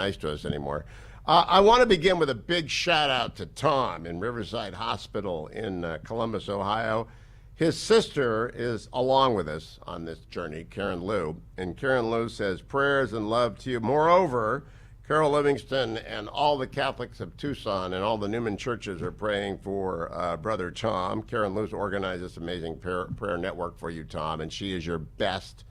nice to us anymore. I want to begin with a big shout out to Tom in Riverside Hospital in Columbus, Ohio. His sister is along with us on this journey, Karen Lou. And Karen Lou says, prayers and love to you. Moreover, Carol Livingston and all the Catholics of Tucson and all the Newman churches are praying for Brother Tom. Karen Lou's organized this amazing prayer network for you, Tom, and she is your best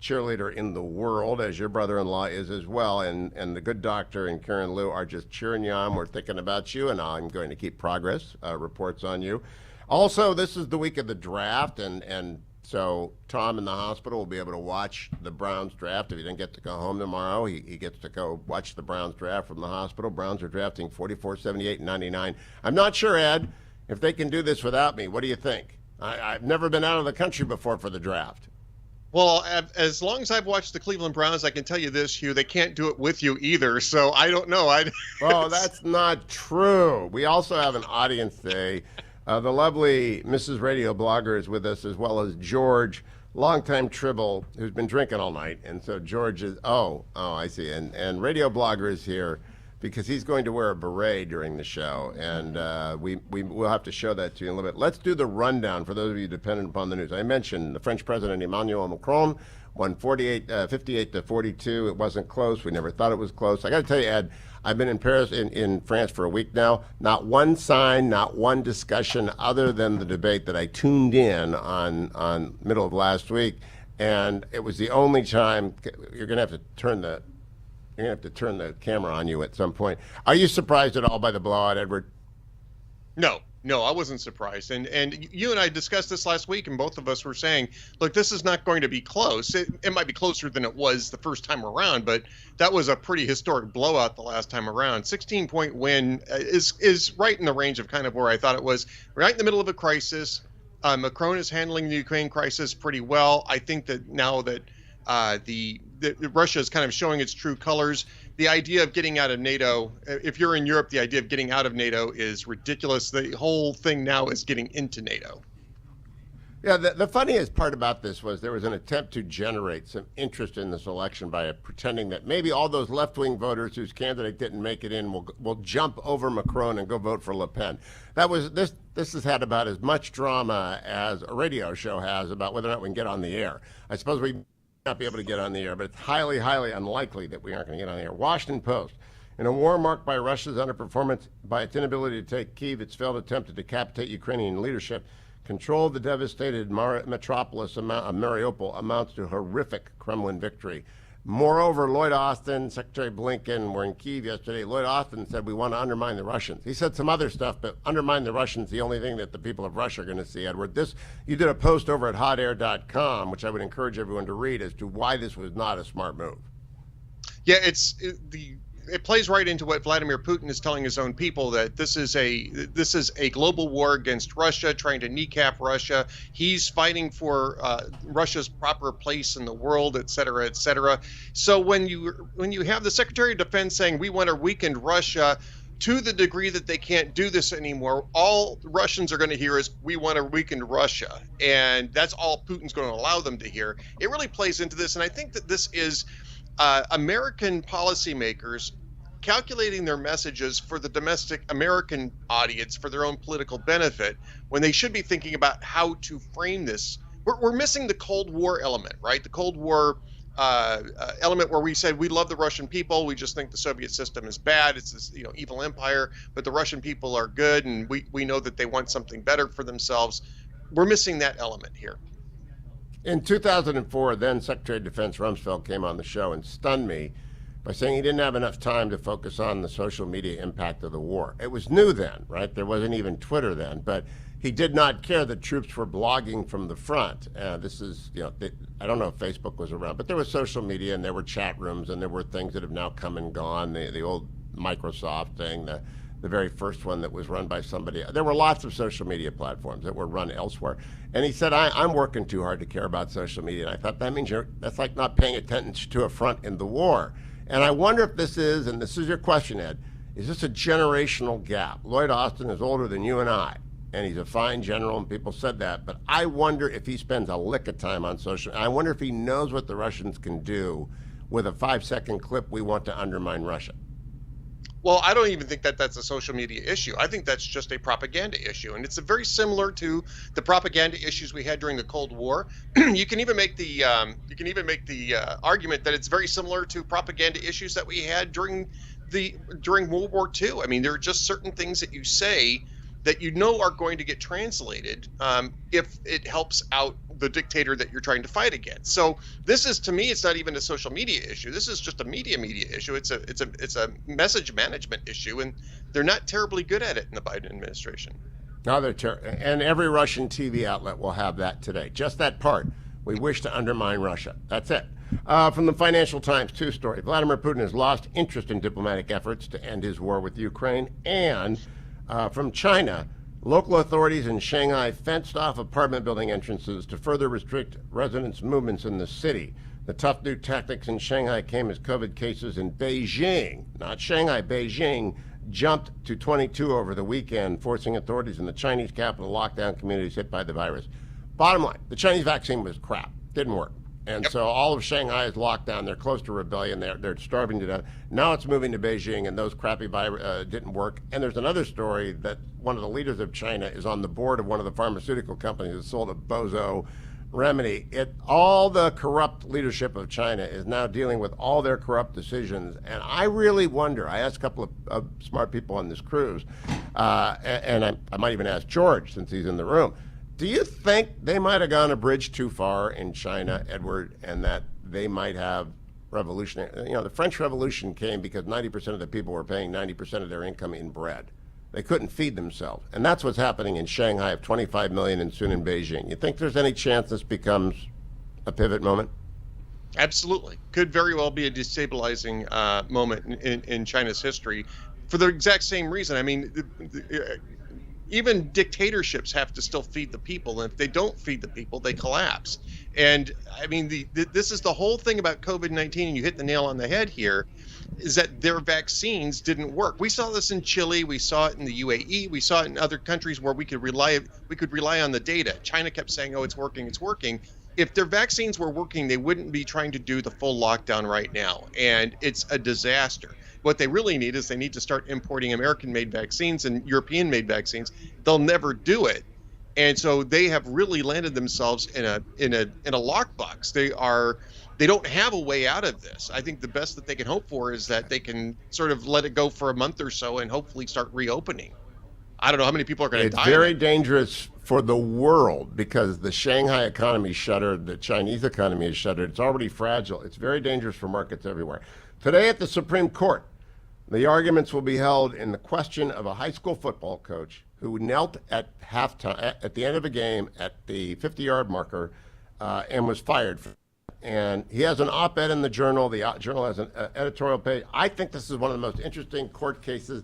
cheerleader in the world, as your brother-in-law is as well. And the good doctor and Karen Lou are just cheering you on. We're thinking about you, and I'm going to keep progress reports on you. Also, this is the week of the draft, and so Tom in the hospital will be able to watch the Browns draft. If he didn't get to go home tomorrow, he gets to go watch the Browns draft from the hospital. Browns are drafting 44, 78, and 99. I'm not sure, Ed, if they can do this without me. What do you think? I've never been out of the country before for the draft. Well, as long as I've watched the Cleveland Browns, I can tell you this, Hugh, they can't do it with you either. So I don't know. Well, that's not true. We also have an audience today. The lovely Mrs. Radio Blogger is with us, as well as George, longtime Tribble, who's been drinking all night. And so George is, I see. And Radio Blogger is here because he's going to wear a beret during the show. And we'll have to show that to you in a little bit. Let's do the rundown for those of you dependent upon the news. I mentioned the French President Emmanuel Macron won 58 to 42. It wasn't close. We never thought it was close. I got to tell you, Ed, I've been in Paris, in France for a week now. Not one sign, not one discussion other than the debate that I tuned in on middle of last week. And it was the only time. You're going to have to turn the camera on you at some point. Are you surprised at all by the blowout, Edward? No, I wasn't surprised. And you and I discussed this last week, and both of us were saying, look, this is not going to be close. It might be closer than it was the first time around, but that was a pretty historic blowout the last time around. 16-point win is right in the range of kind of where I thought it was, right in the middle of a crisis. Macron is handling the Ukraine crisis pretty well. I think that now that Russia is kind of showing its true colors. The idea of getting out of NATO, if you're in Europe, the idea of getting out of NATO is ridiculous. The whole thing now is getting into NATO. Yeah, the funniest part about this was there was an attempt to generate some interest in this election by pretending that maybe all those left-wing voters whose candidate didn't make it in will jump over Macron and go vote for Le Pen. This has had about as much drama as a radio show has about whether or not we can get on the air. I suppose we not be able to get on the air, but it's highly, highly unlikely that we aren't going to get on the air. Washington Post. In a war marked by Russia's underperformance, by its inability to take Kyiv, its failed attempt to decapitate Ukrainian leadership, control of the devastated metropolis of Mariupol amounts to horrific Kremlin victory. Moreover, Lloyd Austin, Secretary Blinken were in Kyiv yesterday. Lloyd Austin said, we want to undermine the Russians. He said some other stuff, but undermine the Russians, the only thing that the people of Russia are going to see, Edward. You did a post over at hotair.com, which I would encourage everyone to read, as to why this was not a smart move. Yeah, it plays right into what Vladimir Putin is telling his own people, that this is a global war against Russia, trying to kneecap Russia. He's fighting for Russia's proper place in the world, et cetera, et cetera. So when you have the Secretary of Defense saying we want to weaken Russia to the degree that they can't do this anymore, all Russians are going to hear is we want to weaken Russia, and that's all Putin's going to allow them to hear. It really plays into this, and I think that this is American policymakers calculating their messages for the domestic American audience for their own political benefit, when they should be thinking about how to frame this. We're missing the Cold War element, right? The Cold War element where we said we love the Russian people, we just think the Soviet system is bad, it's this evil empire, but the Russian people are good, and we know that they want something better for themselves. We're missing that element here. In 2004, then Secretary of Defense Rumsfeld came on the show and stunned me by saying he didn't have enough time to focus on the social media impact of the war. It was new then, right? There wasn't even Twitter then, but he did not care that troops were blogging from the front. This is, I don't know if Facebook was around, but there was social media, and there were chat rooms, and there were things that have now come and gone. The old Microsoft thing, the very first one that was run by somebody. There were lots of social media platforms that were run elsewhere. And he said, I'm working too hard to care about social media. And I thought, that means that's like not paying attention to a front in the war. And I wonder if this is, and this is your question, Ed, is this a generational gap? Lloyd Austin is older than you and I, and he's a fine general, and people said that. But I wonder if he spends a lick of time on social. I wonder if he knows what the Russians can do with a 5-second clip, we want to undermine Russia. Well, I don't even think that that's a social media issue. I think that's just a propaganda issue, and it's very similar to the propaganda issues we had during the Cold War. You can even make the argument that it's very similar to propaganda issues that we had during World War II. I mean, there are just certain things that you say that you know are going to get translated if it helps out the dictator that you're trying to fight against. So this is, to me, it's not even a social media issue. This is just a media issue. It's a message management issue, and they're not terribly good at it in the Biden administration. No, and every Russian TV outlet will have that today. Just that part. We wish to undermine Russia. That's it. From the Financial Times, 2 story. Vladimir Putin has lost interest in diplomatic efforts to end his war with Ukraine. And from China, local authorities in Shanghai fenced off apartment building entrances to further restrict residents' movements in the city. The tough new tactics in Shanghai came as COVID cases in Beijing, not Shanghai, Beijing, jumped to 22 over the weekend, forcing authorities in the Chinese capital to lock down communities hit by the virus. Bottom line, the Chinese vaccine was crap. Didn't work. And so all of Shanghai is locked down. They're close to rebellion. They're starving to death. Now it's moving to Beijing, and those crappy didn't work. And there's another story that one of the leaders of China is on the board of one of the pharmaceutical companies that sold a bozo remedy. All the corrupt leadership of China is now dealing with all their corrupt decisions. And I really wonder, I asked a couple of smart people on this cruise, and I might even ask George since he's in the room. Do you think they might have gone a bridge too far in China, Edward, and that they might have revolutionary? The French Revolution came because 90% of the people were paying 90% of their income in bread. They couldn't feed themselves. And that's what's happening in Shanghai of 25 million and soon in Beijing. You think there's any chance this becomes a pivot moment? Absolutely. Could very well be a destabilizing moment in China's history for the exact same reason. I mean, even dictatorships have to still feed the people, and if they don't feed the people, they collapse. And I mean, this is the whole thing about COVID-19, and you hit the nail on the head here, is that their vaccines didn't work. We saw this in Chile, we saw it in the UAE, we saw it in other countries where we could rely on the data. China kept saying, "Oh, it's working, it's working." If their vaccines were working, they wouldn't be trying to do the full lockdown right now, and it's a disaster. What they really need is they need to start importing American-made vaccines and European-made vaccines. They'll never do it, and so they have really landed themselves in a lockbox. They don't have a way out of this. I think the best that they can hope for is that they can sort of let it go for a month or so and hopefully start reopening. I don't know how many people are going to die. It's very dangerous for the world because the Shanghai economy shuttered, the Chinese economy is shuttered. It's already fragile. It's very dangerous for markets everywhere. Today at the Supreme Court, the arguments will be held in the question of a high school football coach who knelt at halftime, at the end of a game at the 50-yard marker and was fired. And he has an op-ed in the Journal. The Journal has an editorial page. I think this is one of the most interesting court cases.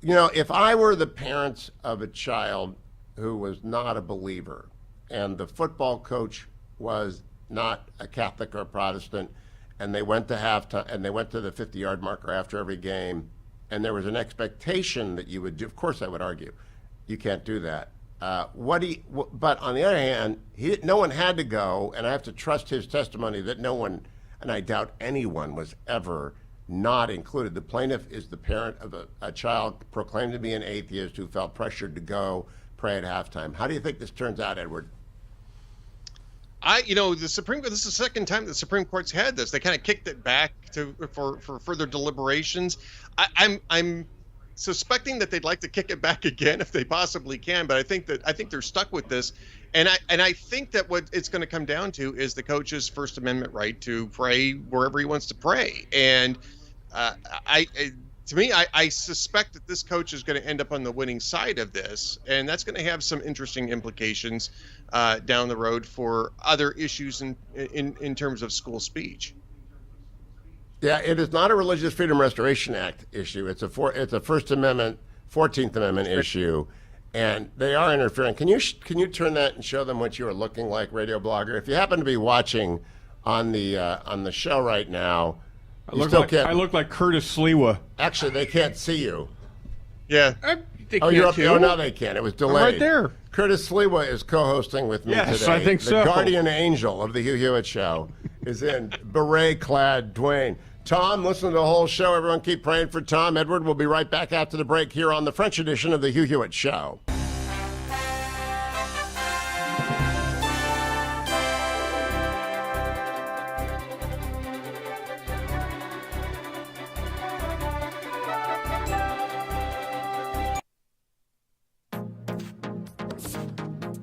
If I were the parents of a child who was not a believer and the football coach was not a Catholic or Protestant, and they went to halftime and they went to the 50-yard marker after every game, and there was an expectation that you would do, of course I would argue, you can't do that. But on the other hand, no one had to go, and I have to trust his testimony that no one, and I doubt anyone, was ever not included. The plaintiff is the parent of a child proclaimed to be an atheist who felt pressured to go pray at halftime. How do you think this turns out, Edward? The Supreme Court, this is the second time the Supreme Court's had this. They kind of kicked it back for further deliberations. I'm suspecting that they'd like to kick it back again if they possibly can, but I think they're stuck with this. And I think that what it's going to come down to is the coach's First Amendment right to pray wherever he wants to pray. And I suspect that this coach is going to end up on the winning side of this, and that's going to have some interesting implications down the road for other issues in terms of school speech. Yeah, it is not a Religious Freedom Restoration Act issue. It's a First Amendment, 14th Amendment issue, and they are interfering. Can you turn that and show them what you are looking like, radio blogger? If you happen to be watching on the show right now, I look like Curtis Sliwa. Actually, they can't see you. Yeah. You're up. Oh, now they can. It was delayed. I'm right there. Curtis Sliwa is co-hosting with me today. Yes, I think the so. guardian angel of the Hugh Hewitt Show is in beret-clad Dwayne. Tom, listen to the whole show. Everyone keep praying for Tom. Edward will be right back after the break here on the French edition of the Hugh Hewitt Show.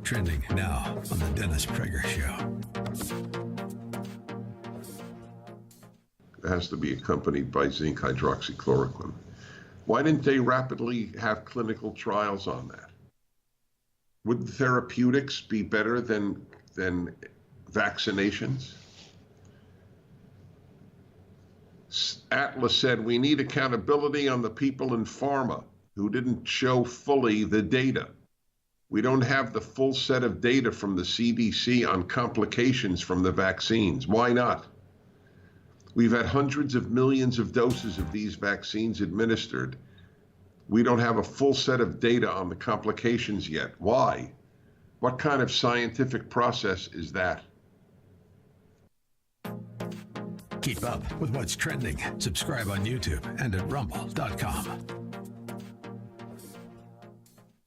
Trending now on the Dennis Prager Show. It has to be accompanied by zinc hydroxychloroquine. Why didn't they rapidly have clinical trials on that? Would therapeutics be better than vaccinations? Atlas said we need accountability on the people in pharma who didn't show fully the data. We don't have the full set of data from the CDC on complications from the vaccines. Why not? We've had hundreds of millions of doses of these vaccines administered. We don't have a full set of data on the complications yet. Why? What kind of scientific process is that? Keep up with what's trending. Subscribe on YouTube and at rumble.com.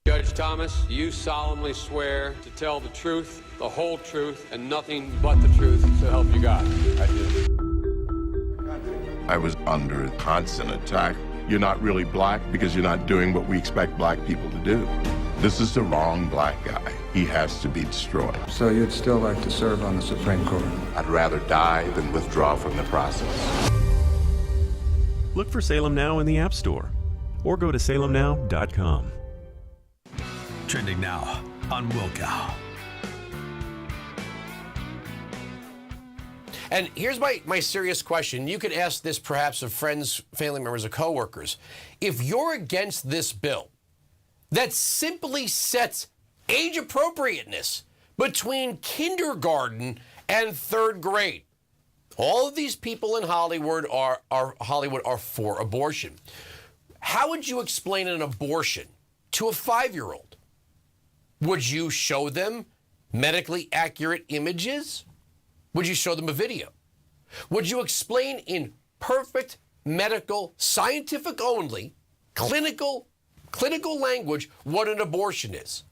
Judge Thomas, do you solemnly swear to tell the truth, the whole truth, and nothing but the truth, so help you God? I do. I was under constant attack. You're not really black because you're not doing what we expect black people to do. This is the wrong black guy. He has to be destroyed. So you'd still like to serve on the Supreme Court? I'd rather die than withdraw from the process. Look for Salem Now in the App Store or go to salemnow.com. Trending now on Wilkow. And here's my serious question. You could ask this perhaps of friends, family members, or coworkers. If you're against this bill that simply sets age appropriateness between kindergarten and third grade, all of these people in Hollywood are for abortion. How would you explain an abortion to a 5-year-old? Would you show them medically accurate images? Would you show them a video? Would you explain in perfect medical, scientific only, clinical language what an abortion is?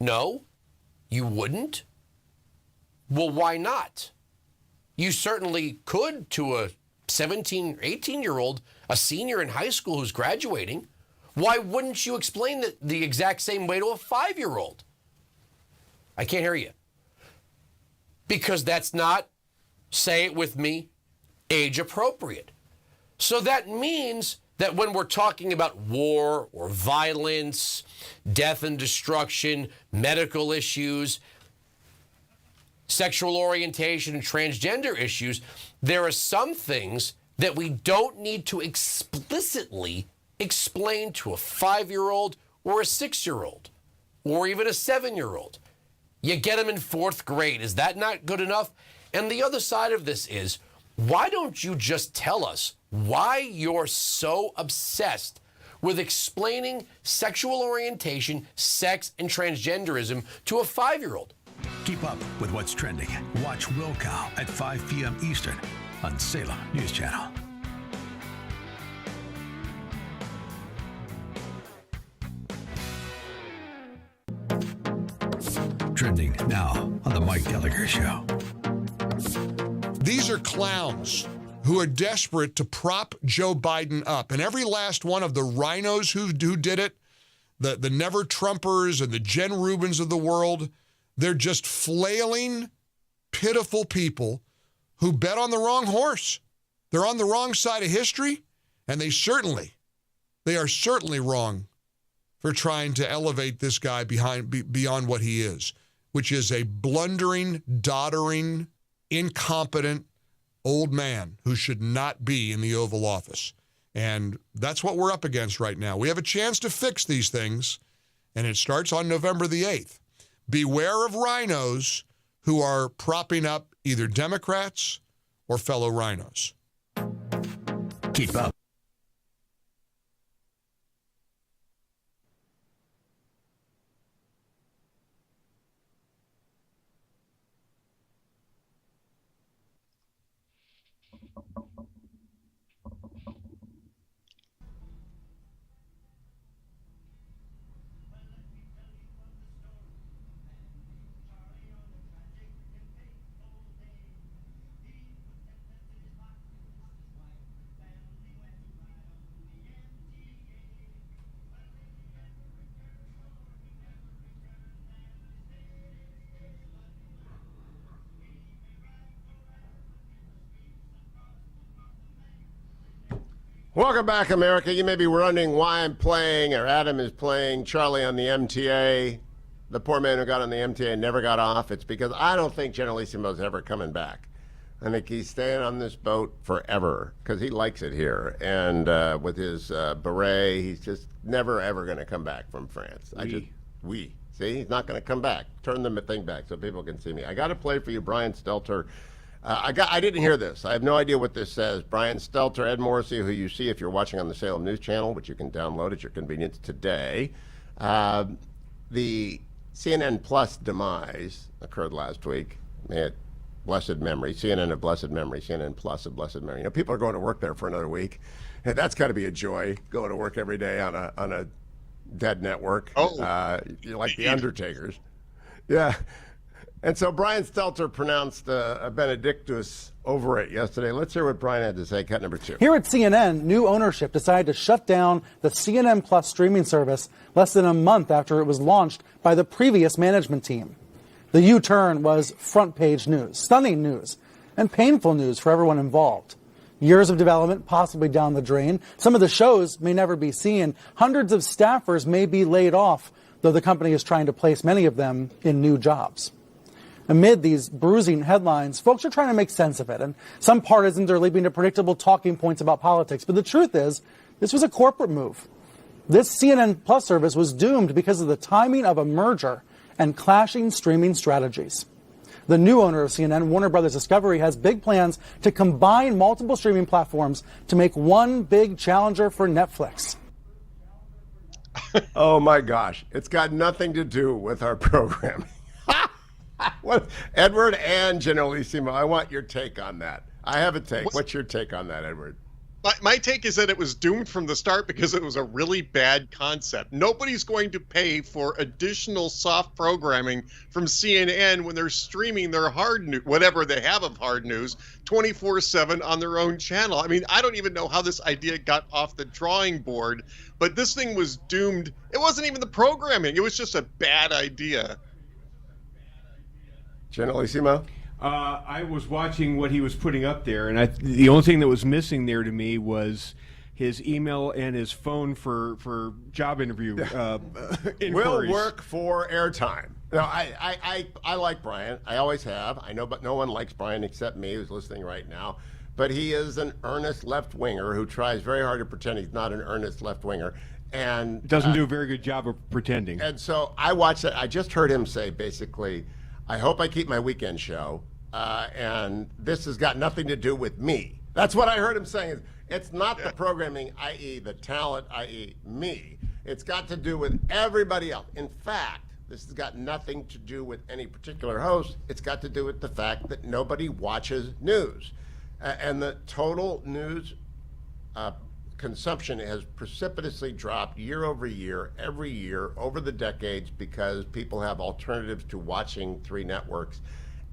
No, you wouldn't. Well, why not? You certainly could to a 17 or 18-year-old, a senior in high school who's graduating. Why wouldn't you explain the exact same way to a 5-year-old? I can't hear you. Because that's not, say it with me, age appropriate. So that means that when we're talking about war or violence, death and destruction, medical issues, sexual orientation and transgender issues, there are some things that we don't need to explicitly explain to a 5-year-old or a 6-year-old or even a 7-year-old. You get them in 4th grade. Is that not good enough? And the other side of this is, why don't you just tell us why you're so obsessed with explaining sexual orientation, sex, and transgenderism to a 5-year-old? Keep up with what's trending. Watch Wilkow at 5 p.m. Eastern on Salem News Channel. Trending now on the Mike Gallagher Show. These are clowns who are desperate to prop Joe Biden up. And every last one of the rhinos who did it, the Never Trumpers and the Jen Rubins of the world, they're just flailing, pitiful people who bet on the wrong horse. They're on the wrong side of history, and they are certainly wrong for trying to elevate this guy beyond what he is, which is a blundering, doddering, incompetent old man who should not be in the Oval Office. And that's what we're up against right now. We have a chance to fix these things, and it starts on November the 8th. Beware of rhinos who are propping up either Democrats or fellow rhinos. Keep up. Welcome back, America. You may be wondering why I'm playing, or Adam is playing, Charlie on the MTA. The poor man who got on the MTA never got off. It's because I don't think Generalissimo's ever coming back. I think he's staying on this boat forever because he likes it here. And with his beret, he's just never, ever going to come back from France. See, he's not going to come back. Turn the thing back so people can see me. I got to play for you Brian Stelter. I didn't hear this. I have no idea what this says. Brian Stelter, Ed Morrissey, who you see if you're watching on the Salem News Channel, which you can download at your convenience today. The CNN Plus demise occurred last week. May it blessed memory. CNN of blessed memory. CNN Plus of blessed memory. You know, people are going to work there for another week. And that's got to be a joy, going to work every day on a dead network. You're like the Undertakers. Yeah. And so Brian Stelter pronounced a Benedictus over it yesterday. Let's hear what Brian had to say. Cut number 2. Here at CNN, new ownership decided to shut down the CNN Plus streaming service less than a month after it was launched by the previous management team. The U-turn was front page news, stunning news, and painful news for everyone involved. Years of development possibly down the drain. Some of the shows may never be seen. Hundreds of staffers may be laid off, though the company is trying to place many of them in new jobs. Amid these bruising headlines, folks are trying to make sense of it, and some partisans are leaping to predictable talking points about politics. But the truth is, this was a corporate move. This CNN Plus service was doomed because of the timing of a merger and clashing streaming strategies. The new owner of CNN, Warner Brothers Discovery, has big plans to combine multiple streaming platforms to make one big challenger for Netflix. Oh, my gosh. It's got nothing to do with our programming. What, Edward and Generalissimo, I want your take on that. I have a take. What's your take on that, Edward? My take is that it was doomed from the start because it was a really bad concept. Nobody's going to pay for additional soft programming from CNN when they're streaming their hard news, whatever they have of hard news, 24/7 on their own channel. I mean, I don't even know how this idea got off the drawing board, but this thing was doomed. It wasn't even the programming. It was just a bad idea. Generalissimo? I was watching what he was putting up there, and the only thing that was missing there to me was his email and his phone for job interview inquiries. Will work for airtime. No, I like Brian. I always have. I know, but no one likes Brian except me, who's listening right now. But he is an earnest left-winger who tries very hard to pretend he's not an earnest left-winger. And doesn't do a very good job of pretending. And so I watched it. I just heard him say, basically, I hope I keep my weekend show, and this has got nothing to do with me. That's what I heard him saying. It's not the programming, i.e. the talent, i.e. me. It's got to do with everybody else. In fact, this has got nothing to do with any particular host. It's got to do with the fact that nobody watches news. And the total news consumption has precipitously dropped year over year, every year, over the decades, because people have alternatives to watching 3 networks.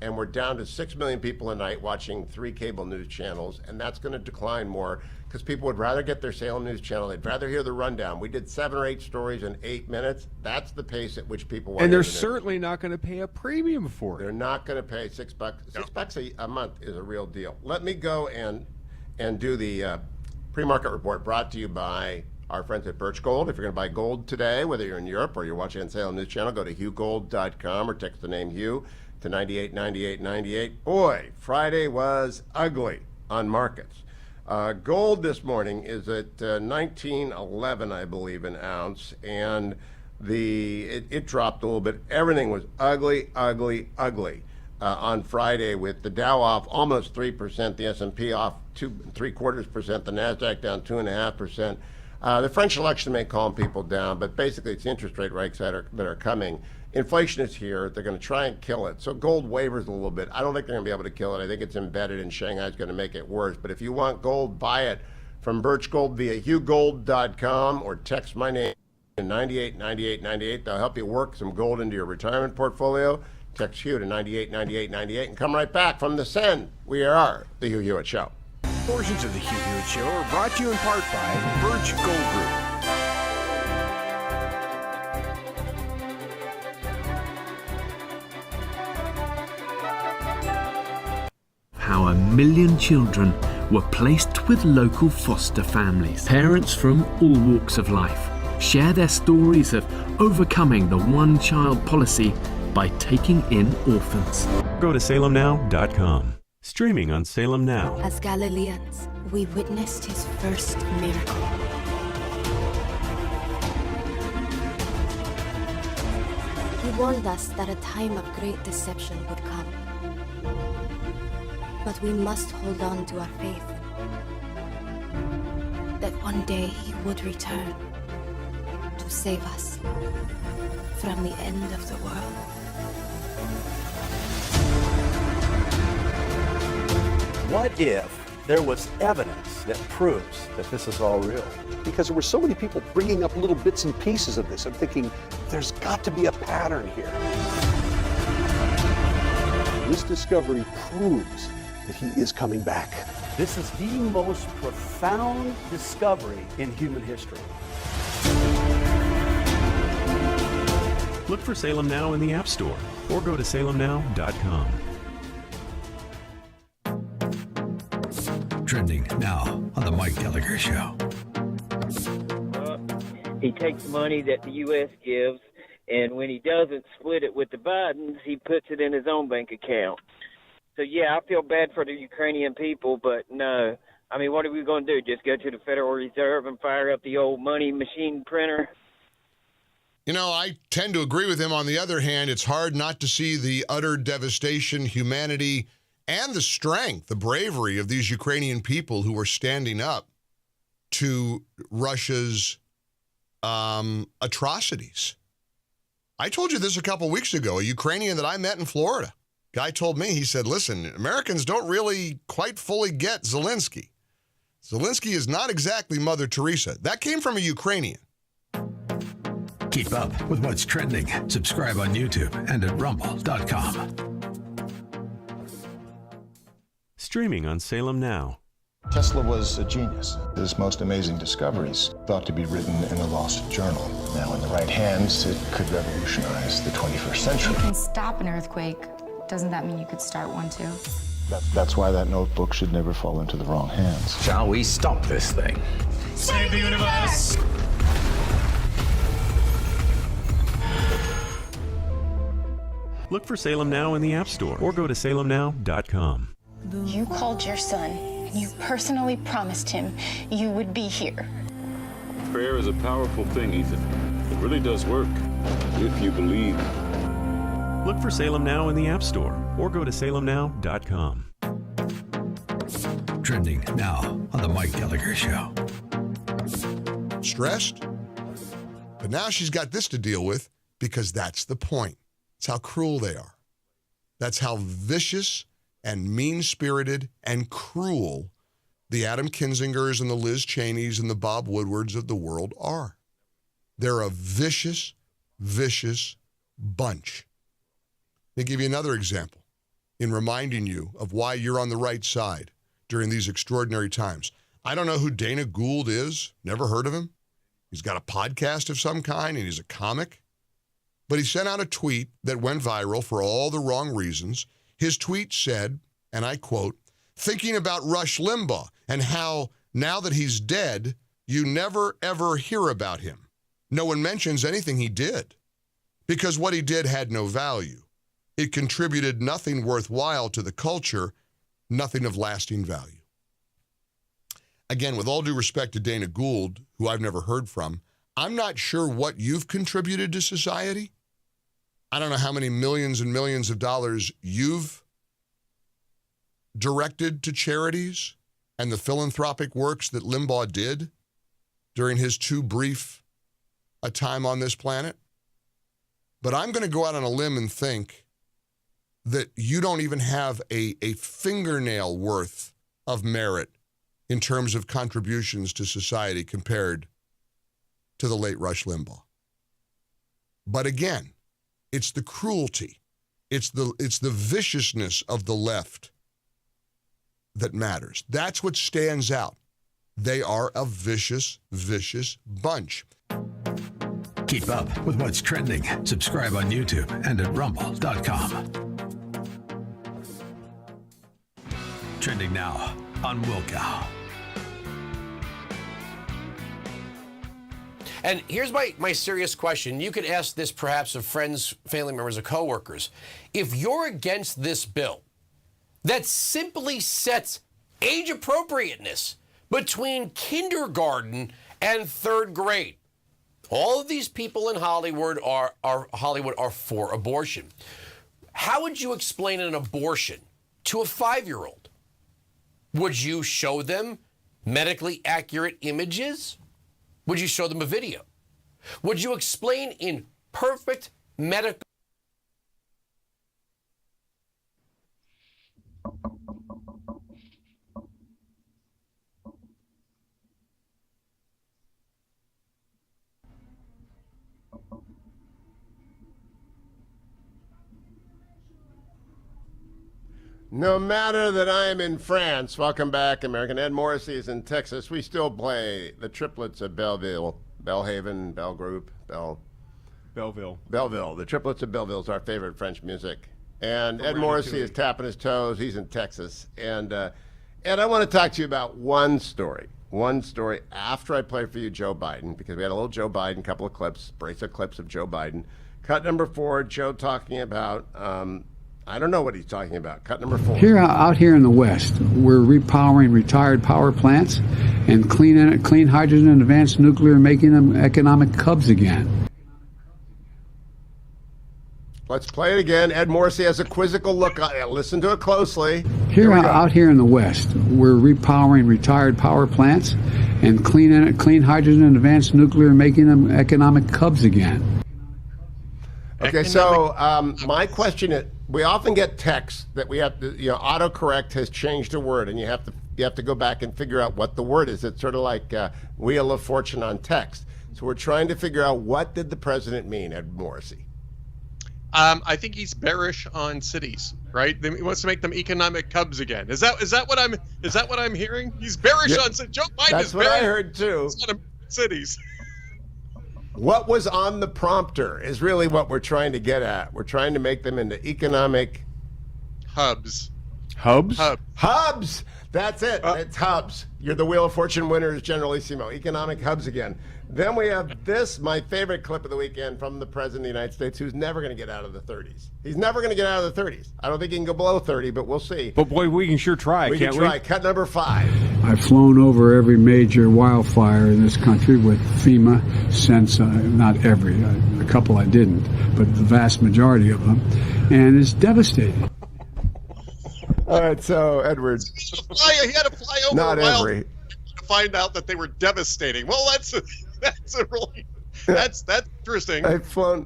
And we're down to 6 million people a night watching 3 cable news channels, and that's going to decline more because people would rather get their Salem News Channel. They'd rather hear the rundown. We did 7 or 8 stories in 8 minutes. That's the pace at which people want to And hear they're the news. certainly not going to pay a premium for it. They're not going to pay $6. $6 a month is a real deal. Let me go and do the pre-market report brought to you by our friends at Birch Gold. If you're going to buy gold today, whether you're in Europe or you're watching on Salem News Channel, go to HughGold.com or text the name Hugh to 989898. Boy, Friday was ugly on markets. Gold this morning is at $19.11, I believe, an ounce, and it dropped a little bit. Everything was ugly, ugly, ugly on Friday, with the Dow off almost 3%, the S&P off 2.75%, the Nasdaq down 2.5%. The French election may calm people down, but basically it's the interest rate hikes that are coming. Inflation is here. They're going to try and kill it. So gold wavers a little bit. I don't think they're going to be able to kill it. I think it's embedded, and Shanghai is going to make it worse. But if you want gold, buy it from Birch Gold via HughGold.com or text my name to 989898. They'll help you work some gold into your retirement portfolio. Text Hugh to 989898 and come right back from the Send. We are the Hugh Hewitt Show. Portions of the Hugh Hewitt Show are brought to you in part by Birch Gold Group. How 1 million children were placed with local foster families. Parents from all walks of life share their stories of overcoming the one-child policy by taking in orphans. Go to salemnow.com. Streaming on Salem Now. As Galileans, we witnessed his first miracle. He warned us that a time of great deception would come. But we must hold on to our faith. That one day he would return to save us from the end of the world. What if there was evidence that proves that this is all real? Because there were so many people bringing up little bits and pieces of this. I'm thinking, there's got to be a pattern here. This discovery proves that he is coming back. This is the most profound discovery in human history. Look for Salem Now in the App Store or go to salemnow.com. Trending now on the Mike Gallagher Show. He takes money that the U.S. gives, and when he doesn't split it with the Bidens, he puts it in his own bank account. So, yeah, I feel bad for the Ukrainian people, but no. I mean, what are we going to do? Just go to the Federal Reserve and fire up the old money machine printer? You know, I tend to agree with him. On the other hand, it's hard not to see the utter devastation, humanity, and the strength, the bravery of these Ukrainian people who are standing up to Russia's atrocities. I told you this a couple weeks ago. A Ukrainian that I met in Florida, guy told me, he said, listen, Americans don't really quite fully get Zelensky. Zelensky is not exactly Mother Teresa. That came from a Ukrainian. Keep up with what's trending. Subscribe on YouTube and at rumble.com. Streaming on Salem Now. Tesla was a genius. His most amazing discoveries thought to be written in a lost journal. Now, in the right hands, it could revolutionize the 21st century. You can stop an earthquake. Doesn't that mean you could start one too? That's why that notebook should never fall into the wrong hands. Shall we stop this thing? Save the universe! Look for Salem Now in the App Store or go to salemnow.com. You called your son, and you personally promised him you would be here. Prayer is a powerful thing, Ethan. It really does work, if you believe. Look for Salem Now in the App Store or go to salemnow.com. Trending now on the Mike Gallagher Show. Stressed? But now she's got this to deal with because that's the point. It's how cruel they are. That's how vicious and mean-spirited and cruel the Adam Kinzingers and the Liz Cheneys and the Bob Woodwards of the world are. They're a vicious, vicious bunch. Let me give you another example in reminding you of why you're on the right side during these extraordinary times. I don't know who Dana Gould is. Never heard of him. He's got a podcast of some kind, and he's a comic. But he sent out a tweet that went viral for all the wrong reasons. His tweet said, and I quote, thinking about Rush Limbaugh and how now that he's dead, you never, ever hear about him. No one mentions anything he did because what he did had no value. It contributed nothing worthwhile to the culture, nothing of lasting value. Again, with all due respect to Dana Gould, who I've never heard from, I'm not sure what you've contributed to society. I don't know how many millions and millions of dollars you've directed to charities and the philanthropic works that Limbaugh did during his too brief a time on this planet. But I'm going to go out on a limb and think that you don't even have a fingernail worth of merit in terms of contributions to society compared to the late Rush Limbaugh. But again, it's the cruelty, it's the viciousness of the left that matters. That's what stands out. They are a vicious, vicious bunch. Keep up with what's trending. Subscribe on YouTube and at rumble.com. Trending now on Wilkow. And here's my serious question. You could ask this perhaps of friends, family members, or coworkers. If you're against this bill that simply sets age appropriateness between kindergarten and third grade, all of these people in Hollywood are for abortion. How would you explain an abortion to a 5-year-old? Would you show them medically accurate images? Would you show them a video? Would you explain in perfect medical... No matter that I am in France, welcome back, American. Ed Morrissey is in Texas. We still play the triplets of Belleville, Bellhaven, Bell Group, Belleville. Belleville. The triplets of Belleville is our favorite French music. And Ed Ready Morrissey to is tapping his toes. He's in Texas. And Ed, I want to talk to you about one story after I played for you Joe Biden, because we had a little Joe Biden, couple of clips, brace of clips of Joe Biden. Cut number 4, Joe talking about... I don't know what he's talking about. Cut number 4. Out here in the West, we're repowering retired power plants and clean hydrogen and advanced nuclear, making them economic hubs again. Let's play it again. Ed Morrissey has a quizzical look. Listen to it closely. Out here in the West, we're repowering retired power plants and clean hydrogen and advanced nuclear, making them economic hubs again. Okay, so my question is, we often get texts that we have to, autocorrect has changed a word, and you have to go back and figure out what the word is. It's sort of like Wheel of Fortune on text. So we're trying to figure out, what did the president mean, Ed Morrissey? I think he's bearish on cities, right? He wants to make them economic hubs again. Is that what I'm hearing? He's bearish on cities. Joe Biden That's is what bearish I heard too. on cities. What was on the prompter is really what we're trying to get at. We're trying to make them into economic hubs. Hubs? Hubs! That's it. It's hubs. You're the Wheel of Fortune winners, Generalissimo. Economic hubs again. Then we have this, my favorite clip of the weekend from the President of the United States, who's never going to get out of the 30s. He's never going to get out of the 30s. I don't think he can go below 30, but we'll see. But boy, we can sure try, We can't can try. Cut number 5. I've flown over every major wildfire in this country with FEMA since, not every, a couple I didn't, but the vast majority of them, and it's devastating. All right, so Edward. He had to fly over Not a wild every. to find out that they were devastating. Well, that's interesting. I've flown.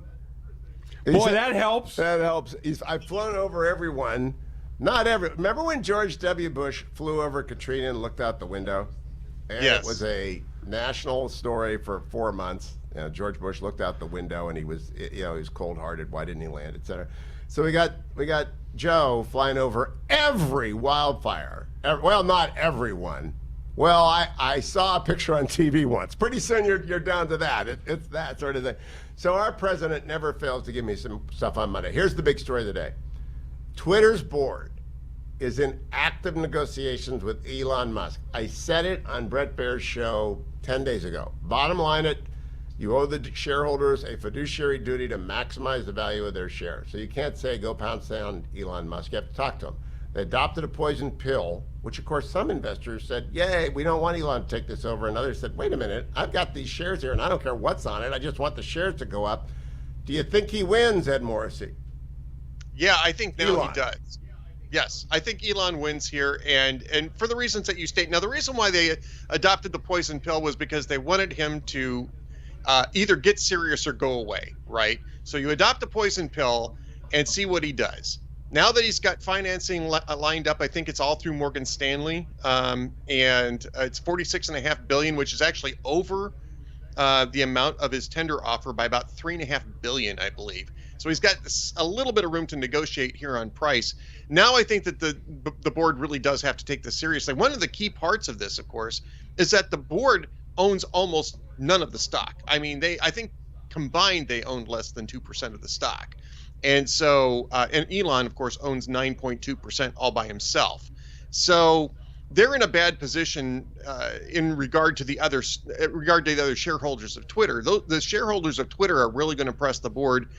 Boy, that helps. That helps. I've flown over everyone. Not every. Remember when George W. Bush flew over Katrina and looked out the window? And Yes. It was a national story for 4 months. George Bush looked out the window and he was cold-hearted. Why didn't he land, et cetera. So we got Joe flying over every wildfire. Well, not everyone. Well, I saw a picture on TV once. Pretty soon you're down to that. It's that sort of thing. So our president never fails to give me some stuff on Monday. Here's the big story of the day. Twitter's board is in active negotiations with Elon Musk. I said it on Brett Baer's show 10 days ago. Bottom line, you owe the shareholders a fiduciary duty to maximize the value of their shares. So you can't say go pounce on Elon Musk. You have to talk to him. They adopted a poison pill, which of course some investors said, yay, we don't want Elon to take this over. And others said, wait a minute, I've got these shares here and I don't care what's on it. I just want the shares to go up. Do you think he wins, Ed Morrissey? Yeah, I think now Elon. he does. Yes, I think Elon wins here, and for the reasons that you state. Now, the reason why they adopted the poison pill was because they wanted him to either get serious or go away, right? So you adopt the poison pill and see what he does. Now that he's got financing lined up, I think it's all through Morgan Stanley, and it's $46.5 billion, which is actually over the amount of his tender offer by about $3.5 billion, I believe. So he's got a little bit of room to negotiate here on price. Now I think that the board really does have to take this seriously. One of the key parts of this, of course, is that the board owns almost none of the stock. I mean, I think combined they own less than 2% of the stock. And so, and Elon, of course, owns 9.2% all by himself. So they're in a bad position in regard to the other shareholders of Twitter. The shareholders of Twitter are really going to press the board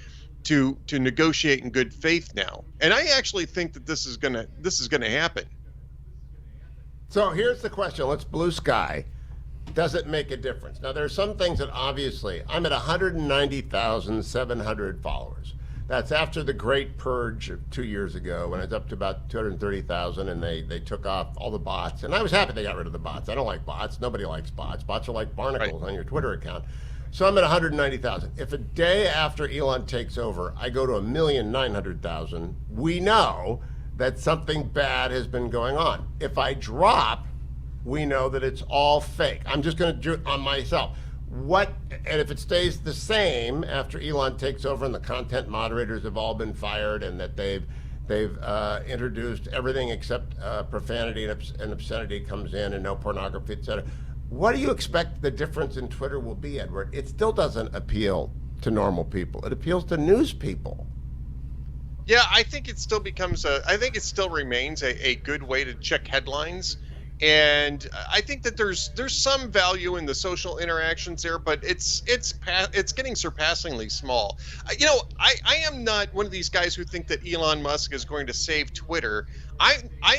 to negotiate in good faith now, and I actually think that this is gonna happen. So here's the question: let's blue sky. Does it make a difference? Now, there are some things that obviously, I'm at 190,700 followers. That's after the great purge of 2 years ago when it was up to about 230,000 and they took off all the bots. And I was happy they got rid of the bots. I don't like bots. Nobody likes bots. Bots are like barnacles on your Twitter account. So I'm at 190,000. If a day after Elon takes over, I go to 1,900,000, we know that something bad has been going on. If I drop, we know that it's all fake. I'm just going to do it on myself. And if it stays the same after Elon takes over and the content moderators have all been fired and that they've introduced everything except profanity and obscenity comes in and no pornography, etc. What do you expect the difference in Twitter will be, Edward? It still doesn't appeal to normal people. It appeals to news people. Yeah, I think it still remains a good way to check headlines. And I think that there's some value in the social interactions there, but it's getting surpassingly small. I am not one of these guys who think that Elon Musk is going to save Twitter. I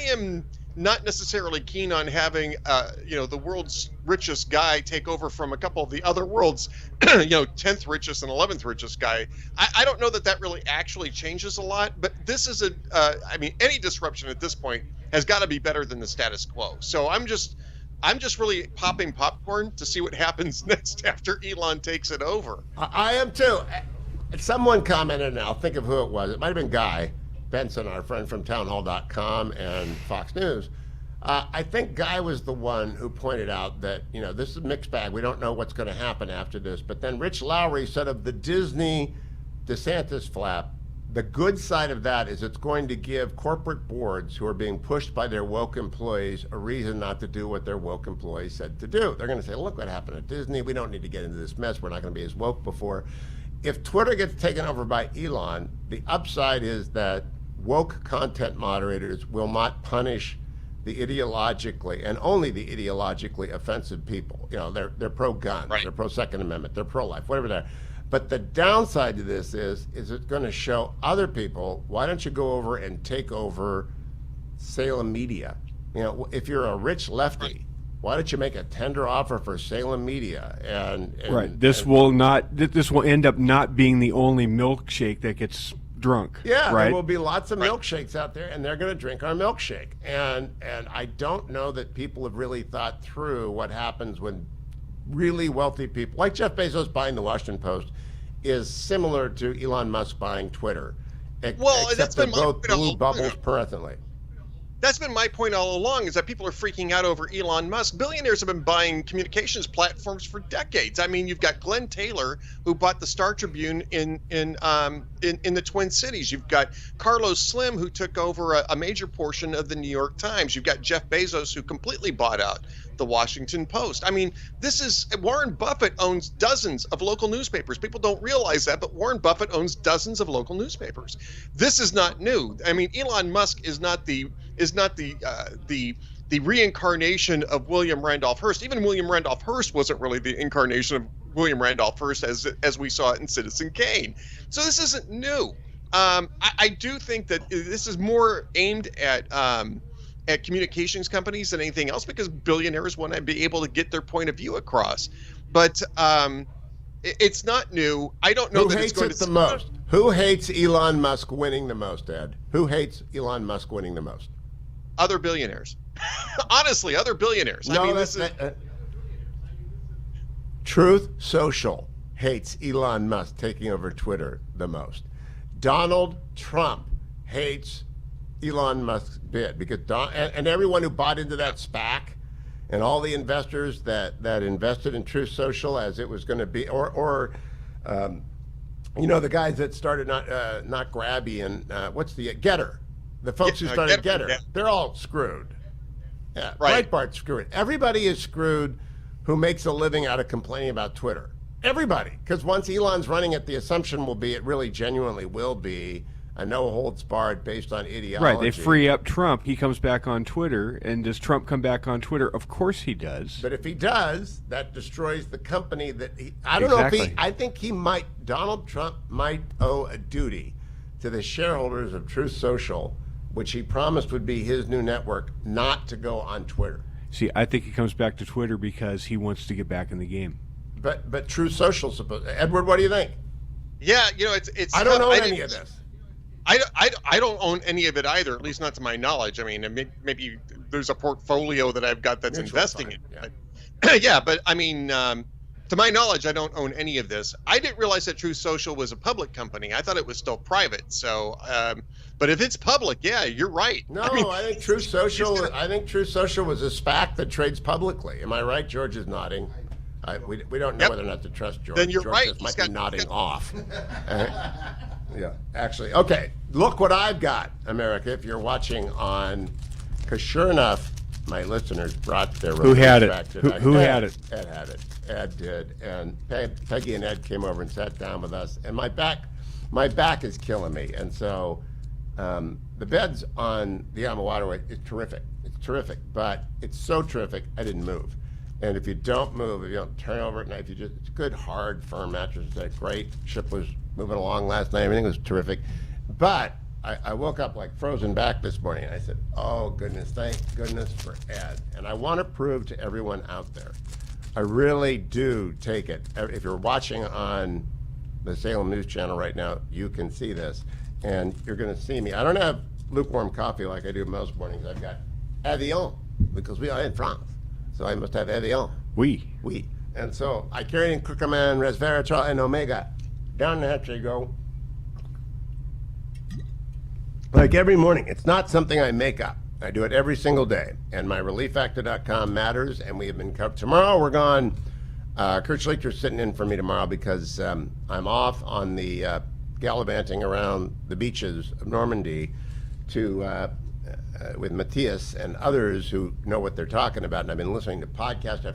am not necessarily keen on having the world's richest guy take over from a couple of the other world's 10th richest and 11th richest guy. I don't know that really actually changes a lot, but this is any disruption at this point has got to be better than the status quo. So I'm just really popping popcorn to see what happens next after Elon takes it over. I am too. Someone commented, and I'll think of who it was. It might have been Guy Benson, our friend from townhall.com and Fox News. I think Guy was the one who pointed out that, this is a mixed bag. We don't know what's going to happen after this. But then Rich Lowry said of the Disney DeSantis flap, the good side of that is it's going to give corporate boards who are being pushed by their woke employees a reason not to do what their woke employees said to do. They're going to say, look what happened at Disney. We don't need to get into this mess. We're not going to be as woke before. If Twitter gets taken over by Elon, the upside is that woke content moderators will not punish the ideologically and only the ideologically offensive people. They're pro-gun, right. They're pro-Second Amendment, they're pro-life, whatever they're. But the downside to this is it's going to show other people, why don't you go over and take over Salem Media? If you're a rich lefty, right, why don't you make a tender offer for Salem Media? And this will end up not being the only milkshake that gets drunk. Yeah, right? There will be lots of milkshakes out there, and they're going to drink our milkshake. And I don't know that people have really thought through what happens when really wealthy people, like Jeff Bezos buying the Washington Post, is similar to Elon Musk buying Twitter. Except they're both blue bubbles presently. That's been my point all along, is that people are freaking out over Elon Musk. Billionaires have been buying communications platforms for decades. I mean, you've got Glenn Taylor, who bought the Star Tribune in the Twin Cities. You've got Carlos Slim, who took over a major portion of the New York Times. You've got Jeff Bezos, who completely bought out the Washington Post. I mean, Warren Buffett owns dozens of local newspapers. People don't realize that, but Warren Buffett owns dozens of local newspapers. This is not new. I mean, Elon Musk is not the reincarnation of William Randolph Hearst. Even William Randolph Hearst wasn't really the incarnation of William Randolph Hearst as we saw it in Citizen Kane. So this isn't new. I do think that this is more aimed at communications companies than anything else, because billionaires want to be able to get their point of view across. But it's not new. I don't know that it's going to. Who hates it the most? Who hates Elon Musk winning the most, Ed? Who hates Elon Musk winning the most? Other billionaires. Honestly, other billionaires. No, I mean, Truth Social hates Elon Musk taking over Twitter the most. Donald Trump hates Elon Musk's bid because and everyone who bought into that SPAC and all the investors that invested in Truth Social as it was going to be, or the guys that started not Grabby and what's the Getter, the folks who started Getter, they're all screwed. Yeah, right. Breitbart's screwed. Everybody is screwed who makes a living out of complaining about Twitter. Everybody, because once Elon's running it, the assumption will be it really genuinely will be a no holds barred based on ideology. Right, they free up Trump. He comes back on Twitter, and does Trump come back on Twitter? Of course he does. But if he does, that destroys the company that he. I don't know if he. I think he might. Donald Trump might owe a duty to the shareholders of Truth Social, which he promised would be his new network, not to go on Twitter. See, I think he comes back to Twitter because he wants to get back in the game. But Truth Social, Edward, what do you think? Yeah, it's. I don't own any of this. I don't own any of it either, at least not to my knowledge. I mean, maybe there's a portfolio that I've got that's investing in. Yeah. Yeah, but I mean, to my knowledge, I don't own any of this. I didn't realize that Truth Social was a public company. I thought it was still private. So, but if it's public, yeah, you're right. No, I think Truth Social. I think Truth Social was a SPAC that trades publicly. Am I right? George is nodding. We don't know whether or not to trust George. Then you're George right. Might be nodding off. Yeah, actually. Okay, look what I've got, America. If you're watching on, because sure enough, my listeners brought their Who had it? back to Who had it? Ed had it. Ed did, and Peggy and Ed came over and sat down with us, and my back is killing me, and so the beds on the Alma Waterway is terrific. It's terrific, but it's so terrific I didn't move. And if you don't move, if you don't turn over at night, if you just, it's good, hard, firm mattress. It's great. Ship was moving along last night. Everything was terrific. But I woke up like frozen back this morning, and I said, oh, goodness, thank goodness for Ed. And I want to prove to everyone out there, I really do take it. If you're watching on the Salem News Channel right now, you can see this, and you're going to see me. I don't have lukewarm coffee like I do most mornings. I've got Evian, because we are in France. So I must have Evian. Oui. And so I carry in curcumin, resveratrol, and omega. Down the hatch they go. Like every morning. It's not something I make up. I do it every single day. And my relieffactor.com matters, and we have been covered. Tomorrow we're gone. Kurt Schlichter's sitting in for me tomorrow because I'm off on the gallivanting around the beaches of Normandy to with Matthias and others who know what they're talking about, and I've been listening to podcast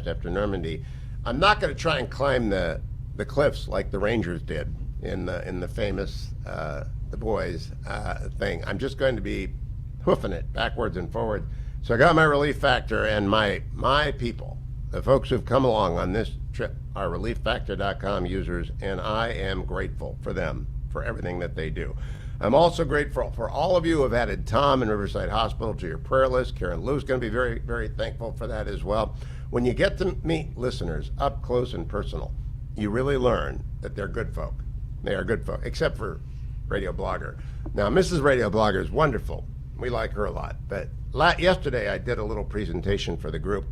after Normandy. I'm not going to try and climb the cliffs like the Rangers did in the famous The Boys thing. I'm just going to be hoofing it backwards and forwards. So I got my Relief Factor, and my people, the folks who've come along on this trip, are relieffactor.com users, and I am grateful for them, for everything that they do. I'm also grateful for all of you who have added Tom in Riverside Hospital to your prayer list. Karen Lou's going to be very, very thankful for that as well. When you get to meet listeners up close and personal, you really learn that they're good folk. They are good folk, except for Radio Blogger. Now, Mrs. Radio Blogger is wonderful. We like her a lot. But yesterday I did a little presentation for the group.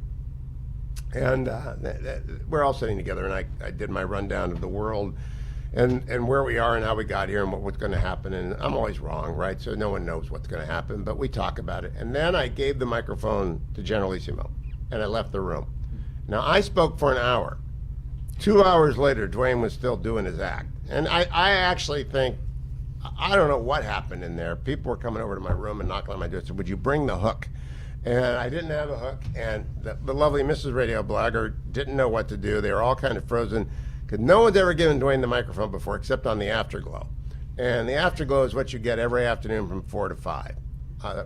And we're all sitting together, and I did my rundown of the world and where we are and how we got here and what's going to happen. And I'm always wrong, right? So no one knows what's going to happen, but we talk about it. And then I gave the microphone to Generalissimo, and I left the room. Now, I spoke for an hour. 2 hours later, Dwayne was still doing his act. And I actually think, I don't know what happened in there. People were coming over to my room and knocking on my door and said, would you bring the hook? And I didn't have a hook, and the lovely Mrs. Radio Blogger didn't know what to do. They were all kind of frozen, because no one's ever given Dwayne the microphone before except on the Afterglow. And the Afterglow is what you get every afternoon from 4 to 5.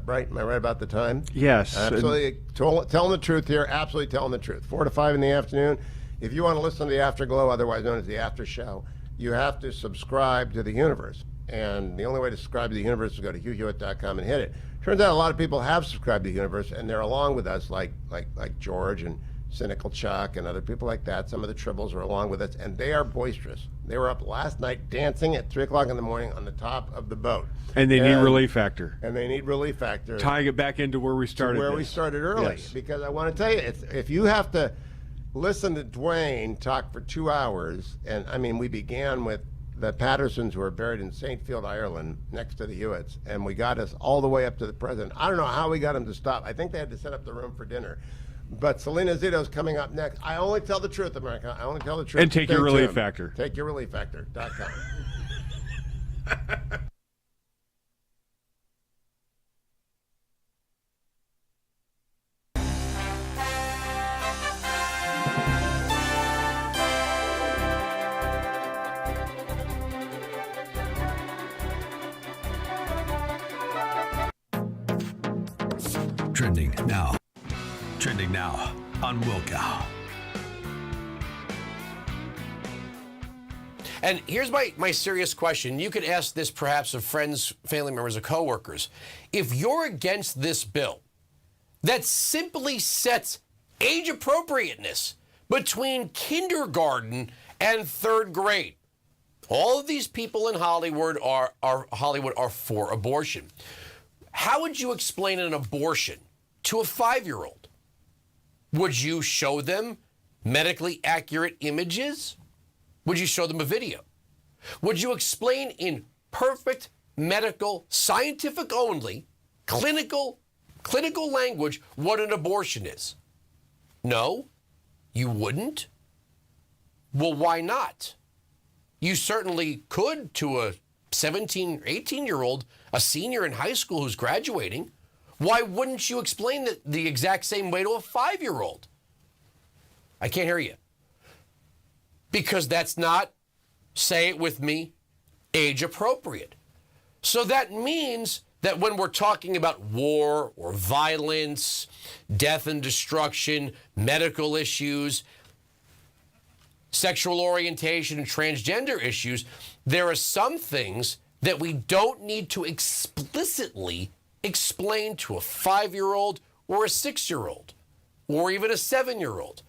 Right? Am I right about the time? Yes. Absolutely. Telling the truth here. Absolutely telling the truth. 4 to 5 in the afternoon. If you want to listen to the Afterglow, otherwise known as the After Show, you have to subscribe to the Universe. And the only way to subscribe to the Universe is to go to HughHewitt.com and hit it. Turns out a lot of people have subscribed to the Universe, and they're along with us, like George and Cynical Chuck and other people like that. Some of the Tribbles are along with us, and they are boisterous. They were up last night dancing at 3 o'clock in the morning on the top of the boat. And they need Relief Factor. And they need Relief Factor. Tying it back into where we started. We started early. Yes. Because I want to tell you, if you have to listen to Dwayne talk for 2 hours, and I mean, we began with the Pattersons, who are buried in St. Field, Ireland, next to the Hewitts, and we got us all the way up to the president. I don't know how we got him to stop. I think they had to set up the room for dinner. But Salena Zito is coming up next. I only tell the truth, America. I only tell the truth. And take your Relief Factor. Take your relieffactor.com. Trending now. Trending now on Wilkow. And here's my serious question. You could ask this perhaps of friends, family members, or coworkers. If you're against this bill that simply sets age appropriateness between kindergarten and third grade, all of these people in Hollywood are for abortion. How would you explain an abortion to a 5-year-old? Would you show them medically accurate images? Would you show them a video? Would you explain in perfect medical, scientific only, clinical language what an abortion is? No, you wouldn't. Well, why not? You certainly could to a 17, 18-year-old, a senior in high school who's graduating. Why wouldn't you explain it the exact same way to a 5-year-old? I can't hear you. Because that's not, say it with me, age appropriate. So that means that when we're talking about war or violence, death and destruction, medical issues, sexual orientation and transgender issues, there are some things that we don't need to explicitly explain to a 5-year-old or a 6-year-old or even a 7-year-old.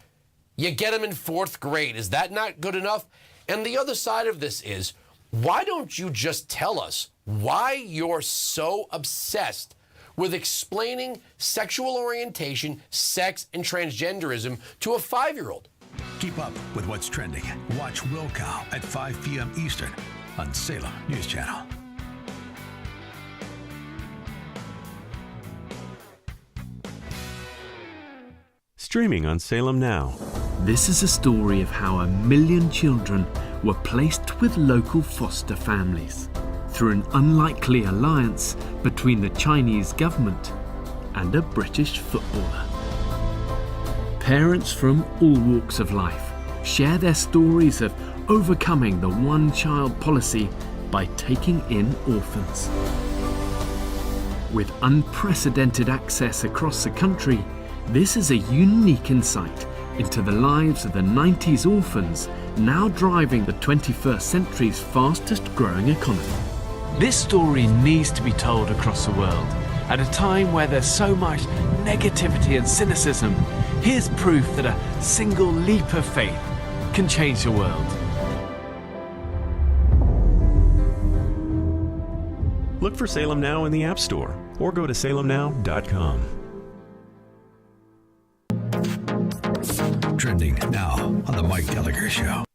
You get them in 4th grade. Is that not good enough? And the other side of this is, why don't you just tell us why you're so obsessed with explaining sexual orientation, sex, and transgenderism to a 5-year-old? Keep up with what's trending. Watch Wilkow at 5 p.m. Eastern on Salem News Channel. Streaming on Salem Now. This is a story of how 1 million children were placed with local foster families through an unlikely alliance between the Chinese government and a British footballer. Parents from all walks of life share their stories of overcoming the one-child policy by taking in orphans. With unprecedented access across the country, this is a unique insight into the lives of the 90s orphans now driving the 21st century's fastest growing economy. This story needs to be told across the world. At a time where there's so much negativity and cynicism, here's proof that a single leap of faith can change the world. Look for Salem Now in the App Store or go to salemnow.com. Trending now on the Mike Gallagher Show.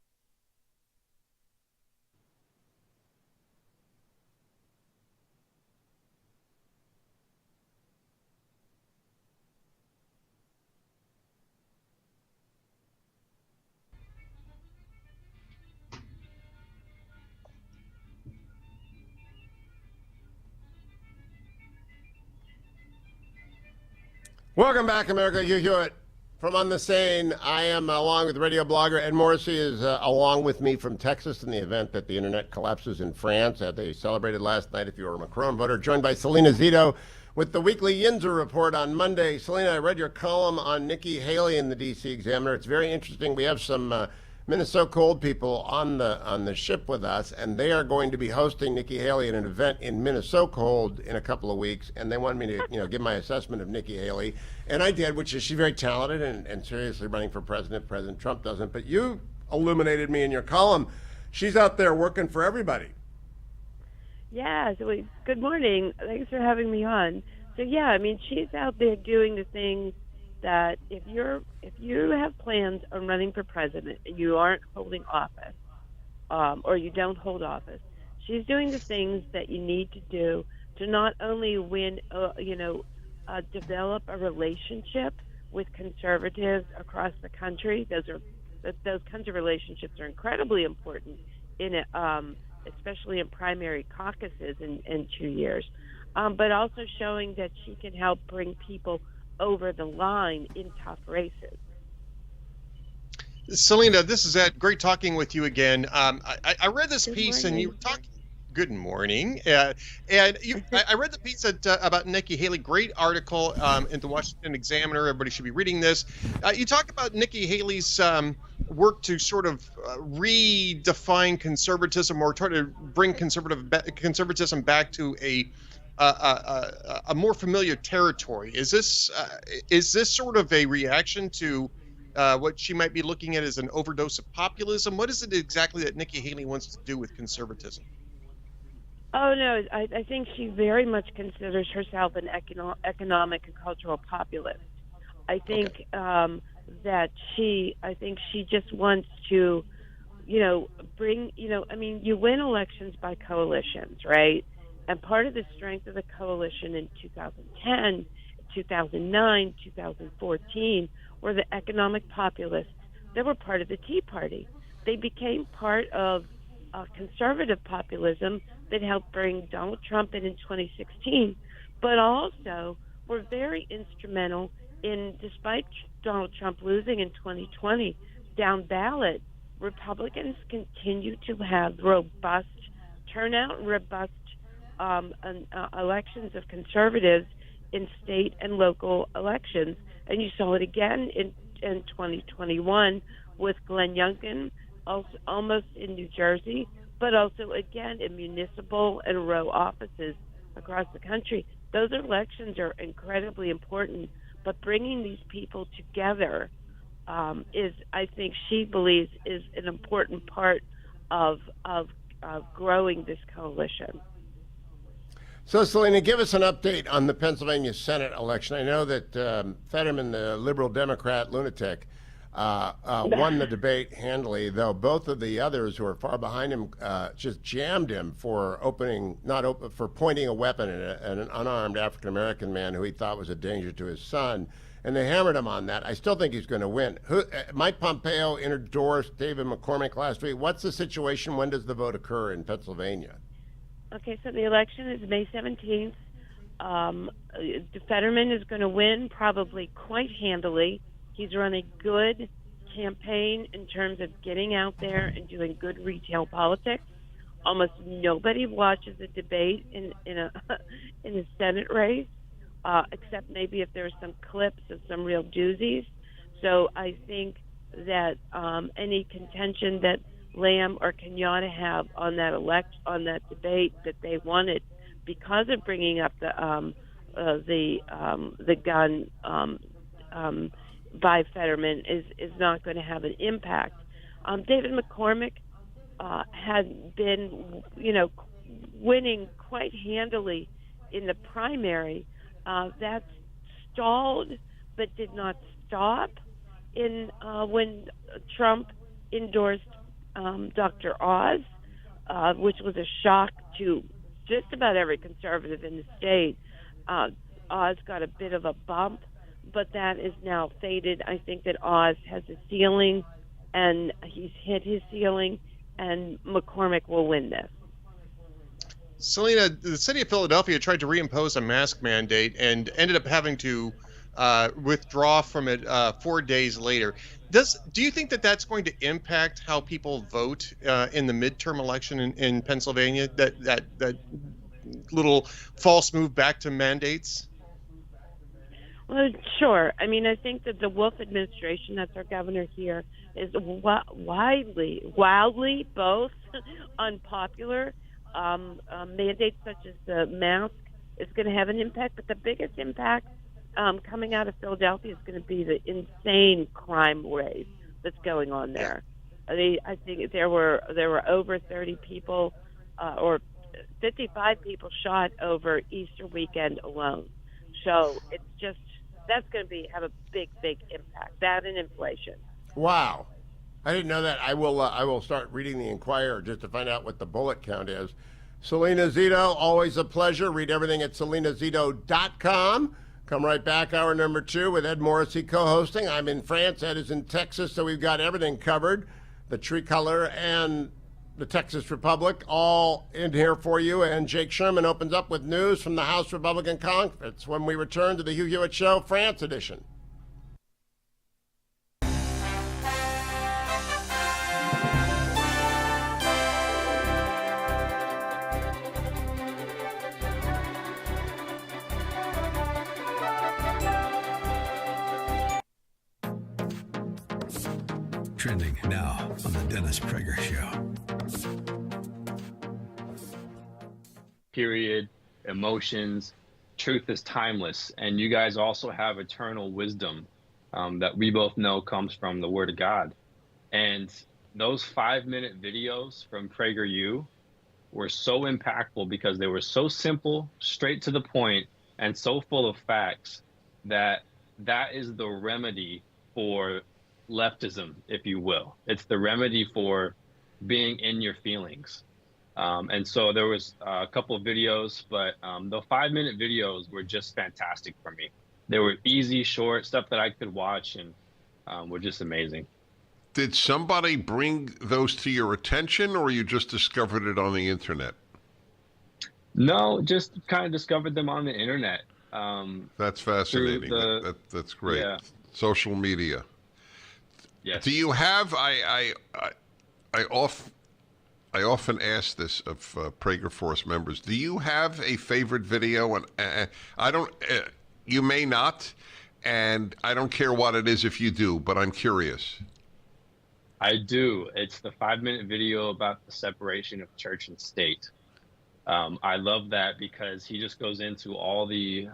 Welcome back, America. Hugh Hewitt from On the Seine. I am along with radio blogger Ed Morrissey is along with me from Texas in the event that the internet collapses in France. They celebrated last night if you were a Macron voter. Joined by Salena Zito with the weekly Yinzer report on Monday. Salena, I read your column on Nikki Haley in the D.C. Examiner. It's very interesting. We have some Minnesota Gould people on the ship with us, and they are going to be hosting Nikki Haley at an event in Minnesota Gould in a couple of weeks, and they wanted me to give my assessment of Nikki Haley, and I did, which is she's very talented and seriously running for president. President Trump doesn't, but you illuminated me in your column. She's out there working for everybody. Yeah, so good morning. Thanks for having me on. So yeah, I mean, she's out there doing the things that if you have plans on running for president and you aren't holding office, or you don't hold office, she's doing the things that you need to do to not only win, develop a relationship with conservatives across the country. Those kinds of relationships are incredibly important especially in primary caucuses in 2 years, but also showing that she can help bring people over the line in tough races. Salena, this is Ed. Great talking with you again. I read this piece and you were talking. Good morning. I read the piece about Nikki Haley. Great article in the Washington Examiner. Everybody should be reading this. You talk about Nikki Haley's work to sort of redefine conservatism, or try to bring conservatism back to a more familiar territory. Is this sort of a reaction to what she might be looking at as an overdose of populism? What is it exactly that Nikki Haley wants to do with conservatism? Oh, no, I think she very much considers herself an economic and cultural populist. I think that she just wants to, bring, you win elections by coalitions, right? And part of the strength of the coalition in 2010, 2009, 2014 were the economic populists that were part of the Tea Party. They became part of conservative populism that helped bring Donald Trump in 2016, but also were very instrumental in, despite Donald Trump losing in 2020, down ballot, Republicans continue to have robust turnout and robust elections of conservatives in state and local elections. And you saw it again in 2021 with Glenn Youngkin, also almost in New Jersey, but also again in municipal and row offices across the country. Those elections are incredibly important, but bringing these people together is, I think she believes, is an important part of growing this coalition. So, Salena, give us an update on the Pennsylvania Senate election. I know that Fetterman, the liberal Democrat lunatic, won the debate handily, though both of the others who are far behind him just jammed him for pointing a weapon at an unarmed African-American man who he thought was a danger to his son. And they hammered him on that. I still think he's going to win. Mike Pompeo endorsed David McCormick last week. What's the situation? When does the vote occur in Pennsylvania? Okay, so the election is May 17th. Fetterman is going to win probably quite handily. He's run a good campaign in terms of getting out there and doing good retail politics. Almost nobody watches a debate in a Senate race, except maybe if there's some clips of some real doozies. So I think that any contention that Lamb or Kenyatta have on that debate that they wanted, because of bringing up the gun by Fetterman, is not going to have an impact. David McCormick had been, winning quite handily in the primary. That stalled, but did not stop when Trump endorsed Dr. Oz, which was a shock to just about every conservative in the state. Oz got a bit of a bump, but that is now faded. I think that Oz has a ceiling, and he's hit his ceiling, and McCormick will win this. Salena, the city of Philadelphia tried to reimpose a mask mandate and ended up having to withdraw from it 4 days later. Do you think that that's going to impact how people vote in the midterm election in Pennsylvania? That little false move back to mandates? Well, sure. I mean, I think that the Wolf administration, that's our governor here, is wildly both unpopular. Mandates such as the mask is going to have an impact, but the biggest impact coming out of Philadelphia is going to be the insane crime wave that's going on there. I think there were over 30 people, or 55 people shot over Easter weekend alone. So it's just, that's going to have a big impact. That and inflation. Wow. I didn't know that. I will start reading the Inquirer just to find out what the bullet count is. Salena Zito, always a pleasure. Read everything at salenazito.com. Come right back, hour number 2 with Ed Morrissey co-hosting. I'm in France, Ed is in Texas, so we've got everything covered. The tricolor and the Texas Republic all in here for you. And Jake Sherman opens up with news from the House Republican Conference when we return to the Hugh Hewitt Show, France edition. now on the Dennis Prager Show. Period, emotions, truth is timeless. And you guys also have eternal wisdom that we both know comes from the Word of God. And those 5-minute videos from PragerU were so impactful because they were so simple, straight to the point, and so full of facts that is the remedy for leftism, if you will. It's the remedy for being in your feelings. And so there was a couple of videos, but the 5-minute videos were just fantastic for me. They were easy, short, stuff that I could watch, and were just amazing. Did somebody bring those to your attention, or you just discovered it on the internet? No, just kind of discovered them on the internet. That's fascinating. That's great. Yeah. Social media. Yes. Do you have? I often ask this of Prager Force members. Do you have a favorite video? And I don't. You may not, and I don't care what it is if you do. But I'm curious. I do. It's the 5-minute video about the separation of church and state. I love that because he just goes into all the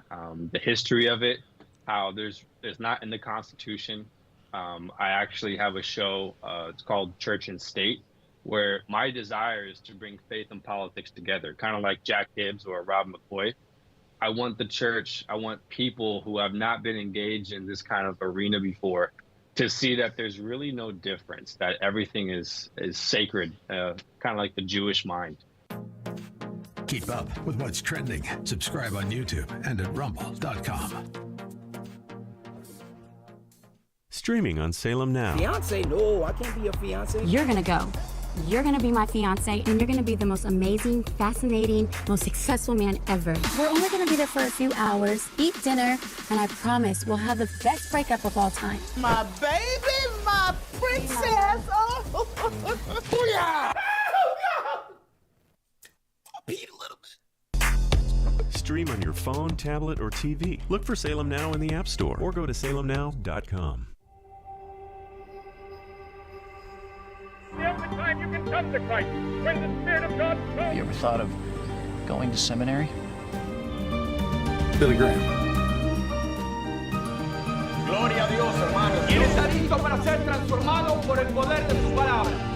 history of it, how there's not in the Constitution. I actually have a show, it's called Church and State, where my desire is to bring faith and politics together, kind of like Jack Hibbs or Rob McCoy. I want the church, I want people who have not been engaged in this kind of arena before to see that there's really no difference, that everything is sacred, kind of like the Jewish mind. Keep up with what's trending. Subscribe on YouTube and at rumble.com. Streaming on Salem Now. Fiance? No, I can't be your fiance. You're gonna go. You're gonna be my fiance, and you're gonna be the most amazing, fascinating, most successful man ever. We're only gonna be there for a few hours, eat dinner, and I promise we'll have the best breakup of all time. My baby, my princess. Oh, booyah! Beat a little bit. Stream on your phone, tablet, or TV. Look for Salem Now in the App Store or go to salemnow.com. The only time you can come to Christ, when the Spirit of God comes. You ever thought of going to seminary? Billy Graham. Gloria a Dios, hermanos. ¿Quién está listo para ser transformado por el poder de sus palabras?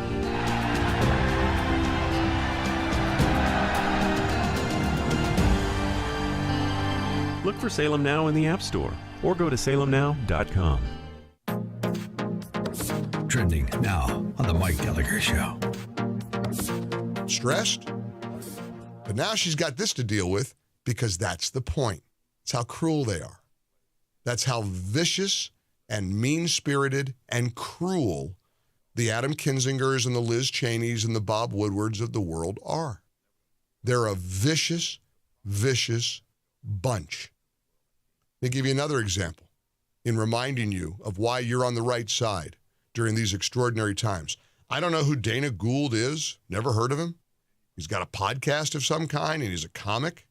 Look for Salem Now in the App Store or go to salemnow.com. Trending now on the Mike Gallagher Show. Stressed? But now she's got this to deal with because that's the point. It's how cruel they are. That's how vicious and mean-spirited and cruel the Adam Kinzingers and the Liz Cheneys and the Bob Woodwards of the world are. They're a vicious, vicious bunch. Let me give you another example in reminding you of why you're on the right side during these extraordinary times. I don't know who Dana Gould is. Never heard of him. He's got a podcast of some kind, and he's a comic.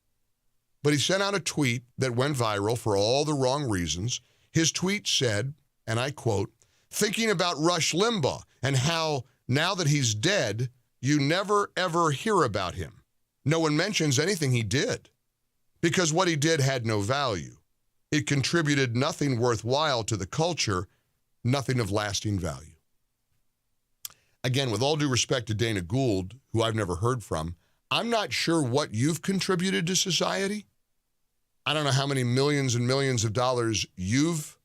But he sent out a tweet that went viral for all the wrong reasons. His tweet said, and I quote, "Thinking about Rush Limbaugh and how now that he's dead, you never, ever hear about him. No one mentions anything he did because what he did had no value. It contributed nothing worthwhile to the culture, nothing of lasting value." Again, with all due respect to Dana Gould, who I've never heard from, I'm not sure what you've contributed to society. I don't know how many millions and millions of dollars you've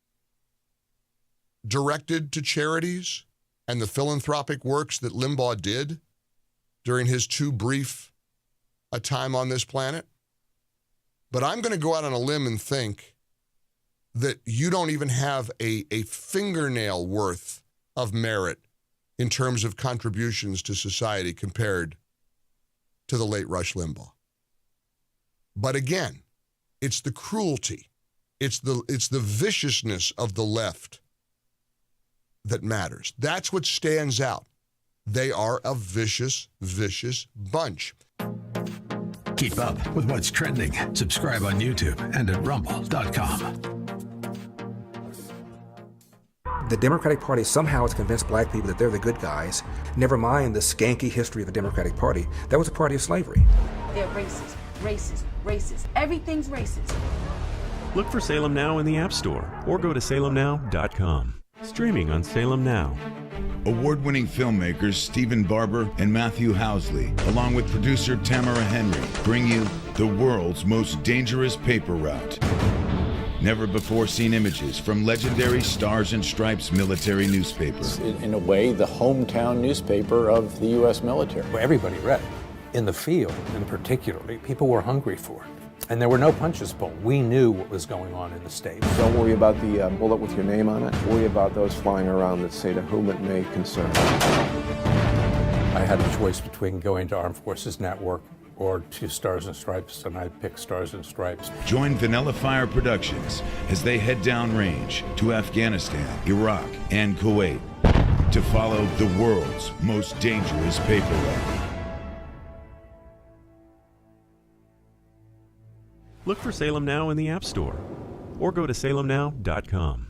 directed to charities and the philanthropic works that Limbaugh did during his too brief a time on this planet. But I'm going to go out on a limb and think that you don't even have a fingernail worth of merit in terms of contributions to society compared to the late Rush Limbaugh. But again, it's the cruelty, it's the viciousness of the left that matters. That's what stands out. They are a vicious, vicious bunch. Keep up with what's trending. Subscribe on YouTube and at rumble.com. The Democratic Party somehow has convinced black people that they're the good guys. Never mind the skanky history of the Democratic Party. That was a party of slavery. They're racist, racist, racist. Everything's racist. Look for Salem Now in the App Store or go to salemnow.com. Streaming on Salem Now. Award-winning filmmakers Stephen Barber and Matthew Housley, along with producer Tamara Henry, bring you the world's most dangerous paper route. Never-before-seen images from legendary Stars and Stripes military newspaper. In a way, the hometown newspaper of the U.S. military. Everybody read it. In the field, in particularly, people were hungry for it. And there were no punches pulled. We knew what was going on in the States. Don't worry about the bullet with your name on it. Worry about those flying around that say to whom it may concern. I had a choice between going to Armed Forces Network or to Stars and Stripes, and I picked Stars and Stripes. Join Vanilla Fire Productions as they head downrange to Afghanistan, Iraq, and Kuwait to follow the world's most dangerous paper route. Look for Salem Now in the App Store or go to salemnow.com.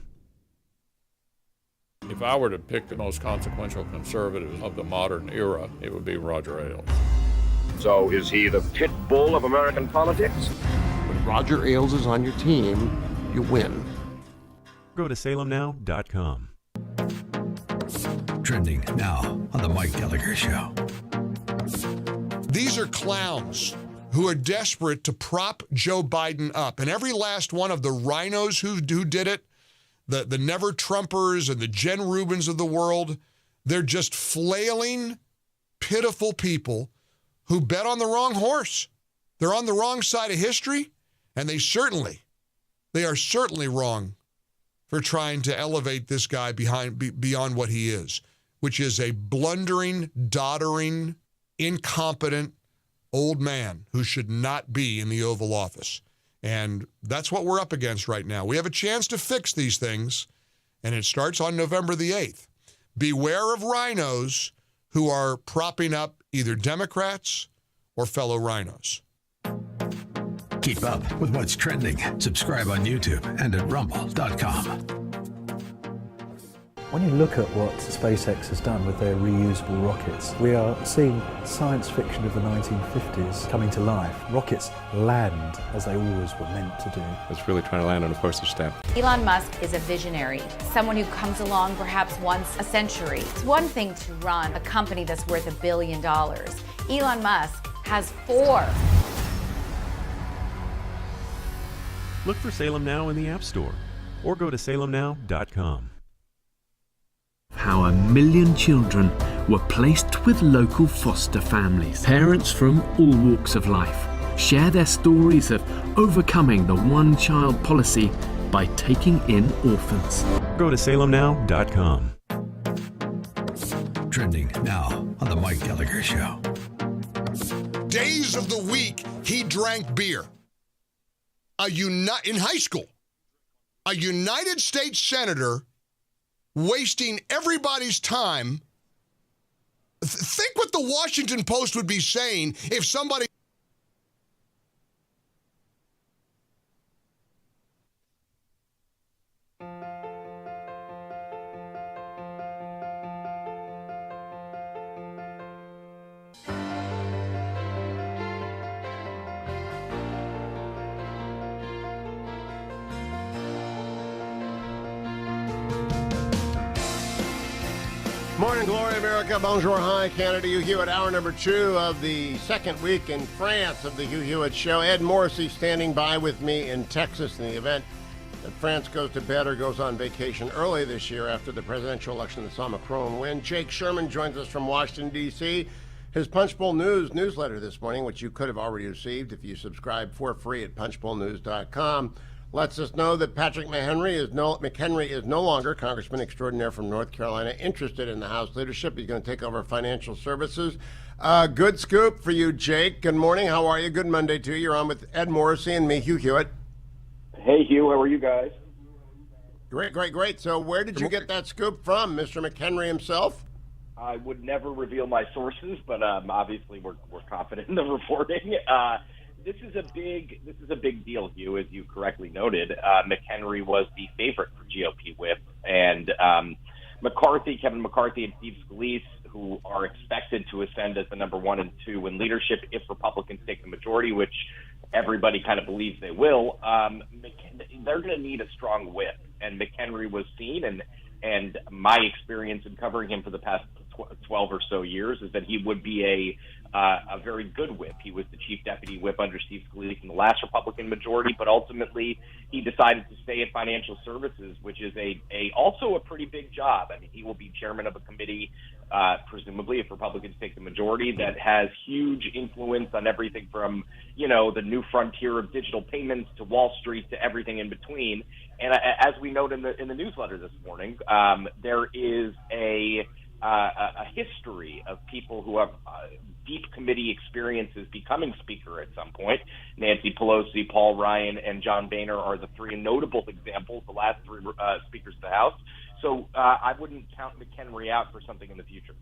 If I were to pick the most consequential conservative of the modern era, it would be Roger Ailes. So is he the pit bull of American politics? When Roger Ailes is on your team, you win. Go to salemnow.com. Trending now on The Mike Gallagher Show. These are clowns who are desperate to prop Joe Biden up. And every last one of the rhinos who did it, the never-Trumpers and the Jen Rubins of the world, they're just flailing, pitiful people who bet on the wrong horse. They're on the wrong side of history, and they are certainly wrong for trying to elevate this guy beyond what he is, which is a blundering, doddering, incompetent old man who should not be in the Oval Office. And that's what we're up against right now. We have a chance to fix these things, and it starts on November the 8th. Beware of rhinos who are propping up either Democrats or fellow rhinos. Keep up with what's trending. Subscribe on YouTube and at rumble.com. When you look at what SpaceX has done with their reusable rockets, we are seeing science fiction of the 1950s coming to life. Rockets land as they always were meant to do. It's really trying to land on a postage stamp. Elon Musk is a visionary, someone who comes along perhaps once a century. It's one thing to run a company that's worth $1 billion. Elon Musk has 4. Look for Salem Now in the App Store or go to salemnow.com. How 1 million children were placed with local foster families. Parents from all walks of life share their stories of overcoming the one-child policy by taking in orphans. Go to salemnow.com. Trending now on The Mike Gallagher Show. Days of the week, he drank beer. In high school, a United States Senator wasting everybody's time. Think what the Washington Post would be saying if somebody... Morning, Glory, America. Bonjour, hi, Canada. Hugh Hewitt, hour number 2 of the second week in France of the Hugh Hewitt Show. Ed Morrissey standing by with me in Texas in the event that France goes to bed or goes on vacation early this year after the presidential election that saw Macron win. Jake Sherman joins us from Washington, D.C. His Punchbowl News newsletter this morning, which you could have already received if you subscribe for free at punchbowlnews.com, lets us know that Patrick McHenry is no longer Congressman extraordinaire from North Carolina, interested in the House leadership. He's going to take over financial services. Good scoop for you, Jake. Good morning. How are you? Good Monday to you. You're on with Ed Morrissey and me, Hugh Hewitt. Hey, Hugh. How are you guys? Great. So where did you get that scoop from, Mr. McHenry himself? I would never reveal my sources, but obviously we're confident in the reporting. this is a big deal, Hugh, as you correctly noted. McHenry was the favorite for GOP whip, and Kevin McCarthy and Steve Scalise, who are expected to ascend as the number 1 and 2 in leadership if Republicans take the majority, which everybody kind of believes they will, they're going to need a strong whip. And McHenry was seen, and my experience in covering him for the past 12 or so years is that he would be a very good whip. He was the chief deputy whip under Steve Scalise in the last Republican majority, but ultimately he decided to stay in financial services, which is also a pretty big job. I mean, he will be chairman of a committee, presumably if Republicans take the majority, that has huge influence on everything from, the new frontier of digital payments to Wall Street to everything in between. And as we note in the newsletter this morning, there is a history of people who have deep committee experiences becoming speaker at some point. Nancy Pelosi, Paul Ryan, and John Boehner are the 3 notable examples, the last 3 speakers of the House. So I wouldn't count McHenry out for something in the future.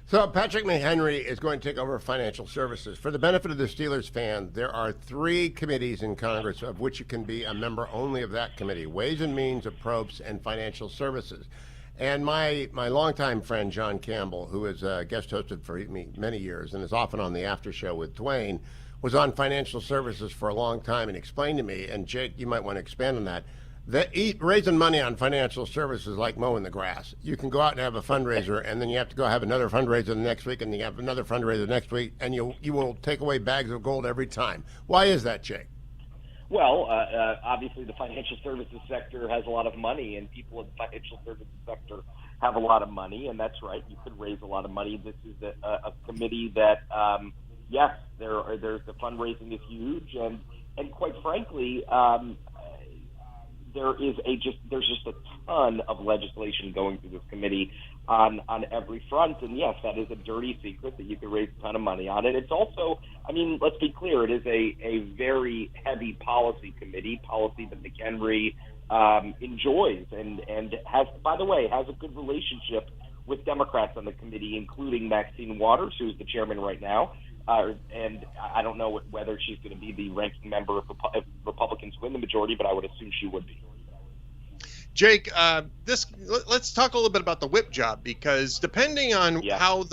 So Patrick McHenry is going to take over financial services. For the benefit of the Steelers fan, there are 3 committees in Congress of which you can be a member only of that committee: Ways and Means, Appropriations, and Financial Services. And my longtime friend, John Campbell, who has guest hosted for me many years and is often on the after show with Dwayne, was on financial services for a long time and explained to me, and Jake, you might want to expand on that raising money on financial services like mowing the grass. You can go out and have a fundraiser, and then you have to go have another fundraiser the next week, and you have another fundraiser the next week, and you will take away bags of gold every time. Why is that, Jake? Well, obviously the financial services sector has a lot of money, and people in the financial services sector have a lot of money, and that's right. You could raise a lot of money. This is a committee that, yes, there's the fundraising is huge, and quite frankly, there's just a ton of legislation going through this committee on every front. And yes, that is a dirty secret that you can raise a ton of money on it. It's also, I mean, let's be clear, it is a very heavy policy committee, policy that McHenry enjoys and has, by the way, has a good relationship with Democrats on the committee, including Maxine Waters, who's the chairman right now. And I don't know whether she's going to be the ranking member if Republicans win the majority, but I would assume she would be. Jake, let's talk a little bit about the whip job, because depending on how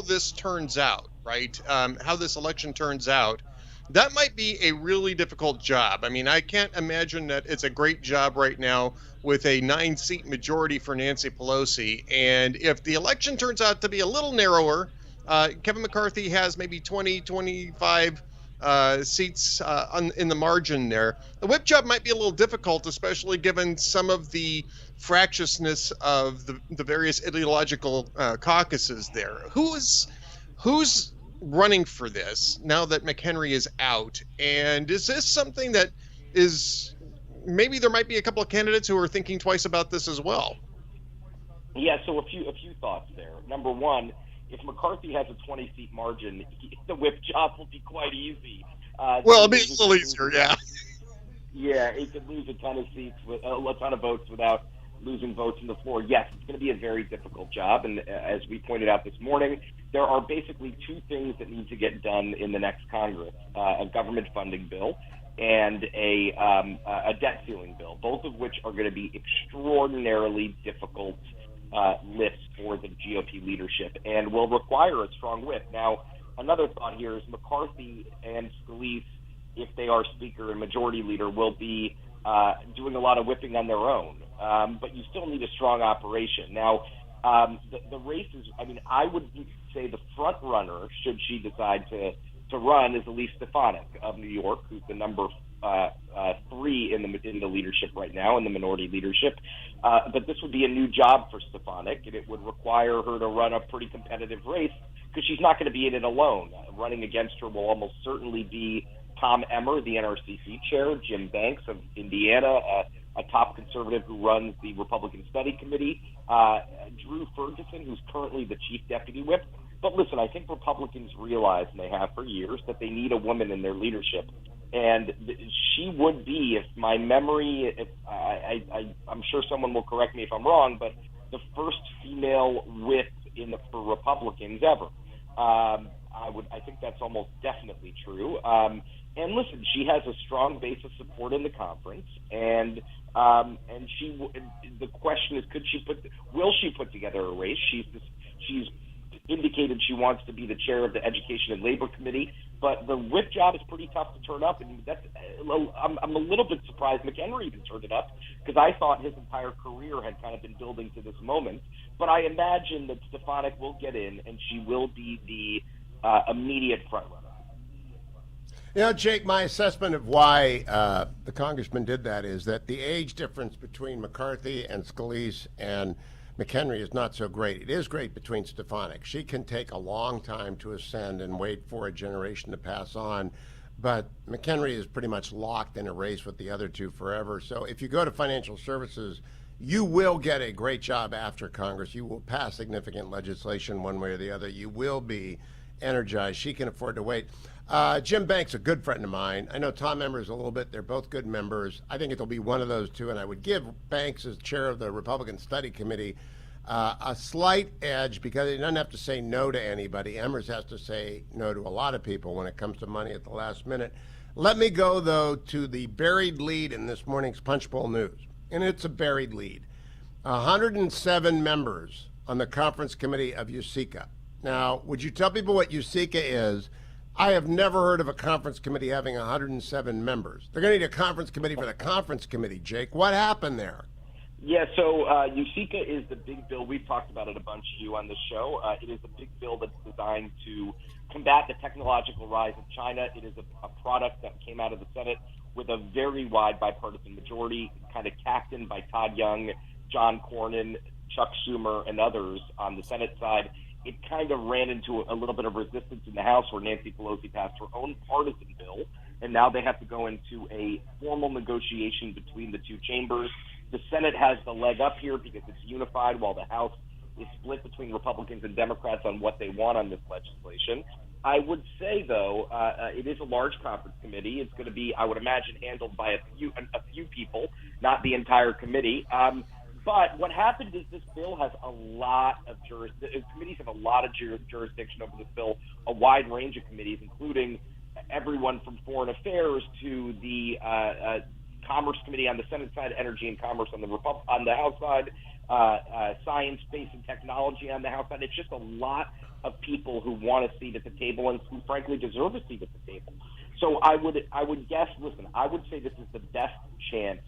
this turns out, right, how this election turns out, that might be a really difficult job. I mean, I can't imagine that it's a great job right now with a 9-seat majority for Nancy Pelosi. And if the election turns out to be a little narrower, Kevin McCarthy has maybe 20, 25 seats in the margin there. The whip job might be a little difficult, especially given some of the fractiousness of the various ideological caucuses there. Who's running for this now that McHenry is out? And is this something that is, maybe there might be a couple of candidates who are thinking twice about this as well? Yeah, so a few thoughts there. Number one, if McCarthy has a 20-seat margin, the whip job will be quite easy. Well, it'll be a little easier, yeah. Yeah, he could lose a ton of seats, a ton of votes without losing votes in the floor. Yes, it's going to be a very difficult job, and as we pointed out this morning, there are basically 2 things that need to get done in the next Congress: a government funding bill and a debt ceiling bill, both of which are going to be extraordinarily difficult lifts for the GOP leadership and will require a strong whip. Now, another thought here is McCarthy and Scalise, if they are Speaker and Majority Leader, will be doing a lot of whipping on their own. But you still need a strong operation. Now, the race is, I mean, I would say the front runner, should she decide to run, is Elise Stefanik of New York, who's the number 3 in the leadership right now, in the minority leadership. But this would be a new job for Stefanik, and it would require her to run a pretty competitive race because she's not going to be in it alone. Running against her will almost certainly be Tom Emmer, the NRCC chair, Jim Banks of Indiana, a top conservative who runs the Republican Study Committee, Drew Ferguson, who's currently the chief deputy whip. But listen, I think Republicans realize, and they have for years, that they need a woman in their leadership. And she would be, if my memory, I'm sure someone will correct me if I'm wrong, but the first female whip for Republicans ever. I think that's almost definitely true. And listen, she has a strong base of support in the conference, and the question is, will she put together a race? She's indicated she wants to be the chair of the Education and Labor Committee, but the whip job is pretty tough to turn up, and I'm a little bit surprised McHenry even turned it up, because I thought his entire career had kind of been building to this moment. But I imagine that Stefanik will get in, and she will be the immediate frontrunner. You know, Jake, my assessment of why the congressman did that is that the age difference between McCarthy and Scalise and McHenry is not so great. It is great between Stefanik. She can take a long time to ascend and wait for a generation to pass on. But McHenry is pretty much locked in a race with the other two forever. So if you go to financial services, you will get a great job after Congress. You will pass significant legislation one way or the other. You will be energized. She can afford to wait. Jim Banks, a good friend of mine. I know Tom Emmer's a little bit. They're both good members. I think it'll be one of those two, and I would give Banks, as chair of the Republican Study Committee, a slight edge because he doesn't have to say no to anybody. Emmers has to say no to a lot of people when it comes to money at the last minute. Let me go, though, to the buried lead in this morning's Punchbowl News, and it's a buried lead. 107 members on the conference committee of USICA. Now, would you tell people what USICA is? I have never heard of a conference committee having 107 members. They're going to need a conference committee for the conference committee, Jake. What happened there? Yeah, so USICA is the big bill. We've talked about it a bunch, Hugh, on the show. It is a big bill that's designed to combat the technological rise of China. It is a product that came out of the Senate with a very wide bipartisan majority, kind of captained by Todd Young, John Cornyn, Chuck Schumer, and others on the Senate side. It kind of ran into a little bit of resistance in the House where Nancy Pelosi passed her own partisan bill, and now they have to go into a formal negotiation between the two chambers. The Senate has the leg up here because it's unified, while the House is split between Republicans and Democrats on what they want on this legislation. I would say, though, it is a large conference committee. It's going to be, I would imagine, handled by a few people, not the entire committee. But what happened is this bill has a lot of committees have a lot of jurisdiction over this bill, a wide range of committees, including everyone from Foreign Affairs to the Commerce Committee on the Senate side, Energy and Commerce on the House side, Science, Space, and Technology on the House side. It's just a lot of people who want a seat at the table and who, frankly, deserve a seat at the table. So I would guess, listen, I would say this is the best chance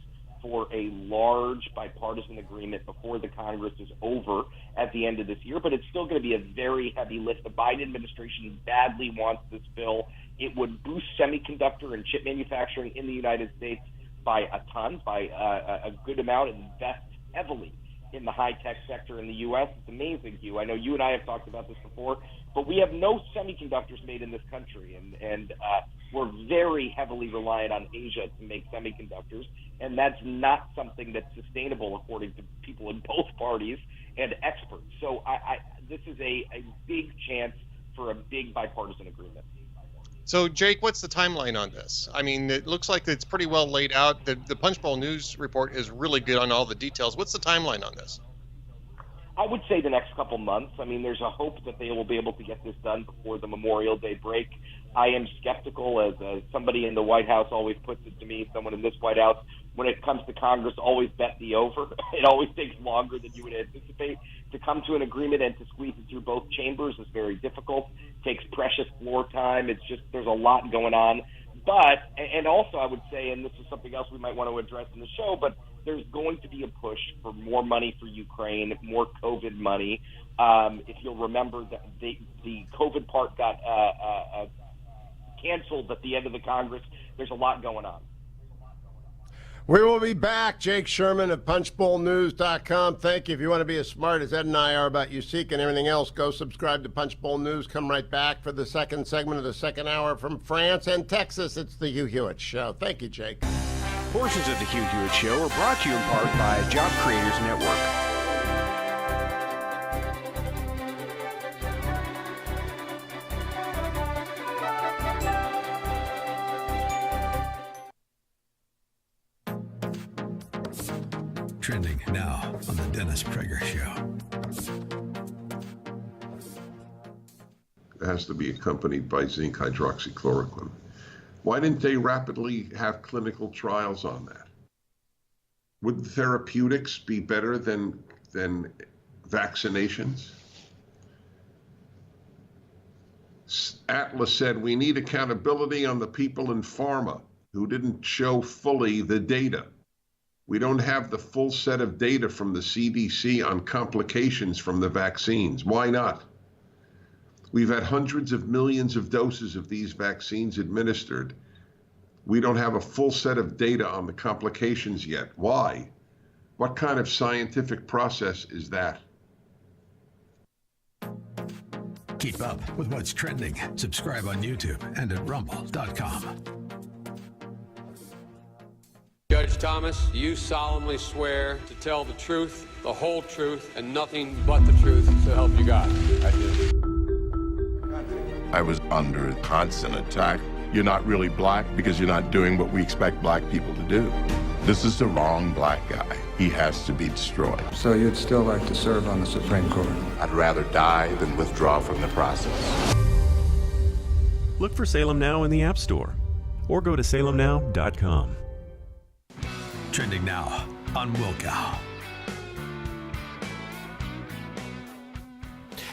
for a large bipartisan agreement before the Congress is over at the end of this year, but it's still going to be a very heavy lift. The Biden administration badly wants this bill. It would boost semiconductor and chip manufacturing in the United States by a ton, by a good amount, and invest heavily in the high-tech sector in the U.S. It's amazing, Hugh. I know you and I have talked about this before, but we have no semiconductors made in this country, and we're very heavily reliant on Asia to make semiconductors, and that's not something that's sustainable according to people in both parties and experts. So this is a big chance for a big bipartisan agreement. So, Jake, what's the timeline on this? I mean, it looks like it's pretty well laid out. The Punchbowl News report is really good on all the details. What's the timeline on this? I would say the next couple months. I mean, there's a hope that they will be able to get this done before the Memorial Day break. I am skeptical, as somebody in the White House always puts it to me, someone in this White House, when it comes to Congress, always bet the over. It always takes longer than you would anticipate. To come to an agreement and to squeeze it through both chambers is very difficult. It takes precious floor time. It's just, there's a lot going on. But, and also I would say, and this is something else we might want to address in the show, but there's going to be a push for more money for Ukraine, more COVID money. If you'll remember, the COVID part got canceled at the end of the Congress. There's a lot going on. We will be back. Jake Sherman of punchbowlnews.com. Thank you. If you want to be as smart as Ed and I are about USIC and everything else, go subscribe to Punchbowl News. Come right back for the second segment of the second hour from France and Texas. It's the Hugh Hewitt Show. Thank you, Jake. Portions of the Hugh Hewitt Show are brought to you in part by Job Creators Network. Trending now on the Dennis Prager Show. has to be accompanied by zinc hydroxychloroquine. Why didn't they rapidly have clinical trials on that? Would therapeutics be better than vaccinations? Atlas said, we need accountability on the people in pharma who didn't show fully the data. We don't have the full set of data from the CDC on complications from the vaccines. Why not? We've had hundreds of millions of doses of these vaccines administered. We don't have a full set of data on the complications yet. Why? What kind of scientific process is that? Keep up with what's trending. Subscribe on YouTube and at rumble.com. Judge Thomas, do you solemnly swear to tell the truth, the whole truth, and nothing but the truth, so help you God? I do. I was under constant attack. You're not really black because you're not doing what we expect black people to do. This is the wrong black guy. He has to be destroyed. So you'd still like to serve on the Supreme Court? I'd rather die than withdraw from the process. Look for Salem Now in the App Store or go to salemnow.com. Trending now on Wilkow.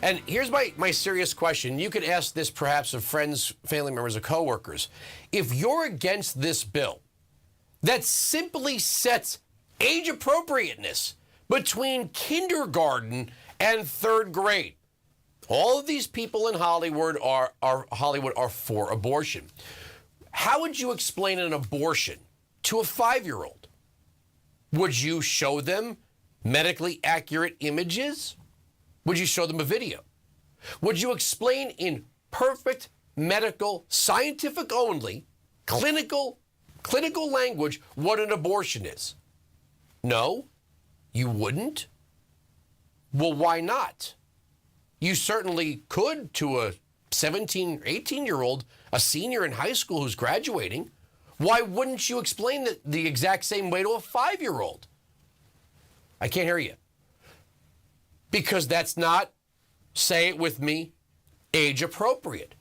And here's my serious question. You could ask this perhaps of friends, family members, or coworkers. If you're against this bill that simply sets age appropriateness between kindergarten and third grade, all of these people in Hollywood are for abortion. How would you explain an abortion to a 5-year-old? Would you show them medically accurate images? Would you show them a video? Would you explain in perfect medical, scientific only, clinical language what an abortion is? No, you wouldn't. Well, why not? You certainly could to a 17, 18-year-old, a senior in high school who's graduating. Why wouldn't you explain it the exact same way to a 5-year-old? I can't hear you. Because that's not, say it with me, age appropriate.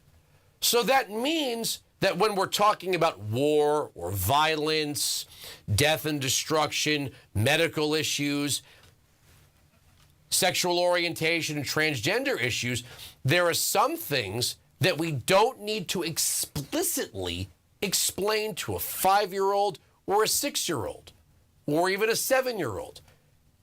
So that means that when we're talking about war or violence, death and destruction, medical issues, sexual orientation and transgender issues, there are some things that we don't need to explicitly explain to a 5-year-old or a 6-year-old or even a 7-year-old.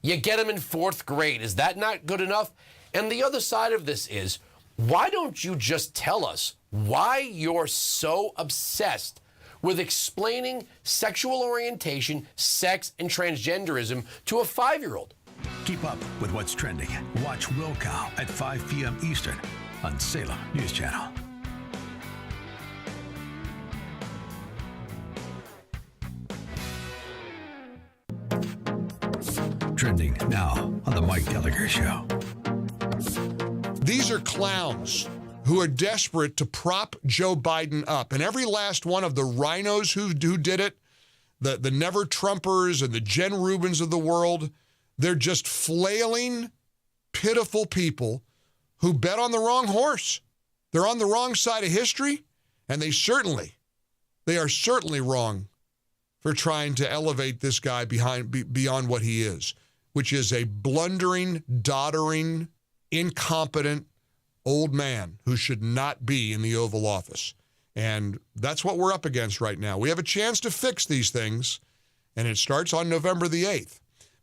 You get them in 4th grade. Is that not good enough? And the other side of this is, why don't you just tell us why you're so obsessed with explaining sexual orientation, sex, and transgenderism to a 5-year-old? Keep up with what's trending. Watch Wilkow at 5 p.m. Eastern on Salem News Channel. Trending now on The Mike Gallagher Show. These are clowns who are desperate to prop Joe Biden up. And every last one of the rhinos who did it, the Never Trumpers and the Jen Rubins of the world, they're just flailing, pitiful people who bet on the wrong horse. They're on the wrong side of history, and they are certainly wrong for trying to elevate this guy beyond what he is, which is a blundering, doddering, incompetent old man who should not be in the Oval Office. And that's what we're up against right now. We have a chance to fix these things, and it starts on November the 8th.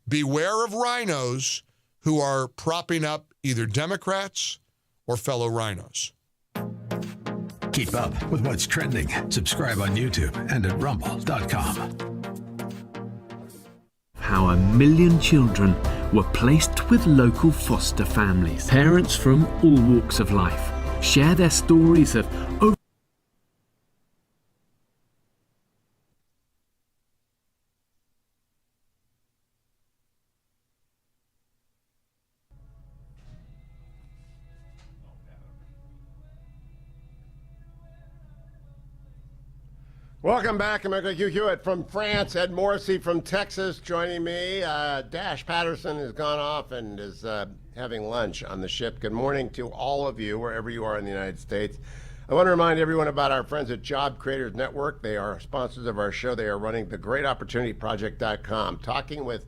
Beware of rhinos who are propping up either Democrats or fellow rhinos. Keep up with what's trending. Subscribe on YouTube and at rumble.com. How 1 million children were placed with local foster families. Parents from all walks of life share their stories of Welcome back, America. Hugh Hewitt from France, Ed Morrissey from Texas joining me. Dash Patterson has gone off and is having lunch on the ship. Good morning to all of you, wherever you are in the United States. I want to remind everyone about our friends at Job Creators Network. They are sponsors of our show. They are running thegreatopportunityproject.com, talking with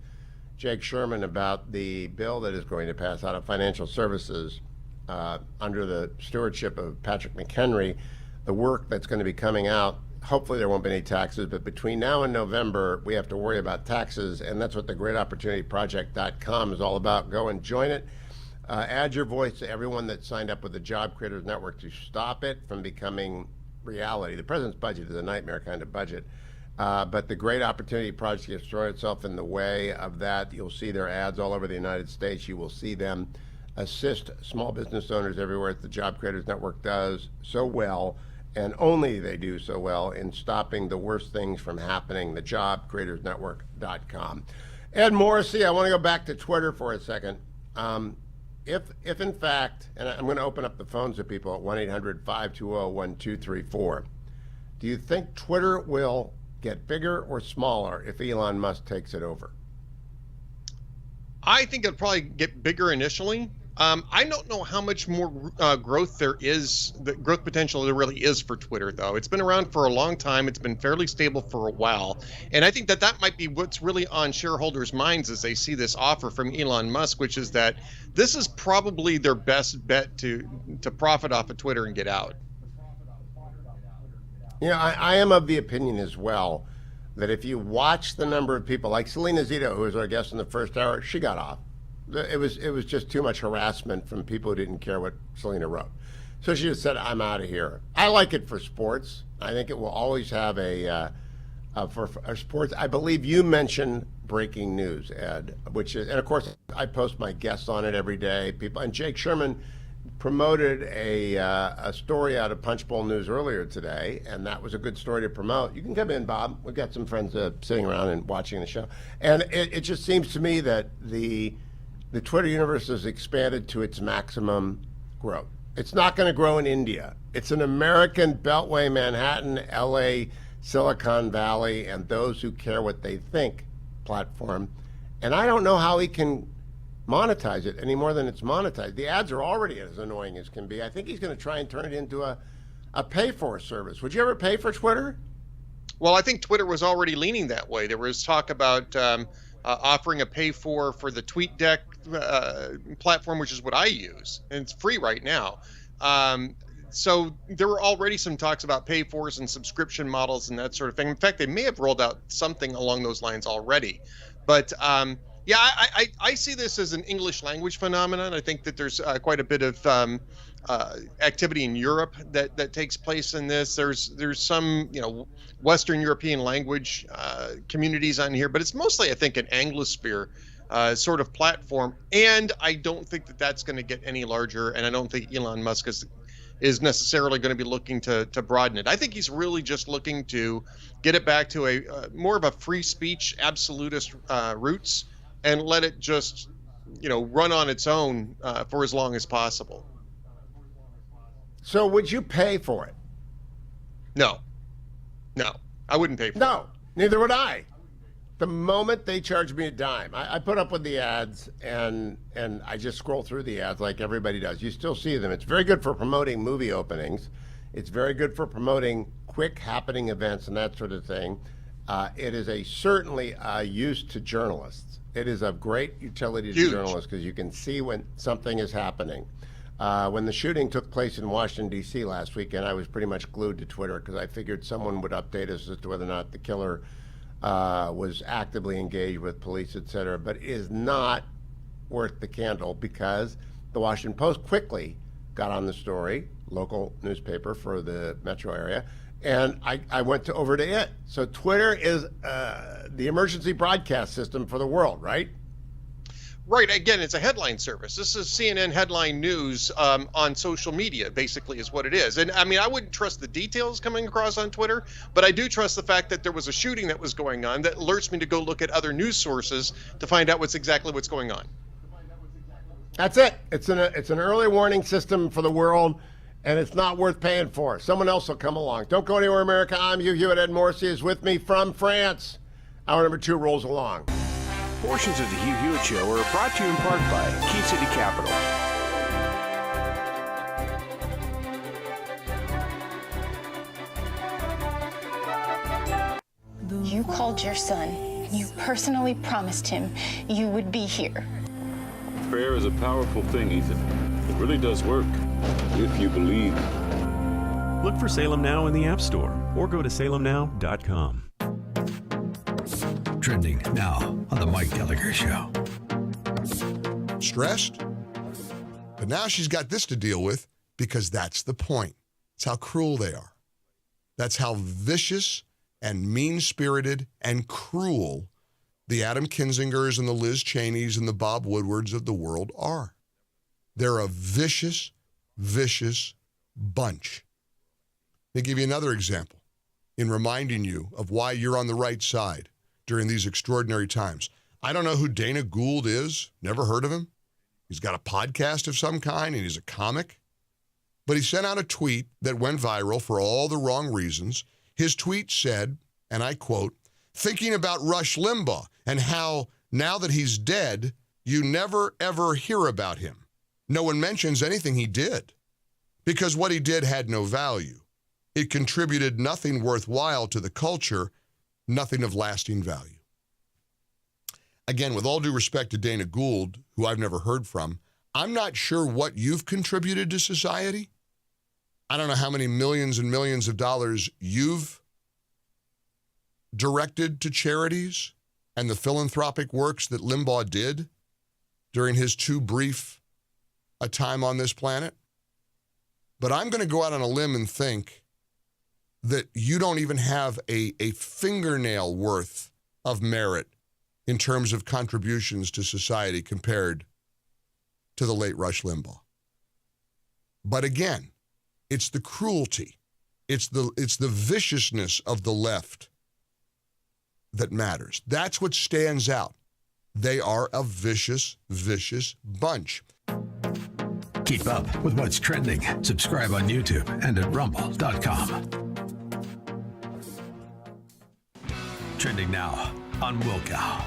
Jake Sherman about the bill that is going to pass out of financial services under the stewardship of Patrick McHenry, the work that's going to be coming out. Hopefully there won't be any taxes, but between now and November, we have to worry about taxes, and that's what the greatopportunityproject.com is all about. Go and join it. Add your voice to everyone that signed up with the Job Creators Network to stop it from becoming reality. The president's budget is a nightmare kind of budget, but the Great Opportunity Project has thrown itself in the way of that. You'll see their ads all over the United States. You will see them assist small business owners everywhere. The Job Creators Network does so well, and only they do so well in stopping the worst things from happening. The JobCreatorsNetwork.com. Ed Morrissey, I want to go back to Twitter for a second. If in fact, and I'm going to open up the phones to people at 1-800-520-1234, do you think Twitter will get bigger or smaller if Elon Musk takes it over? I think it'll probably get bigger initially. I don't know how much more growth there is, the growth potential there really is for Twitter, though. It's been around for a long time. It's been fairly stable for a while. And I think that might be what's really on shareholders' minds as they see this offer from Elon Musk, which is that this is probably their best bet to profit off of Twitter and get out. You know, I am of the opinion as well that if you watch the number of people, like Salena Zito, who was our guest in the first hour, she got off. It was just too much harassment from people who didn't care what Salena wrote. So she just said, I'm out of here. I like it for sports. I think it will always have for sports. I believe you mentioned breaking news, Ed, which is, and of course, I post my guests on it every day. People, and Jake Sherman promoted a story out of Punchbowl News earlier today, and that was a good story to promote. You can come in, Bob. We've got some friends sitting around and watching the show. And it just seems to me that the Twitter universe has expanded to its maximum growth. It's not going to grow in India. It's an American Beltway, Manhattan, LA, Silicon Valley, and those who care what they think platform. And I don't know how he can monetize it any more than it's monetized. The ads are already as annoying as can be. I think he's going to try and turn it into a pay-for service. Would you ever pay for Twitter? Well, I think Twitter was already leaning that way. There was talk about offering a pay-for the TweetDeck platform, which is what I use, and it's free right now. So there were already some talks about pay-fors and subscription models and that sort of thing. In fact, they may have rolled out something along those lines already. But yeah, I see this as an English language phenomenon. I think that there's quite a bit of activity in Europe that takes place in this. There's some Western European language communities on here, but it's mostly, I think, an Anglosphere sort of platform. And I don't think that that's going to get any larger. And I don't think Elon Musk is necessarily going to be looking to broaden it. I think he's really just looking to get it back to a more of a free speech absolutist roots and let it just run on its own for as long as possible. So would you pay for it? No, I wouldn't pay for it. No, neither would I. The moment they charge me a dime, I put up with the ads and I just scroll through the ads like everybody does. You still see them. It's very good for promoting movie openings. It's very good for promoting quick happening events and that sort of thing. It is certainly a use to journalists. It is of great utility to journalists because you can see when something is happening. When the shooting took place in Washington, D.C. last weekend, I was pretty much glued to Twitter because I figured someone would update us as to whether or not the killer was actively engaged with police, et cetera. But it is not worth the candle because the Washington Post quickly got on the story, local newspaper for the metro area, and I went over to it. So Twitter is the emergency broadcast system for the world, right? Right. Again, it's a headline service. This is CNN headline news on social media, basically, is what it is. And I mean, I wouldn't trust the details coming across on Twitter, but I do trust the fact that there was a shooting that was going on that alerts me to go look at other news sources to find out what's going on. That's it. It's an early warning system for the world. and it's not worth paying for. Someone else will come along. Don't go anywhere, America. I'm Hugh Hewitt. Ed Morrissey is with me from France. Hour number 2 rolls along. Portions of the Hugh Hewitt Show are brought to you in part by Key City Capital. You called your son, and you personally promised him you would be here. Prayer is a powerful thing, Ethan. It really does work, if you believe. Look for Salem Now in the App Store or go to salemnow.com. Trending now on The Mike Gallagher Show. Stressed? But now she's got this to deal with because that's the point. It's how cruel they are. That's how vicious and mean-spirited and cruel the Adam Kinzingers and the Liz Cheneys and the Bob Woodwards of the world are. They're a vicious, vicious bunch. Let me give you another example in reminding you of why you're on the right side during these extraordinary times. I don't know who Dana Gould is. Never heard of him. He's got a podcast of some kind, and he's a comic. But he sent out a tweet that went viral for all the wrong reasons. His tweet said, and I quote, "Thinking about Rush Limbaugh and how now that he's dead, you never, ever hear about him. No one mentions anything he did because what he did had no value. It contributed nothing worthwhile to the culture, nothing of lasting value." Again, with all due respect to Dana Gould, who I've never heard from, I'm not sure what you've contributed to society. I don't know how many millions and millions of dollars you've directed to charities and the philanthropic works that Limbaugh did during his too brief a time on this planet. But I'm going to go out on a limb and think that you don't even have a fingernail worth of merit in terms of contributions to society compared to the late Rush Limbaugh. But again, it's the cruelty, it's the viciousness of the left that matters. That's what stands out. They are a vicious, vicious bunch. Keep up with what's trending. Subscribe on YouTube and at rumble.com. Trending now on Wilkow.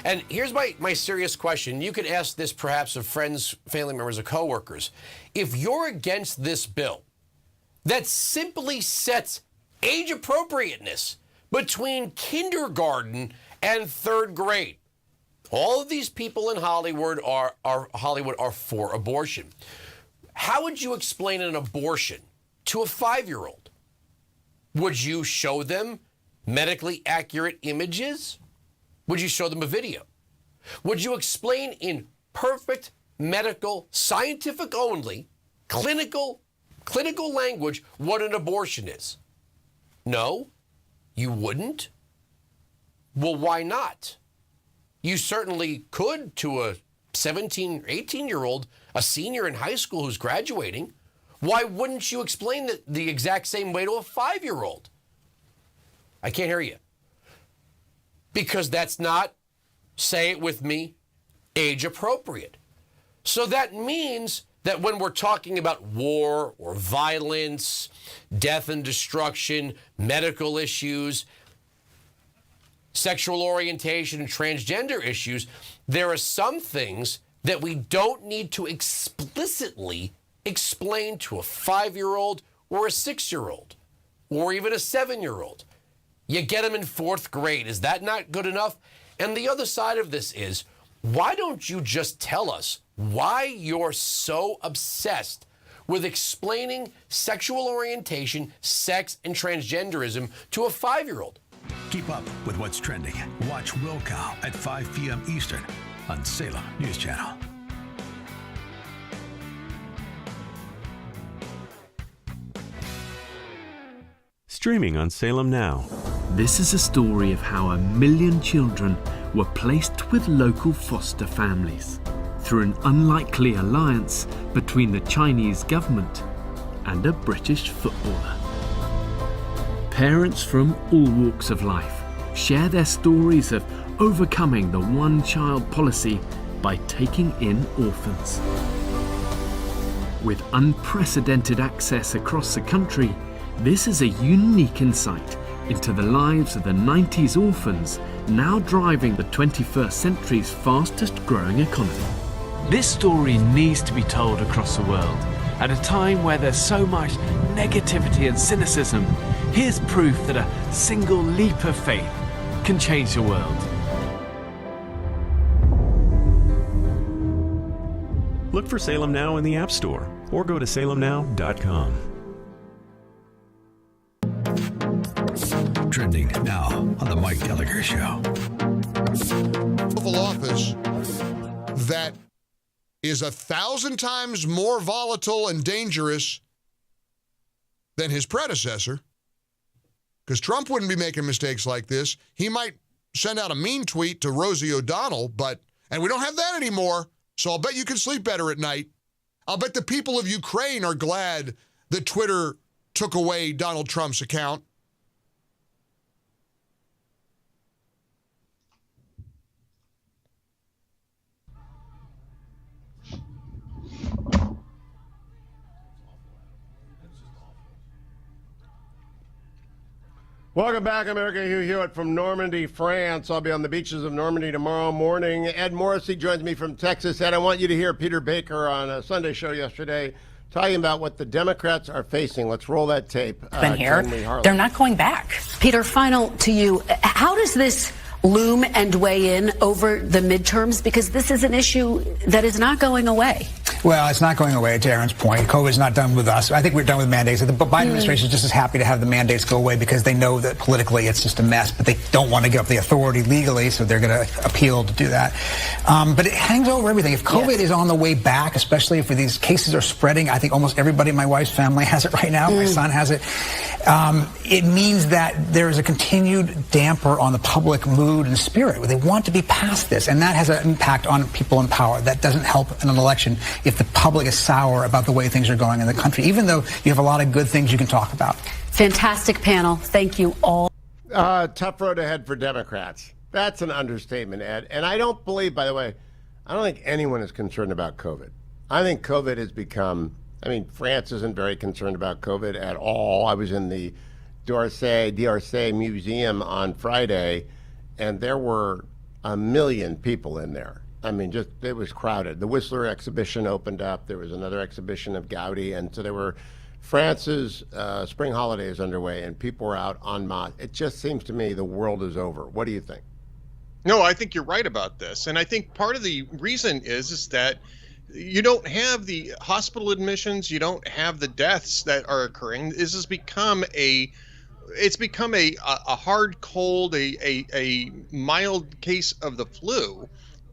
And here's my serious question. You could ask this perhaps of friends, family members, or coworkers. If you're against this bill that simply sets age appropriateness between kindergarten and 3rd grade, all of these people in Hollywood are for abortion. How would you explain an abortion to a 5-year-old? Would you show them medically accurate images? Would you show them a video? Would you explain in perfect medical, scientific only, clinical language what an abortion is? No, you wouldn't. Well, why not? You certainly could to a 17, 18-year-old, a senior in high school who's graduating. Why wouldn't you explain the exact same way to a 5-year-old? I can't hear you. Because that's not, say it with me, age appropriate. So that means that when we're talking about war or violence, death and destruction, medical issues, sexual orientation and transgender issues, there are some things that we don't need to explicitly explain to a 5-year-old or a 6-year-old or even a 7-year-old. You get them in 4th grade. Is that not good enough? And the other side of this is, why don't you just tell us why you're so obsessed with explaining sexual orientation, sex, and transgenderism to a 5-year-old? Keep up with what's trending. Watch Wilkow at 5 p.m. Eastern on Salem News Channel. Streaming on Salem Now. This is a story of how 1 million children were placed with local foster families through an unlikely alliance between the Chinese government and a British footballer. Parents from all walks of life share their stories of overcoming the one-child policy by taking in orphans. With unprecedented access across the country, this is a unique insight into the lives of the 90s orphans now driving the 21st century's fastest growing economy. This story needs to be told across the world. At a time where there's so much negativity and cynicism, here's proof that a single leap of faith can change the world. Look for Salem Now in the App Store or go to salemnow.com. Trending now on the Mike Gallagher Show. Oval Office that is 1,000 times more volatile and dangerous than his predecessor, because Trump wouldn't be making mistakes like this. He might send out a mean tweet to Rosie O'Donnell, and we don't have that anymore, so I'll bet you can sleep better at night. I'll bet the people of Ukraine are glad that Twitter took away Donald Trump's account. Welcome back, America. Hugh Hewitt from Normandy, France. I'll be on the beaches of Normandy tomorrow morning. Ed Morrissey joins me from Texas. Ed, I want you to hear Peter Baker on a Sunday show yesterday talking about what the Democrats are facing. Let's roll that tape. Been here. They're not going back. Peter, final to you. How does this loom and weigh in over the midterms? Because this is an issue that is not going away. Well, it's not going away, to Aaron's point. COVID's not done with us. I think we're done with mandates. The Biden administration is just as happy to have the mandates go away because they know that politically it's just a mess, but they don't want to give up the authority legally, so they're going to appeal to do that. But it hangs over everything. If COVID is on the way back, especially if these cases are spreading, I think almost everybody in my wife's family has it right now. My son has it. It means that there is a continued damper on the public mood and spirit. They want to be past this, and that has an impact on people in power. That doesn't help in an election if the public is sour about the way things are going in the country, even though you have a lot of good things you can talk about. Fantastic panel. Thank you all. Tough road ahead for Democrats. That's an understatement, Ed. And I don't believe, by the way, I don't think anyone is concerned about COVID. I think COVID has become, France isn't very concerned about COVID at all. I was in the d'Orsay Museum on Friday, and there were 1 million people in there. It was crowded. The Whistler exhibition opened up. There was another exhibition of Gaudi. And so there were France's spring holidays underway, and people were out en masse. It just seems to me the world is over. What do you think? No, I think you're right about this. And I think part of the reason is that you don't have the hospital admissions. You don't have the deaths that are occurring. This has become a hard cold, a mild case of the flu.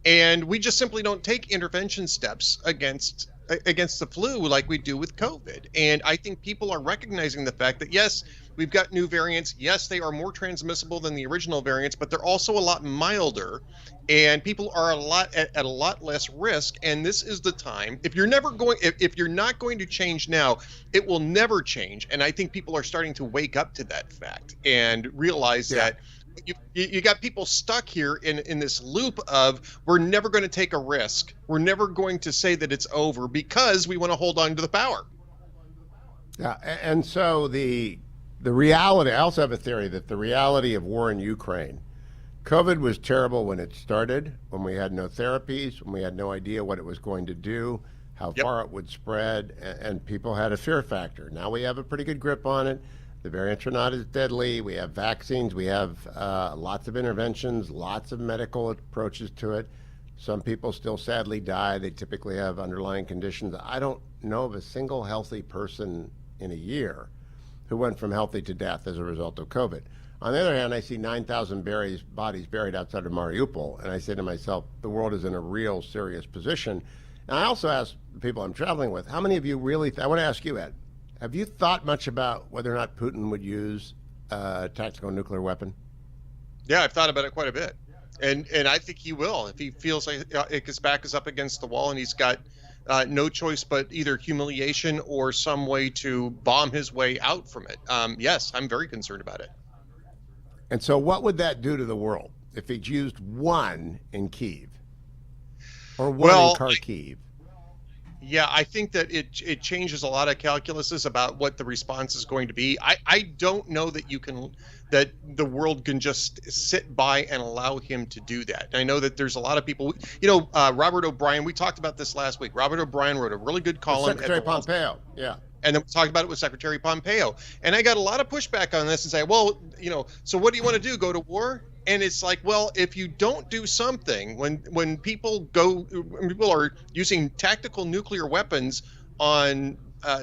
And we just simply don't take intervention steps against the flu like we do with COVID. And I think people are recognizing the fact that, yes, we've got new variants. Yes, they are more transmissible than the original variants, but they're also a lot milder. And people are at a lot less risk. And this is the time. If you're not going to change now, it will never change. And I think people are starting to wake up to that fact and realize that you got people stuck here in this loop of, we're never going to take a risk. We're never going to say that it's over because we want to hold on to the power. Yeah, and so the reality, I also have a theory that the reality of war in Ukraine, COVID was terrible when it started, when we had no therapies, when we had no idea what it was going to do, how far it would spread, and people had a fear factor. Now we have a pretty good grip on it. The variants are not as deadly. We have vaccines. We have lots of interventions, lots of medical approaches to it. Some people still sadly die. They typically have underlying conditions. I don't know of a single healthy person in a year who went from healthy to death as a result of COVID. On the other hand, I see 9,000 bodies buried outside of Mariupol, and I say to myself, the world is in a real serious position. And I also ask the people I'm traveling with, how many of you really, I want to ask you, Ed, have you thought much about whether or not Putin would use a tactical nuclear weapon? Yeah, I've thought about it quite a bit. And I think he will. If he feels like his back is up against the wall and he's got no choice but either humiliation or some way to bomb his way out from it. Yes, I'm very concerned about it. And so what would that do to the world if he'd used one in Kyiv? Or one in Kharkiv? Yeah, I think that it changes a lot of calculuses about what the response is going to be. I don't know that that the world can just sit by and allow him to do that. I know that there's a lot of people, Robert O'Brien, we talked about this last week. Robert O'Brien wrote a really good column. Secretary Pompeo, yeah. And then we talked about it with Secretary Pompeo. And I got a lot of pushback on this and say, well, so what do you want to do? Go to war? And it's like, well, if you don't do something, when people are using tactical nuclear weapons on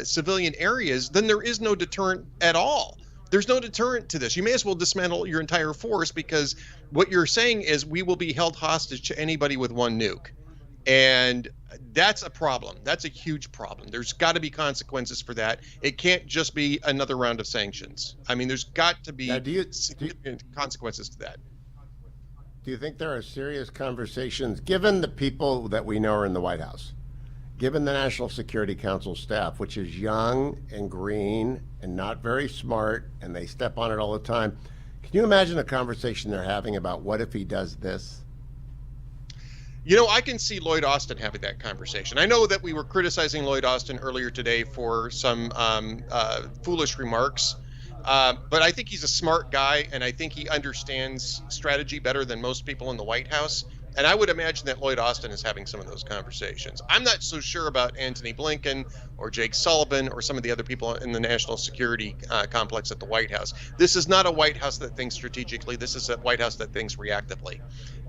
civilian areas, then there is no deterrent at all. There's no deterrent to this. You may as well dismantle your entire force, because what you're saying is we will be held hostage to anybody with one nuke. And that's a problem. That's a huge problem. There's got to be consequences for that. It can't just be another round of sanctions. I mean, there's got to be significant consequences to that. Do you think there are serious conversations, given the people that we know are in the White House, given the National Security Council staff, which is young and green and not very smart, and they step on it all the time? Can you imagine a conversation they're having about what if he does this? I can see Lloyd Austin having that conversation. I know that we were criticizing Lloyd Austin earlier today for some foolish remarks. But I think he's a smart guy, and I think he understands strategy better than most people in the White House. And I would imagine that Lloyd Austin is having some of those conversations. I'm not so sure about Antony Blinken or Jake Sullivan or some of the other people in the national security complex at the White House. This is not a White House that thinks strategically. This is a White House that thinks reactively.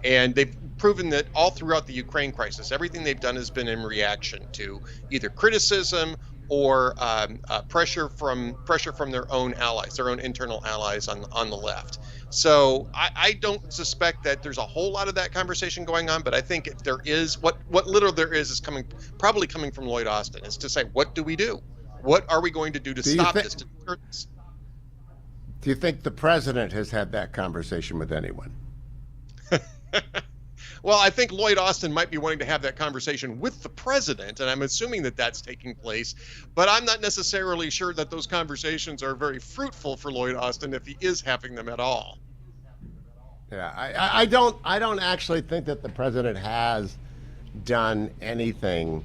And they've proven that all throughout the Ukraine crisis, everything they've done has been in reaction to either criticism or pressure from their own allies, their own internal allies on the left. So I don't suspect that there's a whole lot of that conversation going on, but I think if there is, what little there is probably coming from Lloyd Austin, is to say, what do we do? What are we going to do to stop this, to deter this? Do you think the president has had that conversation with anyone? Well, I think Lloyd Austin might be wanting to have that conversation with the president, and I'm assuming that that's taking place. But I'm not necessarily sure that those conversations are very fruitful for Lloyd Austin if he is having them at all. Yeah, I don't actually think that the president has done anything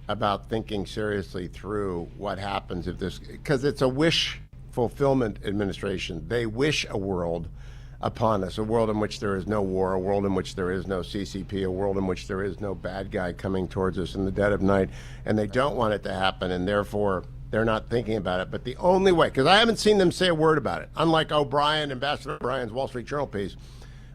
about thinking seriously through what happens if this, because it's a wish fulfillment administration. They wish a world upon us, a world in which there is no war, a world in which there is no CCP, a world in which there is no bad guy coming towards us in the dead of night, and they don't want it to happen, and therefore they're not thinking about it. But the only way, because I haven't seen them say a word about it, unlike Ambassador O'Brien's Wall Street Journal piece,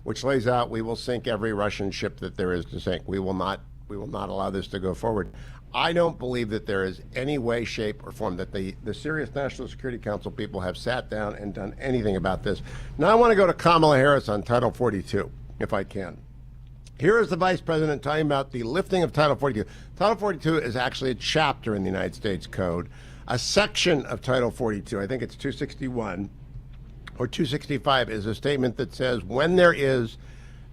which lays out, we will sink every Russian ship that there is to sink. We will not allow this to go forward. I don't believe that there is any way, shape, or form that the serious National Security Council people have sat down and done anything about this. Now I want to go to Kamala Harris on Title 42, if I can. Here is the Vice President talking about the lifting of Title 42. Title 42 is actually a chapter in the United States Code, a section of Title 42. I think it's 261 or 265 is a statement that says when there is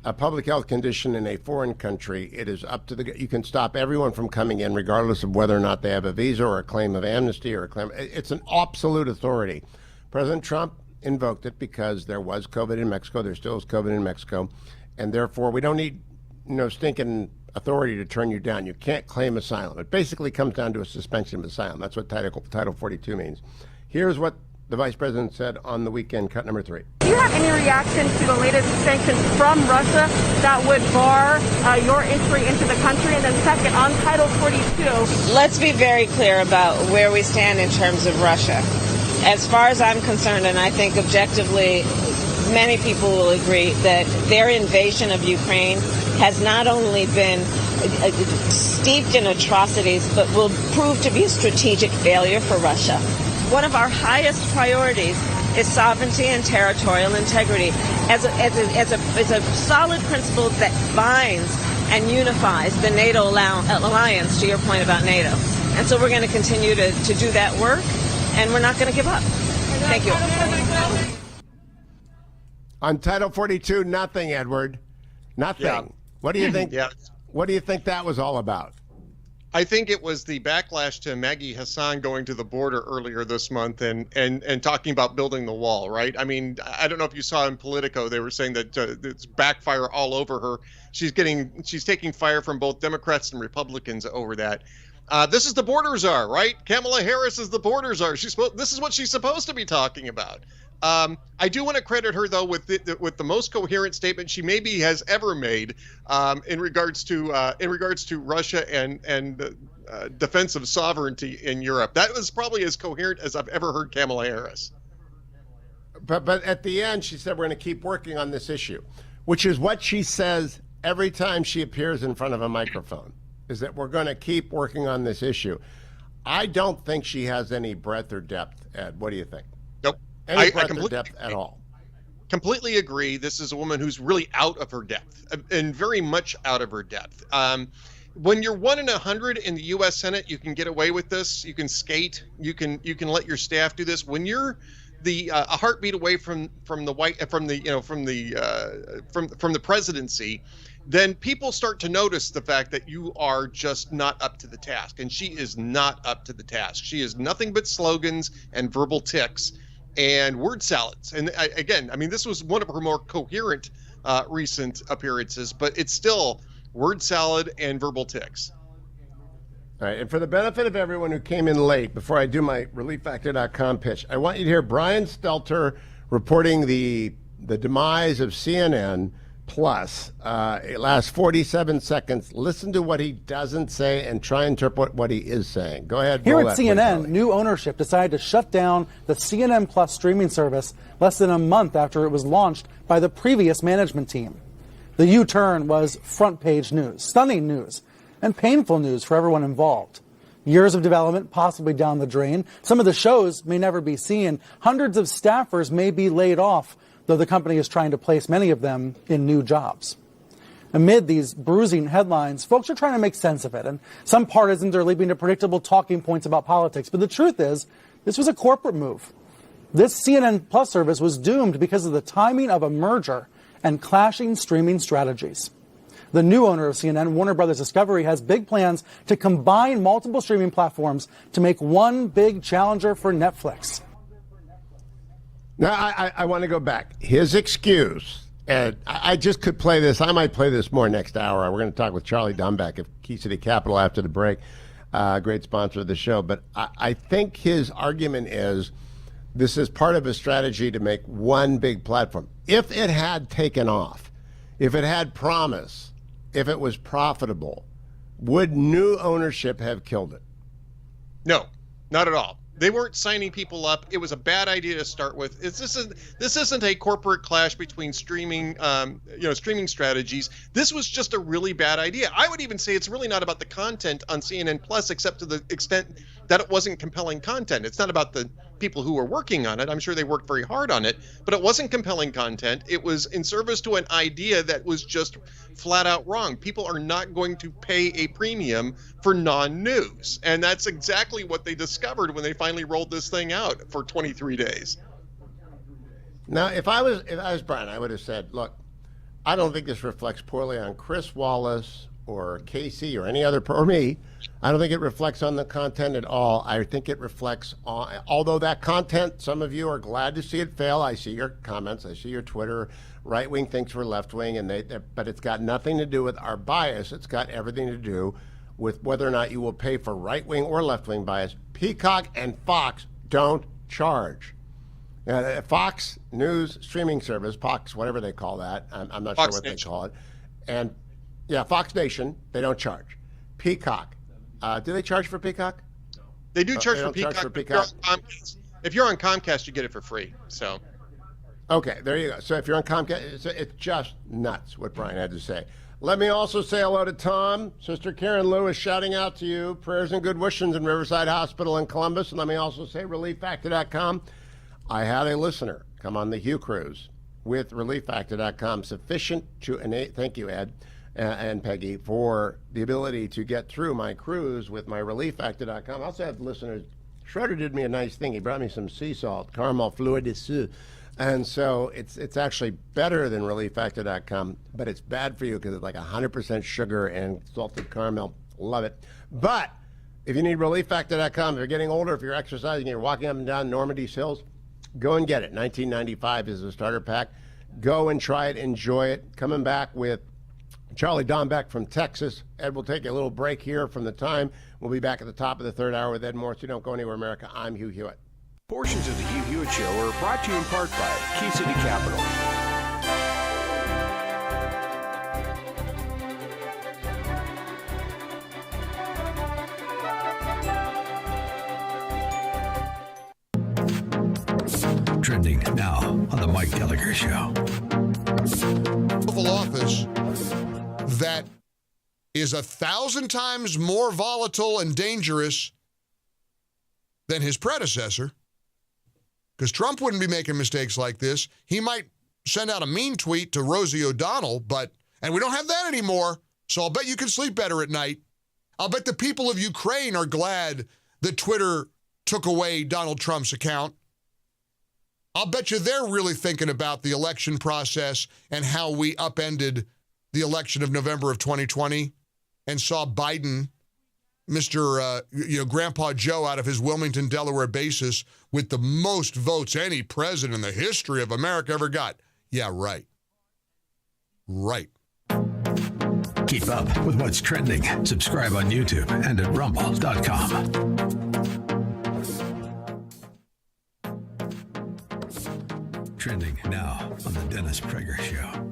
a public health condition in a foreign country, it is up to you can stop everyone from coming in regardless of whether or not they have a visa or a claim of amnesty or a claim. It's an absolute authority. President Trump invoked it because there was COVID in Mexico. There still is COVID in Mexico. And therefore, we don't need, stinking authority to turn you down. You can't claim asylum. It basically comes down to a suspension of asylum. That's what Title 42 means. Here's what the Vice President said on the weekend, cut number 3. Do you have any reaction to the latest sanctions from Russia that would bar your entry into the country? And then second, on Title 42. Let's be very clear about where we stand in terms of Russia. As far as I'm concerned, and I think objectively many people will agree, that their invasion of Ukraine has not only been steeped in atrocities, but will prove to be a strategic failure for Russia. One of our highest priorities is sovereignty and territorial integrity as a solid principle that binds and unifies the NATO alliance, to your point about NATO. And so we're going to continue to do that work, and we're not going to give up. Thank you. On Title 42, nothing, Edward. Nothing. Yeah. What do you think? Yeah. What do you think that was all about? I think it was the backlash to Maggie Hassan going to the border earlier this month and talking about building the wall, right? I mean, I don't know if you saw in Politico, they were saying that it's backfire all over her. She's taking fire from both Democrats and Republicans over that. This is the border czar, right? Kamala Harris is the border czar. This is what she's supposed to be talking about. I do want to credit her, though, with the most coherent statement she maybe has ever made in regards to Russia and defense of sovereignty in Europe. That was probably as coherent as I've ever heard Kamala Harris. But at the end, she said we're going to keep working on this issue, which is what she says every time she appears in front of a microphone, is that we're going to keep working on this issue. I don't think she has any breadth or depth, Ed. What do you think? Nope. Any breadth or depth at all? Completely agree. This is a woman who's really out of her depth, and very much out of her depth. When you're 1 in 100 in the U.S. Senate, you can get away with this. You can skate. You can let your staff do this. When you're a heartbeat away from the presidency, then people start to notice the fact that you are just not up to the task. And she is not up to the task. She is nothing but slogans and verbal tics and word salads. And again, I mean, this was one of her more coherent recent appearances, but it's still word salad and verbal tics. All right, and for the benefit of everyone who came in late, before I do my ReliefFactor.com pitch, I want you to hear Brian Stelter reporting the demise of CNN Plus. It lasts 47 seconds. Listen to what he doesn't say and try and interpret what he is saying. Go ahead. Here at CNN, new ownership decided to shut down the CNN Plus streaming service less than a month after it was launched by the previous management team. The U-turn was front-page news, stunning news, and painful news for everyone involved. Years of development possibly down the drain. Some of the shows may never be seen. Hundreds of staffers may be laid off, though the company is trying to place many of them in new jobs. Amid these bruising headlines, folks are trying to make sense of it, and some partisans are leaping to predictable talking points about politics. But the truth is, this was a corporate move. This CNN Plus service was doomed because of the timing of a merger and clashing streaming strategies. The new owner of CNN, Warner Brothers Discovery, has big plans to combine multiple streaming platforms to make one big challenger for Netflix. Now, I want to go back. His excuse, and I just could play this. I might play this more next hour. We're going to talk with Charlie Dombek of Key City Capital after the break, great sponsor of the show. But I think his argument is this is part of a strategy to make one big platform. If it had taken off, if it had promise, if it was profitable, would new ownership have killed it? No, not at all. They weren't signing people up. It was a bad idea to start with. This isn't a corporate clash between streaming strategies. This was just a really bad idea. I would even say it's really not about the content on CNN Plus, except to the extent that it wasn't compelling content. It's not about the people who were working on it. I'm sure they worked very hard on it, but it wasn't compelling content. It was in service to an idea that was just flat out wrong. People are not going to pay a premium for non-news. And that's exactly what they discovered when they finally rolled this thing out for 23 days. Now, if I was Brian, I would have said, look, I don't think this reflects poorly on Chris Wallace or Casey or any other, or me. I don't think it reflects on the content at all. I think it reflects on, although that content, some of you are glad to see it fail. I see your comments. I see your Twitter. Right wing thinks we're left wing, but it's got nothing to do with our bias. It's got everything to do with whether or not you will pay for right wing or left wing bias. Peacock and Fox don't charge. Fox News streaming service, Fox, whatever they call that. I'm not Fox sure what Nation. they call it. And yeah, Fox Nation, they don't charge. Peacock. Do they charge for Peacock? They do charge they for don't Peacock. charge for Peacock? If you're on Comcast, you get it for free. So, okay, there you go. So if you're on Comcast, it's just nuts what Brian had to say. Let me also say hello to Tom. Sister Karen Lewis shouting out to you. Prayers and good wishes in Riverside Hospital in Columbus. And let me also say ReliefFactor.com. I had a listener come on the Hugh Cruise with ReliefFactor.com sufficient to thank you, Ed. And Peggy, for the ability to get through my cruise with my ReliefFactor.com. I also have listeners. Schroeder did me a nice thing. He brought me some sea salt, caramel fleur de sous. And so it's actually better than ReliefFactor.com, but it's bad for you because it's like 100% sugar and salted caramel. Love it. But if you need relieffactor.com, if you're getting older, if you're exercising, you're walking up and down Normandy's hills, go and get it. $19.95 is the starter pack. Go and try it. Enjoy it. Coming back with Charlie Dombek from Texas. Ed will take a little break here from the time. We'll be back at the top of the third hour with Ed Morrissey. Don't go anywhere, America. I'm Hugh Hewitt. Portions of the Hugh Hewitt Show are brought to you in part by Key City Capital. Trending now on the Mike Gallagher Show. Oval Office that is 1,000 times more volatile and dangerous than his predecessor, because Trump wouldn't be making mistakes like this. He might send out a mean tweet to Rosie O'Donnell, and we don't have that anymore, so I'll bet you can sleep better at night. I'll bet the people of Ukraine are glad that Twitter took away Donald Trump's account. I'll bet you they're really thinking about the election process and how we upended the election of November of 2020 and saw Biden, Mr. Grandpa Joe, out of his Wilmington, Delaware basis with the most votes any president in the history of America ever got. Yeah, right. Right. Keep up with what's trending. Subscribe on YouTube and at rumble.com. Trending now on the Dennis Prager Show.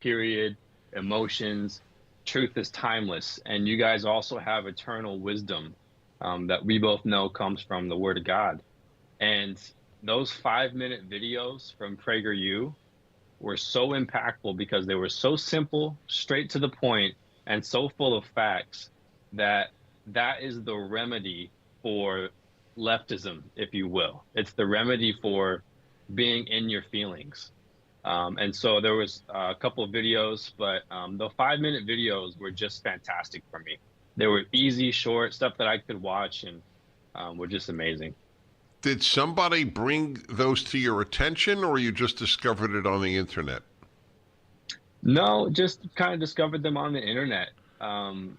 Period, emotions, truth is timeless. And you guys also have eternal wisdom that we both know comes from the Word of God. And those 5-minute videos from PragerU were so impactful because they were so simple, straight to the point, and so full of facts that is the remedy for leftism, if you will. It's the remedy for being in your feelings. And so there was a couple of videos, but the 5-minute videos were just fantastic for me. They were easy, short, stuff that I could watch, and were just amazing. Did somebody bring those to your attention, or you just discovered it on the internet? No, just kind of discovered them on the internet.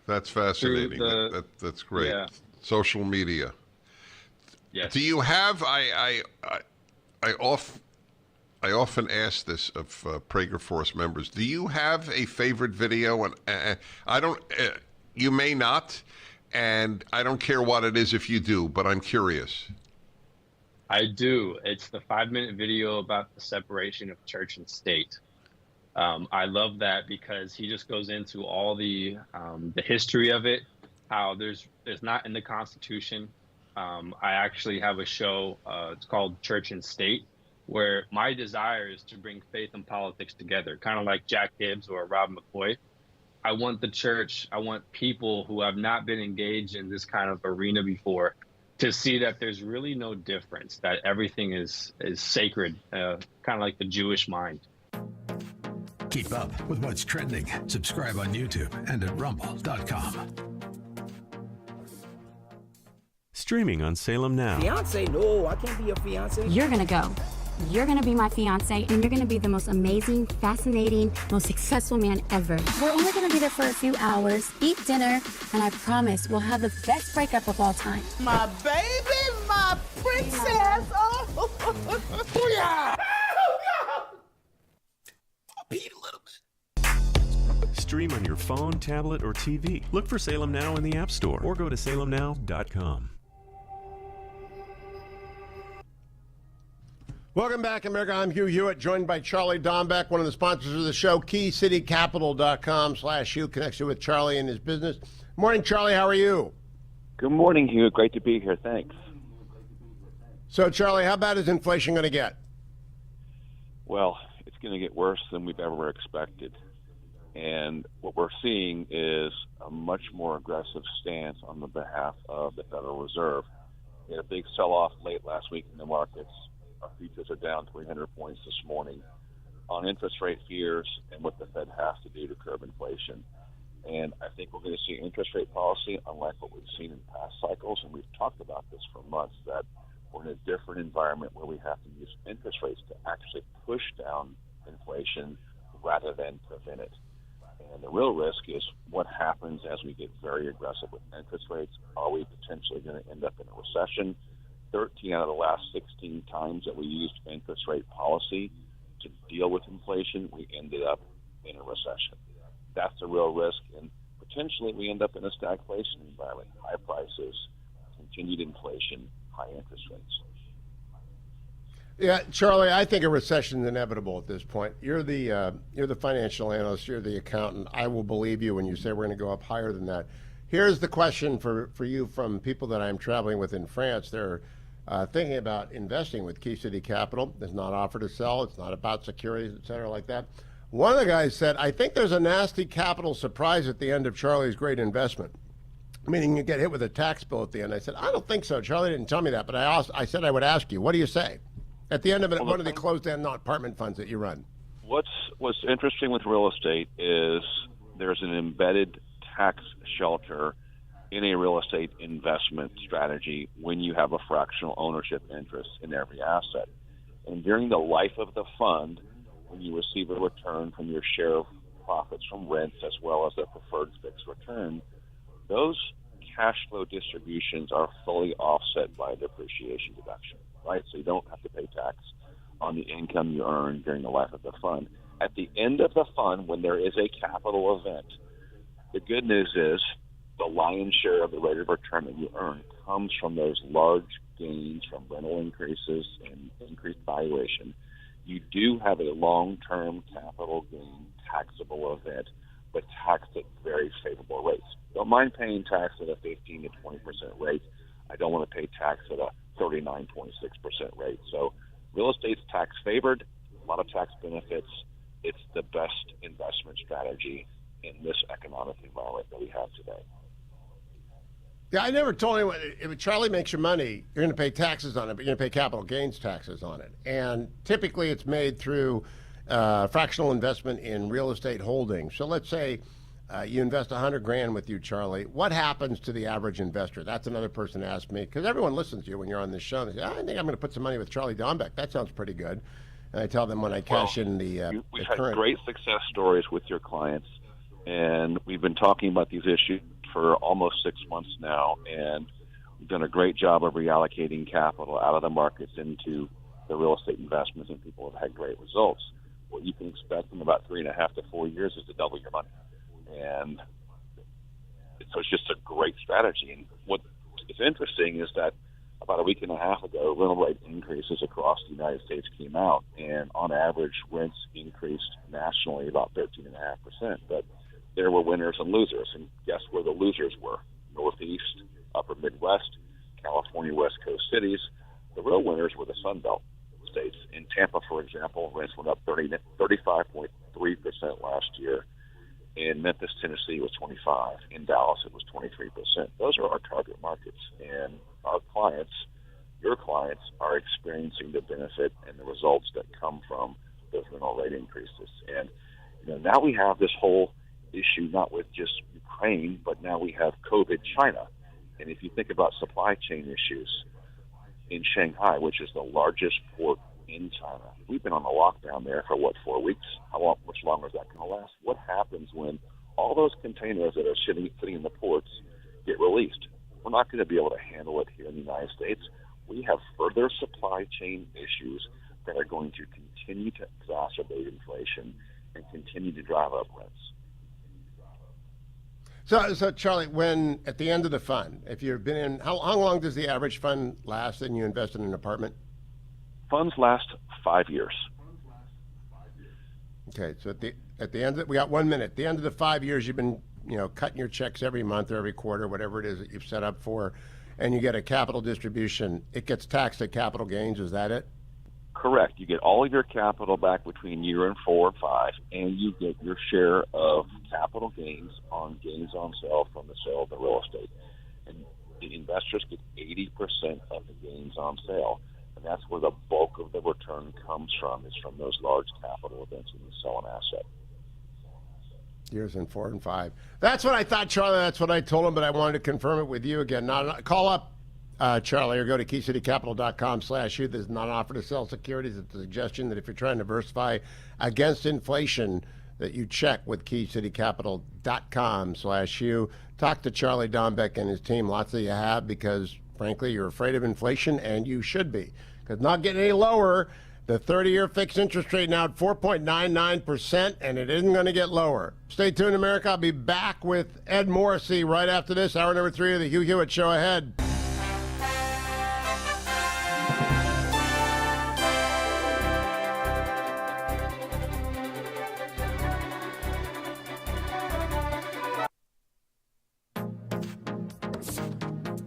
That's fascinating. That's great. Yeah. Social media. Yes. Do you have? I often ask this of Prager Force members. Do you have a favorite video? And I don't. You may not, and I don't care what it is if you do. But I'm curious. I do. It's the 5-minute video about the separation of church and state. I love that because he just goes into all the history of it, how there's not in the Constitution. I actually have a show, it's called Church and State, where my desire is to bring faith and politics together, kind of like Jack Hibbs or Rob McCoy. I want the church, I want people who have not been engaged in this kind of arena before to see that there's really no difference, that everything is sacred, kind of like the Jewish mind. Keep up with what's trending. Subscribe on YouTube and at rumble.com. Streaming on Salem Now. Fiance? No, I can't be your fiance. You're gonna go. You're gonna be my fiance, and you're gonna be the most amazing, fascinating, most successful man ever. We're only gonna be there for a few hours, eat dinner, and I promise we'll have the best breakup of all time. My baby, my princess. Oh, yeah. Beat a little bit. Stream on your phone, tablet, or TV. Look for Salem Now in the App Store or go to salemnow.com. Welcome back, America. I'm Hugh Hewitt, joined by Charlie Dombek, one of the sponsors of the show. KeyCityCapital.com/Hugh connects you with Charlie and his business. Morning, Charlie. How are you? Good morning, Hugh. Great to be here. Thanks. So, Charlie, how bad is inflation going to get? Well, it's going to get worse than we've ever expected. And what we're seeing is a much more aggressive stance on the behalf of the Federal Reserve. We had a big sell-off late last week in the markets. Our futures are down 300 points this morning on interest rate fears and what the Fed has to do to curb inflation. And I think we're going to see interest rate policy unlike what we've seen in past cycles. And we've talked about this for months, that we're in a different environment where we have to use interest rates to actually push down inflation rather than prevent it. And the real risk is what happens as we get very aggressive with interest rates. Are we potentially going to end up in a recession? 13 out of the last 16 times that we used interest rate policy to deal with inflation, we ended up in a recession. That's the real risk, and potentially we end up in a stagflation environment. High prices, continued inflation, high interest rates. Yeah, Charlie, I think a recession is inevitable at this point. You're the financial analyst. You're the accountant. I will believe you when you say we're going to go up higher than that. Here's the question for you from people that I'm traveling with in France. They're thinking about investing with Key City Capital. It's not offered to sell. It's not about securities, et cetera, like that. One of the guys said, I think there's a nasty capital surprise at the end of Charlie's great investment, meaning you get hit with a tax bill at the end. I said, I don't think so. Charlie didn't tell me that, but I said I would ask you. What do you say? At the end of it, one of the closed-end apartment funds that you run. What's interesting with real estate is there's an embedded tax shelter in a real estate investment strategy when you have a fractional ownership interest in every asset. And during the life of the fund, when you receive a return from your share of profits from rents as well as a preferred fixed return, those cash flow distributions are fully offset by a depreciation deduction, right? So you don't have to pay tax on the income you earn during the life of the fund. At the end of the fund, when there is a capital event, the good news is the lion's share of the rate of return that you earn comes from those large gains from rental increases and increased valuation. You do have a long-term capital gain taxable event, but taxed at very favorable rates. Don't mind paying tax at a 15 to 20% rate. I don't want to pay tax at a 39.6% rate. So real estate's tax favored, a lot of tax benefits. It's the best investment strategy in this economic environment that we have today. Yeah, I never told anyone, if Charlie makes your money, you're going to pay taxes on it, but you're going to pay capital gains taxes on it. And typically it's made through fractional investment in real estate holdings. So let's say you invest $100,000 with you, Charlie. What happens to the average investor? That's another person asked me, because everyone listens to you when you're on this show. They say, I think I'm going to put some money with Charlie Dombek. That sounds pretty good. And I tell them when I cash in the we've the had great success stories with your clients, and we've been talking about these issues for almost 6 months now, and we've done a great job of reallocating capital out of the markets into the real estate investments, and people have had great results. What you can expect in about 3.5 to 4 years is to double your money. And so it's just a great strategy. And what is interesting is that about a week and a half ago, rental rate increases across the United States came out, and on average, rents increased nationally about 13.5%. But there were winners and losers, and guess where the losers were? Northeast, Upper Midwest, California, West Coast cities. The real winners were the Sun Belt states. In Tampa, for example, rents went up 35.3% last year. In Memphis, Tennessee, it was 25%. In Dallas, it was 23%. Those are our target markets, and our clients, your clients, are experiencing the benefit and the results that come from those rental rate increases. And now we have this whole issue not with just Ukraine, but now we have COVID China. And if you think about supply chain issues in Shanghai, which is the largest port in China, we've been on a lockdown there for 4 weeks? Much longer is that going to last? What happens when all those containers that are sitting in the ports get released? We're not going to be able to handle it here in the United States. We have further supply chain issues that are going to continue to exacerbate inflation and continue to drive up rents. So Charlie, when at the end of the fund, if you've been in, how long does the average fund last and you invest in an apartment? Funds last 5 years. Okay, so at the end, we got 1 minute. At the end of the 5 years, you've been cutting your checks every month or every quarter, whatever it is that you've set up for, and you get a capital distribution. It gets taxed at capital gains. Is that it? Correct. You get all of your capital back between year and 4 and 5, and you get your share of capital gains on sale from the sale of the real estate. And the investors get 80% of the gains on sale, and that's where the bulk of the return comes from, is from those large capital events when you sell an asset. Years in 4 and 5. That's what I thought, Charlie. That's what I told him, but I wanted to confirm it with you again. Call up Charlie, or go to keycitycapital.com/Hugh. There's not an offer to sell securities. It's a suggestion that if you're trying to diversify against inflation, that you check with keycitycapital.com/Hugh. Talk to Charlie Dombek and his team. Lots of you have, because, frankly, you're afraid of inflation, and you should be, because not getting any lower. The 30-year fixed interest rate now at 4.99%, and it isn't going to get lower. Stay tuned, America. I'll be back with Ed Morrissey right after this. Hour number 3 of the Hugh Hewitt Show ahead.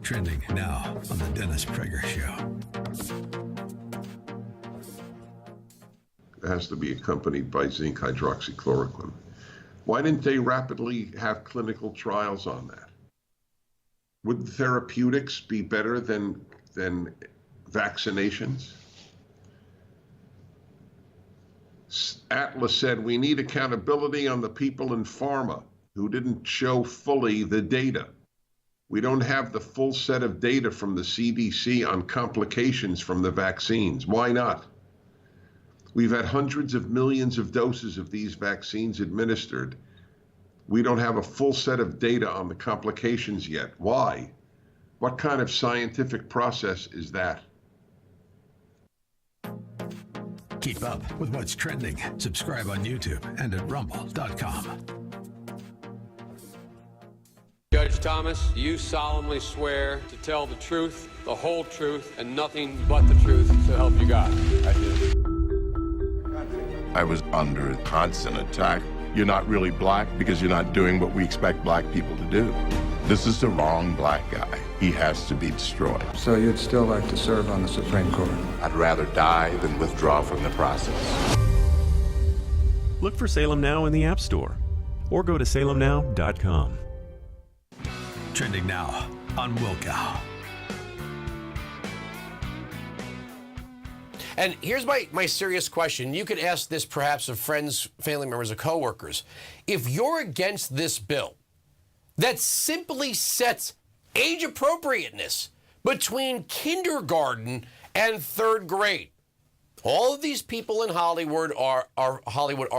Trending now on the Dennis Prager Show. It has to be accompanied by zinc hydroxychloroquine. Why didn't they rapidly have clinical trials on that? Would therapeutics be better than vaccinations? Atlas said we need accountability on the people in pharma who didn't show fully the data. We don't have the full set of data from the CDC on complications from the vaccines. Why not? We've had hundreds of millions of doses of these vaccines administered. We don't have a full set of data on the complications yet. Why? What kind of scientific process is that? Keep up with what's trending. Subscribe on YouTube and at rumble.com. Judge Thomas, you solemnly swear to tell the truth, the whole truth, and nothing but the truth, so help you God. I do. I was under constant attack. You're not really black because you're not doing what we expect black people to do. This is the wrong black guy. He has to be destroyed. So you'd still like to serve on the Supreme Court? I'd rather die than withdraw from the process. Look for Salem Now in the App Store or go to salemnow.com. Trending now on Wilkow. And here's my serious question. You could ask this perhaps of friends, family members, or coworkers. If you're against this bill that simply sets age appropriateness between kindergarten and 3rd grade, all of these people in Hollywood are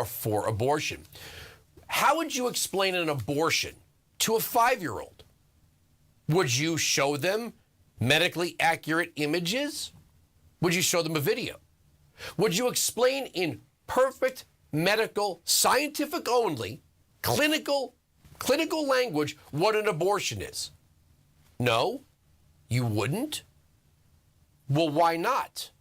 for abortion. How would you explain an abortion to a 5-year-old? Would you show them medically accurate images? Would you show them a video? Would you explain in perfect medical, scientific only, clinical language what an abortion is? No, you wouldn't. Well, why not?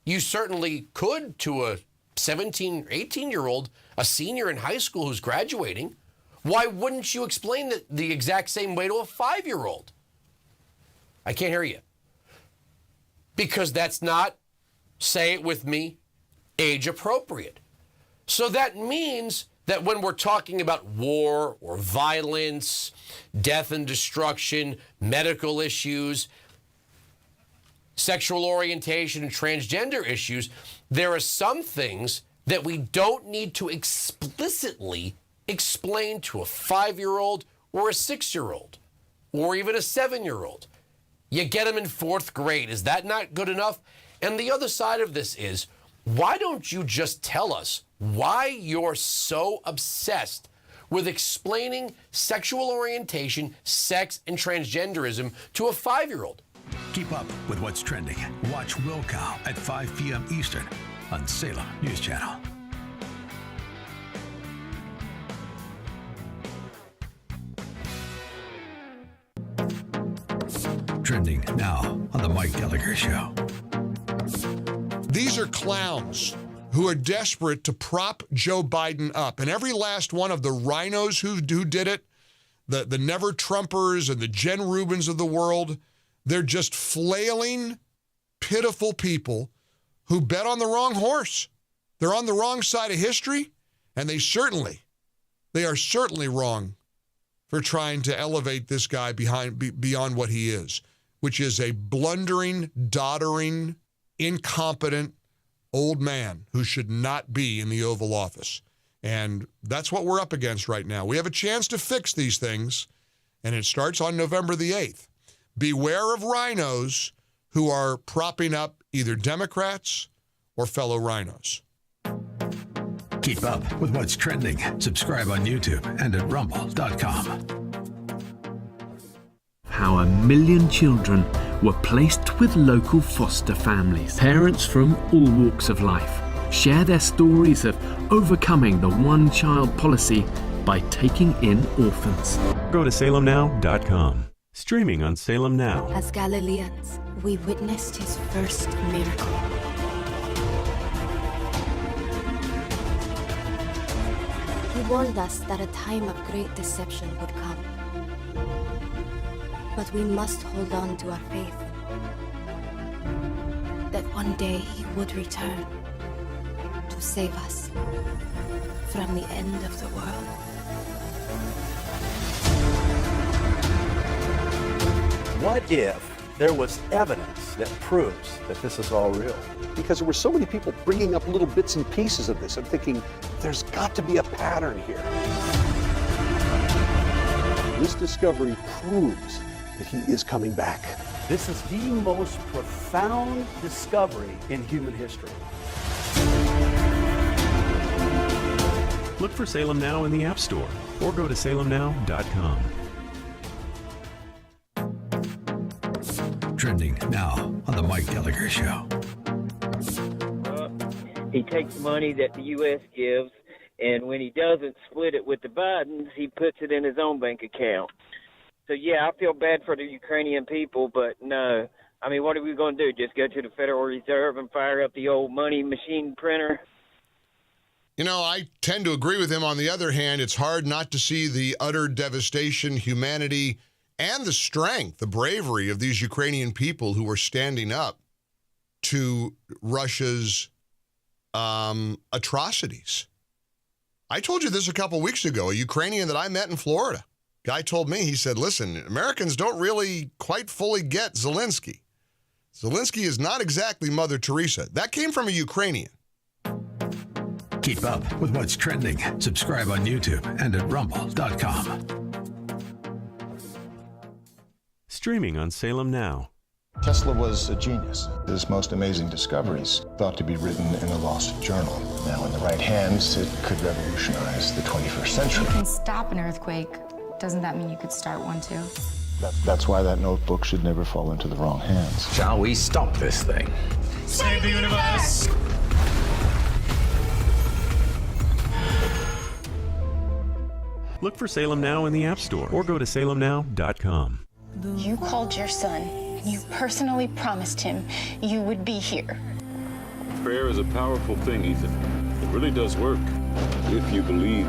You certainly could to a 17, 18-year-old, a senior in high school who's graduating. Why wouldn't you explain the exact same way to a 5-year-old? I can't hear you. Because that's not, say it with me, age appropriate. So that means that when we're talking about war or violence, death and destruction, medical issues, sexual orientation and transgender issues, there are some things that we don't need to explicitly explain to a 5-year-old or a 6-year-old or even a 7-year-old. You get them in 4th grade. Is that not good enough? And the other side of this is, why don't you just tell us why you're so obsessed with explaining sexual orientation, sex, and transgenderism to a 5-year-old? Keep up with what's trending. Watch Wilkow at 5 p.m. Eastern on Salem News Channel. Trending now on the Mike Gallagher Show. These are clowns who are desperate to prop Joe Biden up. And every last one of the rhinos who did it, the Never Trumpers and the Jen Rubins of the world, they're just flailing, pitiful people who bet on the wrong horse. They're on the wrong side of history, and they are certainly wrong for trying to elevate this guy beyond what he is, which is a blundering, doddering, incompetent old man who should not be in the Oval Office. And that's what we're up against right now. We have a chance to fix these things, and it starts on November the 8th. Beware of rhinos who are propping up either Democrats or fellow rhinos. Keep up with what's trending. Subscribe on YouTube and at rumble.com. How 1 million children were placed with local foster families. Parents from all walks of life share their stories of overcoming the one-child policy by taking in orphans. Go to salemnow.com. Streaming on Salem Now. As Galileans, we witnessed his first miracle. He warned us that a time of great deception would come. But we must hold on to our faith. That one day he would return to save us from the end of the world. What if there was evidence that proves that this is all real? Because there were so many people bringing up little bits and pieces of this. I'm thinking, there's got to be a pattern here. This discovery proves that he is coming back. This is the most profound discovery in human history. Look for Salem Now in the App Store or go to salemnow.com. Trending now on the Mike Gallagher Show. He takes money that the U.S. gives, and when he doesn't split it with the Bidens, he puts it in his own bank account. So, yeah, I feel bad for the Ukrainian people, but no. I mean, what are we going to do? Just go to the Federal Reserve and fire up the old money machine printer? You know, I tend to agree with him. On the other hand, it's hard not to see the utter devastation, humanity, and the strength, the bravery of these Ukrainian people who are standing up to Russia's atrocities. I told you this a couple weeks ago. A Ukrainian that I met in Florida. Guy told me, he said, listen, Americans don't really quite fully get Zelensky. Zelensky is not exactly Mother Teresa. That came from a Ukrainian. Keep up with what's trending. Subscribe on YouTube and at rumble.com. Streaming on Salem Now. Tesla was a genius. His most amazing discoveries thought to be written in a lost journal. Now, in the right hands, it could revolutionize the 21st century. You can stop an earthquake. Doesn't that mean you could start one too? That's why that notebook should never fall into the wrong hands. Shall we stop this thing? Save the universe! Look for Salem Now in the App Store or go to salemnow.com. You called your son, and you personally promised him you would be here. Prayer is a powerful thing, Ethan. It really does work, if you believe.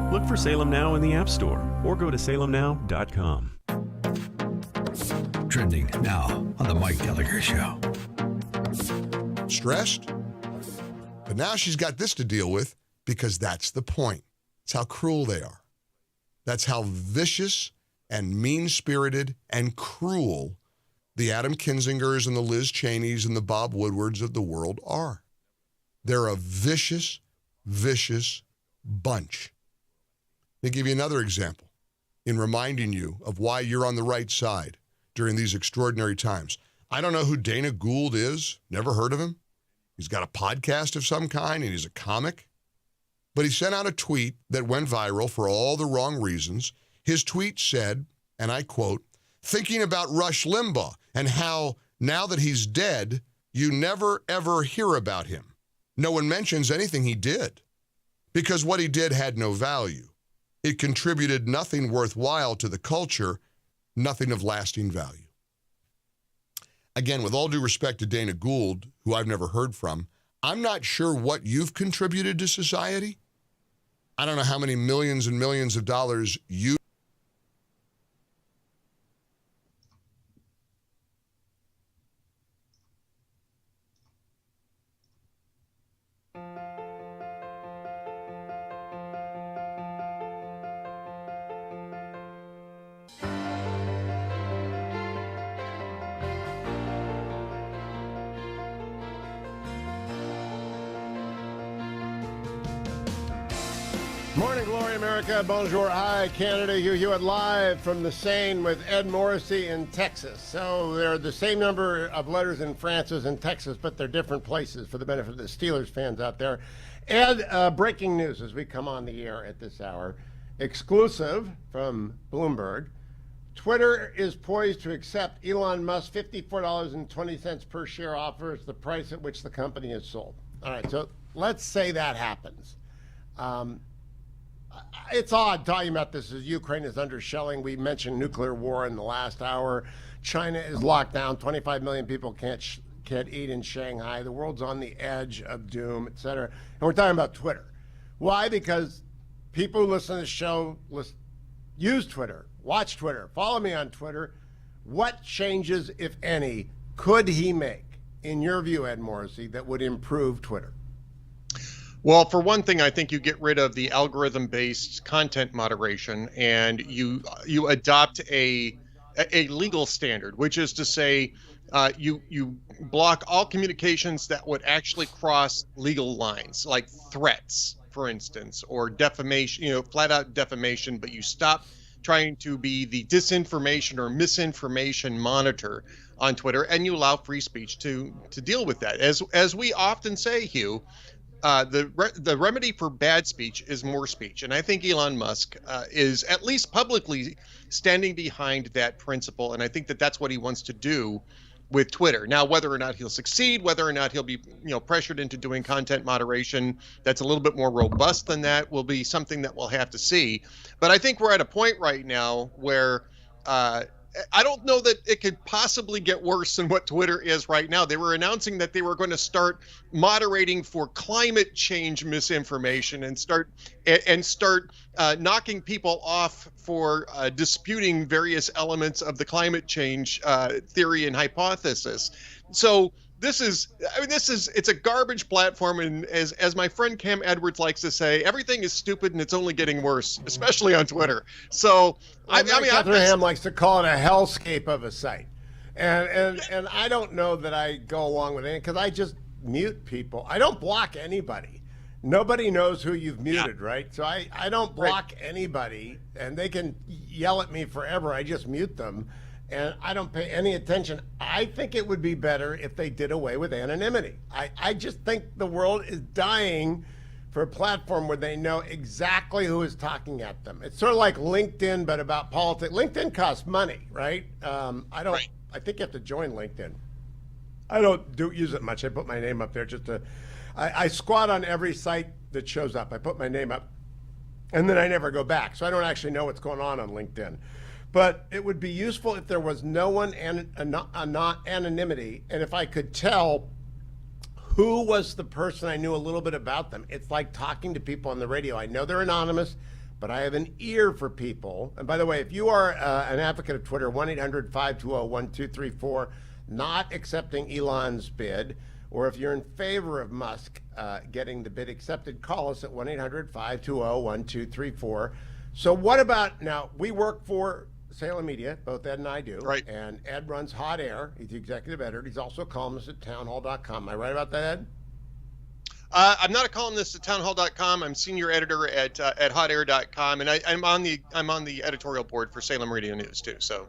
Look for Salem Now in the App Store or go to salemnow.com. Trending now on the Mike Gallagher Show. Stressed? But now she's got this to deal with because that's the point. It's how cruel they are. That's how vicious and mean-spirited and cruel the Adam Kinzingers and the Liz Cheneys and the Bob Woodwards of the world are. They're a vicious, vicious bunch. Let me give you another example in reminding you of why you're on the right side during these extraordinary times. I don't know who Dana Gould is. Never heard of him. He's got a podcast of some kind, and he's a comic. But he sent out a tweet that went viral for all the wrong reasons. His tweet said, and I quote, thinking about Rush Limbaugh and how now that he's dead, you never, ever hear about him. No one mentions anything he did because what he did had no value. It contributed nothing worthwhile to the culture, nothing of lasting value. Again, with all due respect to Dana Gould, who I've never heard from, I'm not sure what you've contributed to society. I don't know how many millions and millions of dollars you Morning Glory America, bonjour, hi Canada, Hugh Hewitt live from the Seine with Ed Morrissey in Texas. So they're the same number of letters in France as in Texas, but they're different places for the benefit of the Steelers fans out there. Ed, breaking news as we come on the air at this hour. Exclusive from Bloomberg. Twitter is poised to accept Elon Musk's $54.20 per share offer as the price at which the company is sold. All right, so let's say that happens. It's odd talking about this as Ukraine is under shelling. We mentioned nuclear war in the last hour. China is locked down. 25 million people can't eat in Shanghai. The world's on the edge of doom, et cetera. And we're talking about Twitter. Why? Because people who listen to the show use Twitter, watch Twitter, follow me on Twitter. What changes, if any, could he make, in your view, Ed Morrissey, that would improve Twitter? Well, for one thing, I think you get rid of the algorithm-based content moderation and you adopt a legal standard, which is to say you block all communications that would actually cross legal lines, like threats, for instance, or defamation, flat-out defamation, but you stop trying to be the disinformation or misinformation monitor on Twitter, and you allow free speech to deal with that. As we often say, Hugh, the remedy for bad speech is more speech. And I think Elon Musk is at least publicly standing behind that principle. And I think that that's what he wants to do with Twitter. Now, whether or not he'll succeed, whether or not he'll be pressured into doing content moderation that's a little bit more robust than that will be something that we'll have to see. But I think we're at a point right now where I don't know that it could possibly get worse than what Twitter is right now. They were announcing that they were going to start moderating for climate change misinformation and start knocking people off for disputing various elements of the climate change theory and hypothesis. So it's a garbage platform, and as my friend Cam Edwards likes to say, everything is stupid and it's only getting worse, especially on Twitter. So Catherine likes to call it a hellscape of a site, and I don't know that I go along with it because I just mute people. I don't block anybody. Nobody knows who you've muted, right? So I don't block anybody, and they can yell at me forever. I just mute them. And I don't pay any attention. I think it would be better if they did away with anonymity. I just think the world is dying for a platform where they know exactly who is talking at them. It's sort of like LinkedIn, but about politics. LinkedIn costs money, right? I think you have to join LinkedIn. I don't use it much. I put my name up there just to. I squat on every site that shows up. I put my name up, and then I never go back. So I don't actually know what's going on LinkedIn. But it would be useful if there was no one anonymity, and if I could tell who was the person I knew a little bit about them. It's like talking to people on the radio. I know they're anonymous, but I have an ear for people. And by the way, if you are an advocate of Twitter, 1-800-520-1234, not accepting Elon's bid, or if you're in favor of Musk getting the bid accepted, call us at 1-800-520-1234. So what about, now, we work for Salem Media, both Ed and I do. Right. And Ed runs Hot Air. He's the executive editor. He's also a columnist at townhall.com. Am I right about that, Ed? I'm not a columnist at townhall.com. I'm senior editor at hotair.com, and I'm on the editorial board for Salem Radio News too. So,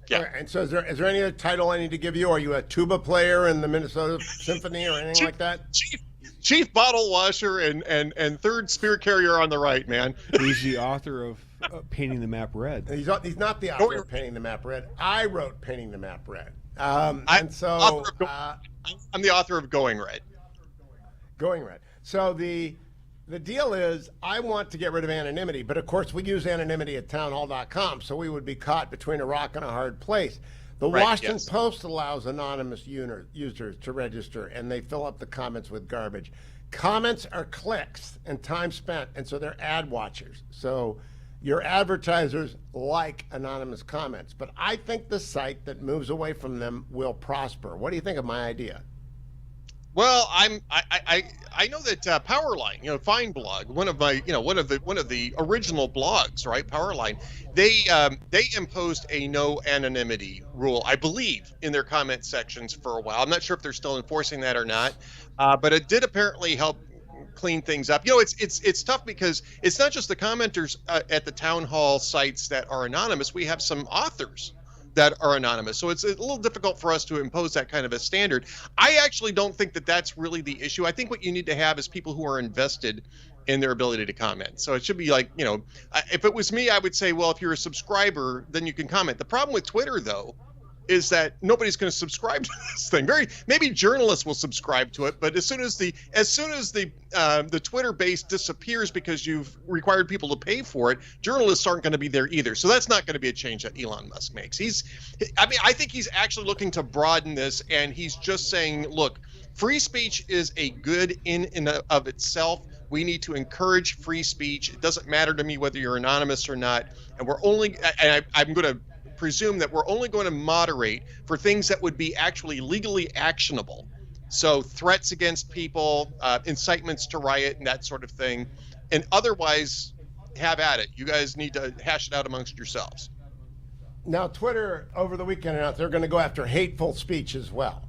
yeah. All right, and so is there any other title I need to give you? Are you a tuba player in the Minnesota Symphony or anything like that? Chief bottle washer and third spear carrier on the right, man. He's the author of Painting the Map Red. He's not the author of Painting the Map Red. I wrote Painting the Map Red. I'm the author of Going Red. Going Red. So the deal is I want to get rid of anonymity, but of course we use anonymity at townhall.com, so we would be caught between a rock and a hard place. The Washington Post allows anonymous users to register, and they fill up the comments with garbage. Comments are clicks and time spent, and so they're ad watchers. So your advertisers like anonymous comments. But I think the site that moves away from them will prosper. What do you think of my idea? Well, I know that Powerline, Fine Blog, one of the original blogs, right? Powerline, they imposed a no anonymity rule, I believe, in their comment sections for a while. I'm not sure if they're still enforcing that or not, but it did apparently help clean things up. It's tough because it's not just the commenters at the town hall sites that are anonymous. We have some authors that are anonymous. So it's a little difficult for us to impose that kind of a standard. I actually don't think that that's really the issue. I think what you need to have is people who are invested in their ability to comment. So it should be like, if it was me, I would say, well, if you're a subscriber, then you can comment. The problem with Twitter, though, is that nobody's going to subscribe to this thing. Maybe journalists will subscribe to it, but as soon as the Twitter base disappears because you've required people to pay for it, journalists aren't going to be there either. So that's not going to be a change that Elon Musk makes. I think he's actually looking to broaden this, and he's just saying, look, free speech is a good in and of itself. We need to encourage free speech. It doesn't matter to me whether you're anonymous or not. And I'm going to presume that we're only going to moderate for things that would be actually legally actionable. So threats against people, incitements to riot, and that sort of thing. And otherwise, have at it. You guys need to hash it out amongst yourselves. Now, Twitter over the weekend announced they're going to go after hateful speech as well,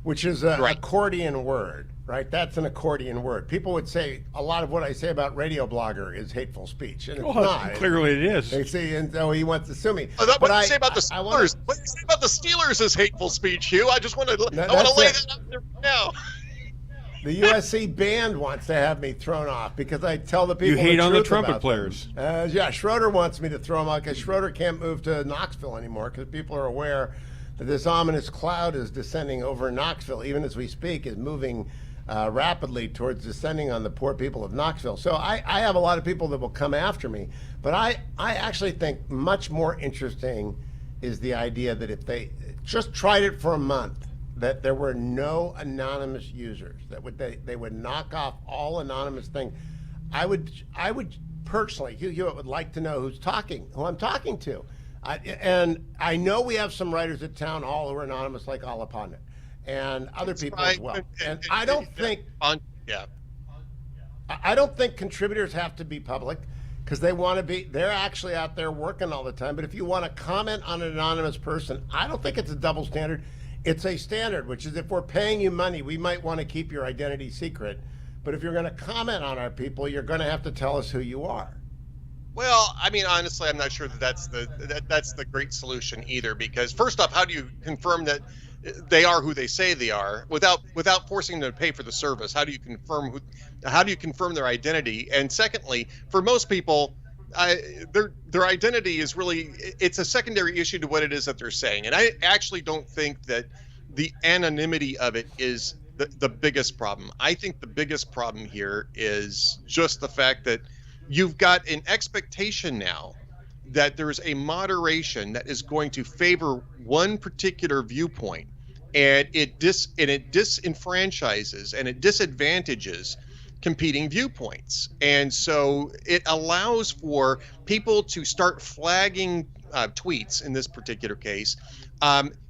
which is an accordion word, right? That's an accordion word. People would say a lot of what I say about Radio Blogger is hateful speech, and it's not. Clearly it is. They say, and so he wants to sue me. What do you say about the Steelers? What do you say about the Steelers is hateful speech, Hugh? I just want to lay that out there now. The USC band wants to have me thrown off because I tell the people you hate the on the truth trumpet about players. Yeah, Schroeder wants me to throw him out because Schroeder can't move to Knoxville anymore because people are aware that this ominous cloud is descending over Knoxville, even as we speak, is moving rapidly towards descending on the poor people of Knoxville. So I have a lot of people that will come after me, but I actually think much more interesting is the idea that if they just tried it for a month, that there were no anonymous users, that they would knock off all anonymous things. I would personally, Hugh Hewitt would like to know who I'm talking to. And I know we have some writers at Town Hall who are anonymous, like Alapana, and other people as well. And I don't think contributors have to be public because they want to be. They're actually out there working all the time. But if you want to comment on an anonymous person, I don't think it's a double standard. It's a standard, which is if we're paying you money, we might want to keep your identity secret. But if you're going to comment on our people, you're going to have to tell us who you are. Well, I mean, honestly, I'm not sure that's the great solution either. Because first off, how do you confirm that they are who they say they are without forcing them to pay for the service? How do you confirm their identity? And secondly, for most people, their identity is it's a secondary issue to what it is that they're saying. And I actually don't think that the anonymity of it is the biggest problem. I think the biggest problem here is just the fact that you've got an expectation now that there's a moderation that is going to favor one particular viewpoint, and it disenfranchises and it disadvantages competing viewpoints. And so it allows for people to start flagging tweets in this particular case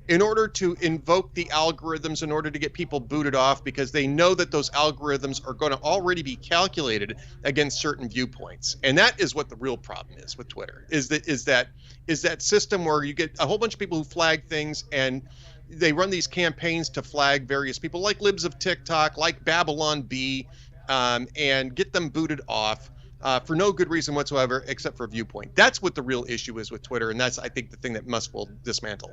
in order to invoke the algorithms, in order to get people booted off, because they know that those algorithms are going to already be calculated against certain viewpoints. And that is what the real problem is with Twitter, is that system where you get a whole bunch of people who flag things, and they run these campaigns to flag various people, like Libs of TikTok, like Babylon Bee, and get them booted off for no good reason whatsoever except for viewpoint. That's what the real issue is with Twitter, and that's, I think, the thing that Musk will dismantle.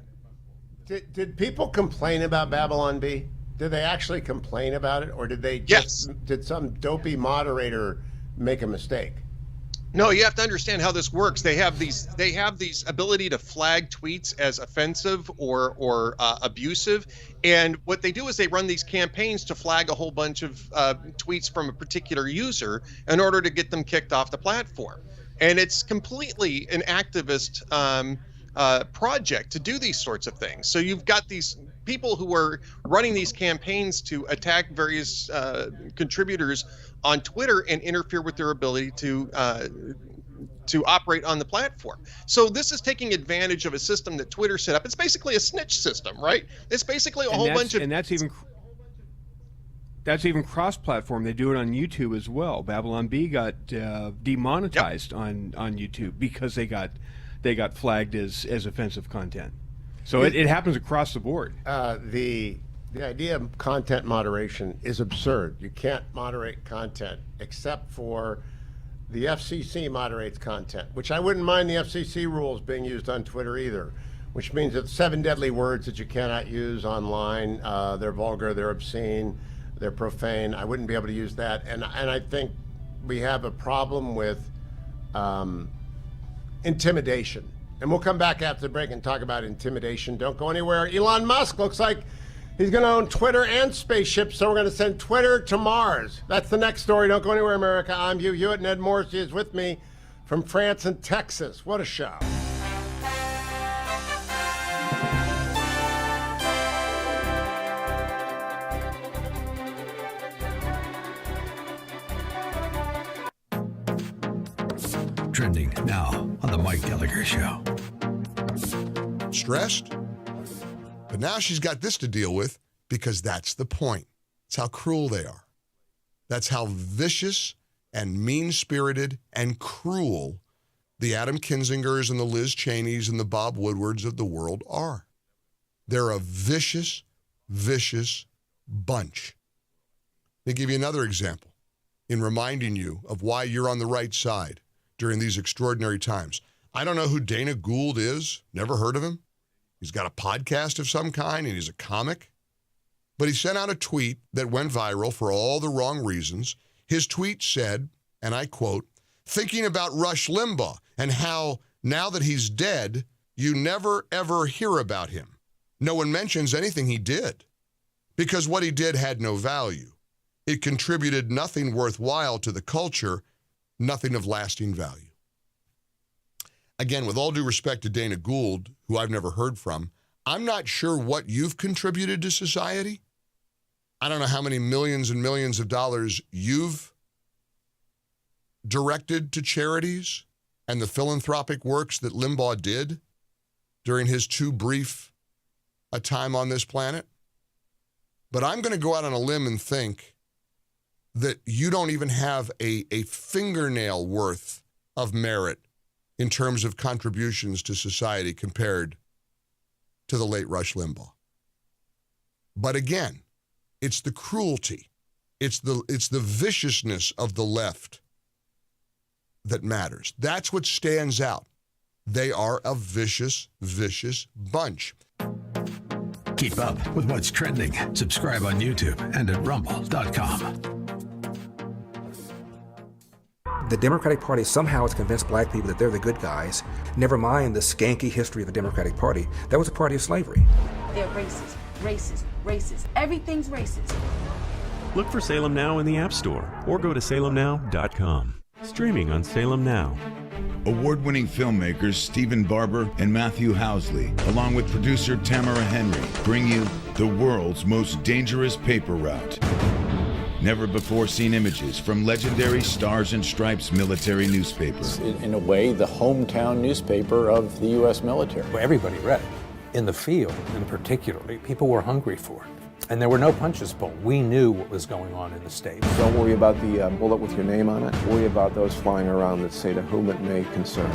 Did people complain about Babylon Bee? Did they actually complain about it, or did they did some dopey moderator make a mistake? No, you have to understand how this works. They have these ability to flag tweets as offensive or abusive, and what they do is they run these campaigns to flag a whole bunch of tweets from a particular user in order to get them kicked off the platform. And it's completely an activist project to do these sorts of things. So you've got these people who are running these campaigns to attack various contributors on Twitter and interfere with their ability to operate on the platform. So this is taking advantage of a system that Twitter set up. It's basically a snitch system, right? It's basically a whole bunch of... And that's even cross-platform. They do it on YouTube as well. Babylon Bee got demonetized on YouTube because they got flagged as offensive content. So it happens across the board. The idea of content moderation is absurd. You can't moderate content except for the FCC moderates content, which I wouldn't mind the FCC rules being used on Twitter either, which means it's 7 deadly words that you cannot use online. They're vulgar, they're obscene, they're profane. I wouldn't be able to use that. And I think we have a problem with intimidation. And we'll come back after the break and talk about intimidation. Don't go anywhere. Elon Musk looks like he's going to own Twitter and spaceships, so we're going to send Twitter to Mars. That's the next story. Don't go anywhere, America. I'm Hugh Hewitt, and Ed Morrissey is with me from France and Texas. What a show. Trending now on the Mike Gallagher Show. Stressed? But now she's got this to deal with because that's the point. It's how cruel they are. That's how vicious and mean-spirited and cruel the Adam Kinzingers and the Liz Cheneys and the Bob Woodwards of the world are. They're a vicious, vicious bunch. Let me give you another example in reminding you of why you're on the right side during these extraordinary times. I don't know who Dana Gould is. Never heard of him. He's got a podcast of some kind, and he's a comic. But he sent out a tweet that went viral for all the wrong reasons. His tweet said, and I quote, "Thinking about Rush Limbaugh and how, now that he's dead, you never, ever hear about him. No one mentions anything he did, because what he did had no value. It contributed nothing worthwhile to the culture, nothing of lasting value." Again, with all due respect to Dana Gould, who I've never heard from, I'm not sure what you've contributed to society. I don't know how many millions and millions of dollars you've directed to charities and the philanthropic works that Limbaugh did during his too brief a time on this planet. But I'm going to go out on a limb and think that you don't even have a fingernail worth of merit in terms of contributions to society compared to the late Rush Limbaugh. But again, it's the cruelty, it's the viciousness of the left that matters. That's what stands out. They are a vicious, vicious bunch. Keep up with what's trending. Subscribe on YouTube and at rumble.com. The Democratic Party somehow has convinced black people that they're the good guys. Never mind the skanky history of the Democratic Party. That was a party of slavery. They're racist, racist, racist. Everything's racist. Look for Salem Now in the App Store or go to salemnow.com. Streaming on Salem Now. Award-winning filmmakers Stephen Barber and Matthew Housley, along with producer Tamara Henry, bring you the world's most dangerous paper route. Never-before-seen images from legendary Stars and Stripes military newspapers. In a way, the hometown newspaper of the U.S. military. Everybody read it. In the field, and particularly, people were hungry for it. And there were no punches pulled. We knew what was going on in the States. Don't worry about the bullet with your name on it. Worry about those flying around that say to whom it may concern.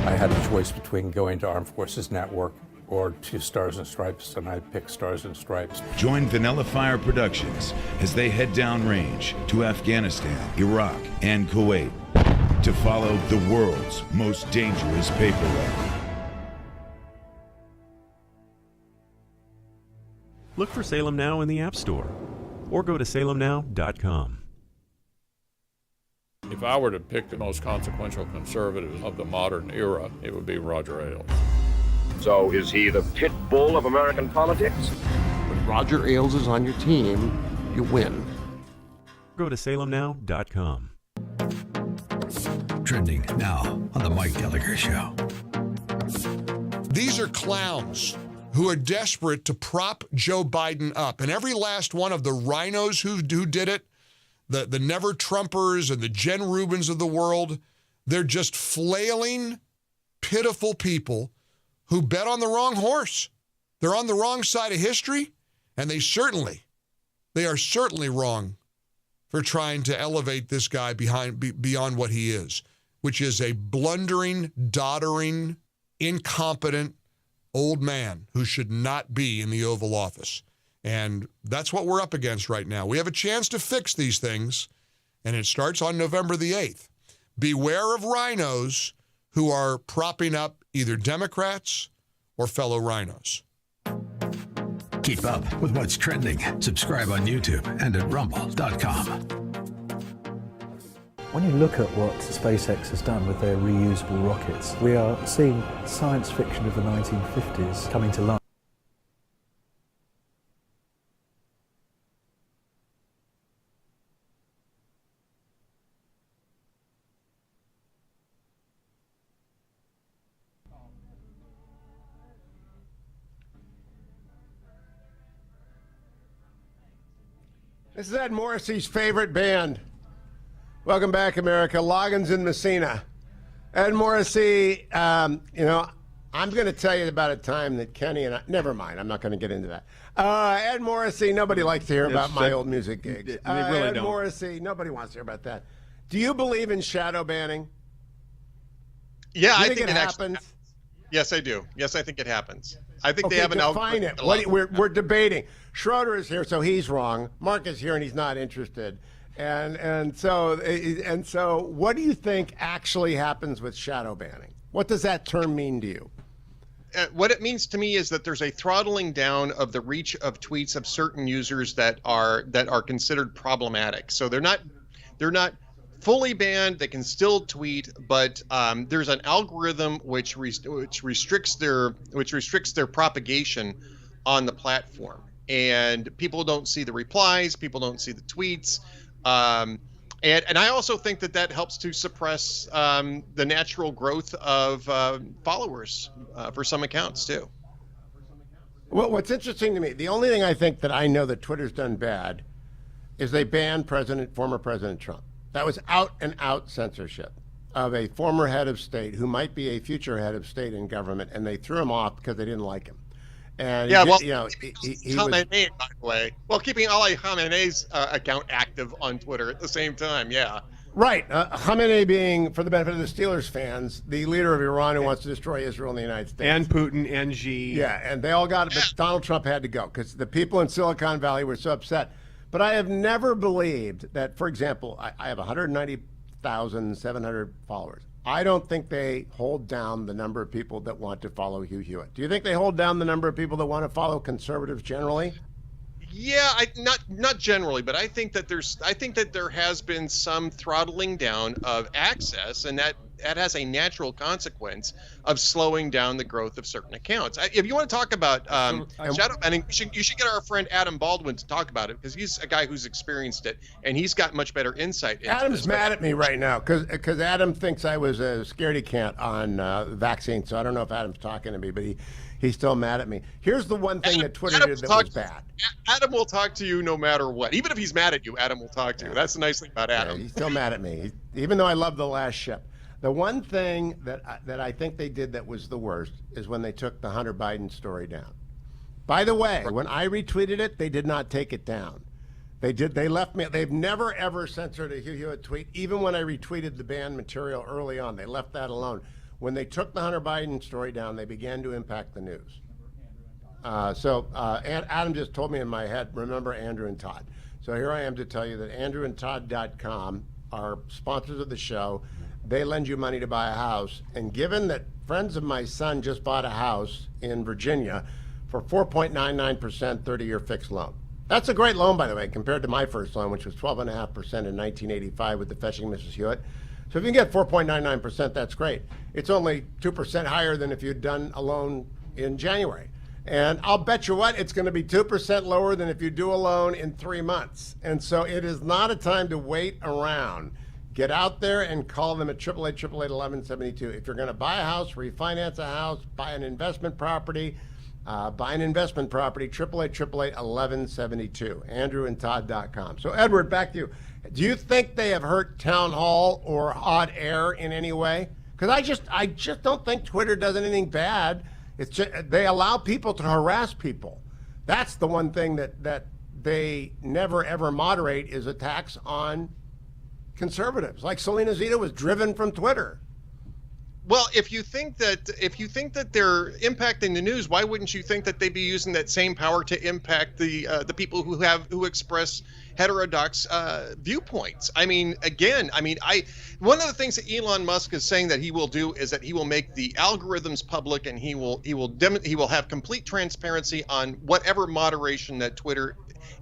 I had a choice between going to Armed Forces Network or to Stars and Stripes, and I picked Stars and Stripes. Join Vanilla Fire Productions as they head downrange to Afghanistan, Iraq, and Kuwait to follow the world's most dangerous paper route. Look for Salem Now in the App Store or go to salemnow.com. If I were to pick the most consequential conservative of the modern era, it would be Roger Ailes. So is he the pit bull of American politics? When Roger Ailes is on your team, you win. Go to salemnow.com. Trending now on the Mike Gallagher Show. These are clowns who are desperate to prop Joe Biden up. And every last one of the rhinos who did it, the never Trumpers and the Jen Rubins of the world, they're just flailing, pitiful people who bet on the wrong horse. They're on the wrong side of history, and they are certainly wrong for trying to elevate this guy beyond what he is, which is a blundering, doddering, incompetent old man who should not be in the Oval Office. And that's what we're up against right now. We have a chance to fix these things, and it starts on November the 8th. Beware of rhinos who are propping up either Democrats or fellow rhinos. Keep up with what's trending. Subscribe on YouTube and at rumble.com. When you look at what SpaceX has done with their reusable rockets, we are seeing science fiction of the 1950s coming to life. This is Ed Morrissey's favorite band. Welcome back, America. Loggins in Messina. Ed Morrissey, I'm going to tell you about a time that Kenny and I... Never mind, I'm not going to get into that. Ed Morrissey, nobody likes to hear about my old music gigs. They really Ed don't. Morrissey, nobody wants to hear about that. Do you believe in shadow banning? Yeah, Do you I think it happens. happens. Yes, I do. Yes, I think it happens. I think Okay, they have an define algorithm. it. We're debating. Schroeder is here, so he's wrong. Mark is here, and he's not interested. And so what do you think actually happens with shadow banning? What does that term mean to you? What it means to me is that there's a throttling down of the reach of tweets of certain users that are considered problematic. So they're not fully banned. They can still tweet, but there's an algorithm which restricts their propagation on the platform, and people don't see the replies, people don't see the tweets, and I also think that helps to suppress the natural growth of followers for some accounts too. Well, what's interesting to me, the only thing I think that I know that Twitter's done bad is they banned former President Trump. That was out and out censorship of a former head of state who might be a future head of state in government, and they threw him off because they didn't like him. And Yeah, he well, he Khamenei, by the way. Well, keeping Ali Khamenei's account active on Twitter at the same time, yeah. Right. Khamenei being, for the benefit of the Steelers fans, the leader of Iran who wants to destroy Israel and the United States. And Putin and Xi. Yeah, and they all got it, but Donald Trump had to go because the people in Silicon Valley were so upset. But I have never believed that, for example, I have 190,700 followers. I don't think they hold down the number of people that want to follow Hugh Hewitt. Do you think they hold down the number of people that want to follow conservatives generally? Yeah, not generally, but I think that there has been some throttling down of access, and that has a natural consequence of slowing down the growth of certain accounts. If you want to talk about shadow banning, you should get our friend Adam Baldwin to talk about it, because he's a guy who's experienced it, and he's got much better insight into Adam's this. mad at me right now because Adam thinks I was a scaredy cat on vaccine, so I don't know if Adam's talking to me, but he's still mad at me. Here's the one thing that Twitter did that was bad. Adam will talk to you no matter what. Even if he's mad at you, Adam will talk to you. That's the nice thing about Adam. Yeah, he's still mad at me, even though I love The Last Ship. The one thing that I think they did that was the worst is when they took the Hunter Biden story down. By the way, when I retweeted it, they did not take it down. They left me. They've never ever censored a Hugh Hewitt tweet. Even when I retweeted the banned material early on, they left that alone. When they took the Hunter Biden story down, they began to impact the news. And Adam just told me in my head, remember Andrew and Todd. So here I am to tell you that andrewandtodd.com are sponsors of the show. They lend you money to buy a house. And given that friends of my son just bought a house in Virginia for 4.99% 30-year fixed loan. That's a great loan, by the way, compared to my first loan, which was 12.5% in 1985 with the Fetching Mrs. Hewitt. So if you can get 4.99%, that's great. It's only 2% higher than if you'd done a loan in January. And I'll bet you what, it's going to be 2% lower than if you do a loan in 3 months. And so it is not a time to wait around. Get out there and call them at 888-888-1172. If you're going to buy a house, refinance a house, buy an investment property, 888-888-1172. andrewandtodd.com. So Edward, back to you. Do you think they have hurt Town Hall or Hot Air in any way? Because I just don't think Twitter does anything bad. It's just, they allow people to harass people. That's the one thing that they never ever moderate is attacks on conservatives. Like Salena Zito was driven from Twitter. Well, if you think that they're impacting the news, why wouldn't you think that they'd be using that same power to impact the people who express heterodox viewpoints? I mean, again, one of the things that Elon Musk is saying that he will do is that he will make the algorithms public, and he will have complete transparency on whatever moderation that Twitter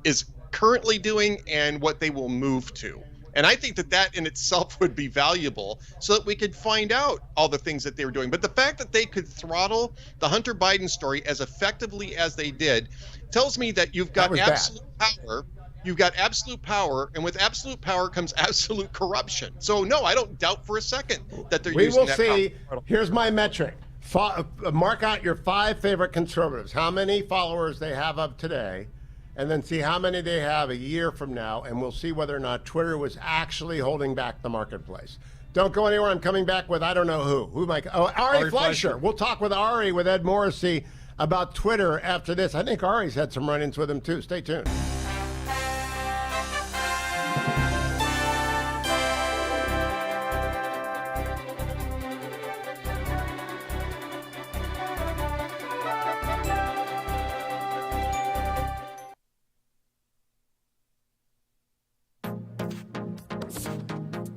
is currently doing and what they will move to. And I think that in itself would be valuable so that we could find out all the things that they were doing. But the fact that they could throttle the Hunter Biden story as effectively as they did tells me that you've got absolute power. You've got absolute power, and with absolute power comes absolute corruption. So, no, I don't doubt for a second that they're using that power. We will see. Here's my metric. Mark out your 5 favorite conservatives, how many followers they have of today, and then see how many they have a year from now, and we'll see whether or not Twitter was actually holding back the marketplace. Don't go anywhere. I'm coming back with I don't know who. Who am I? Oh, Ari Fleischer. We'll talk with Ari, with Ed Morrissey, about Twitter after this. I think Ari's had some run-ins with him, too. Stay tuned.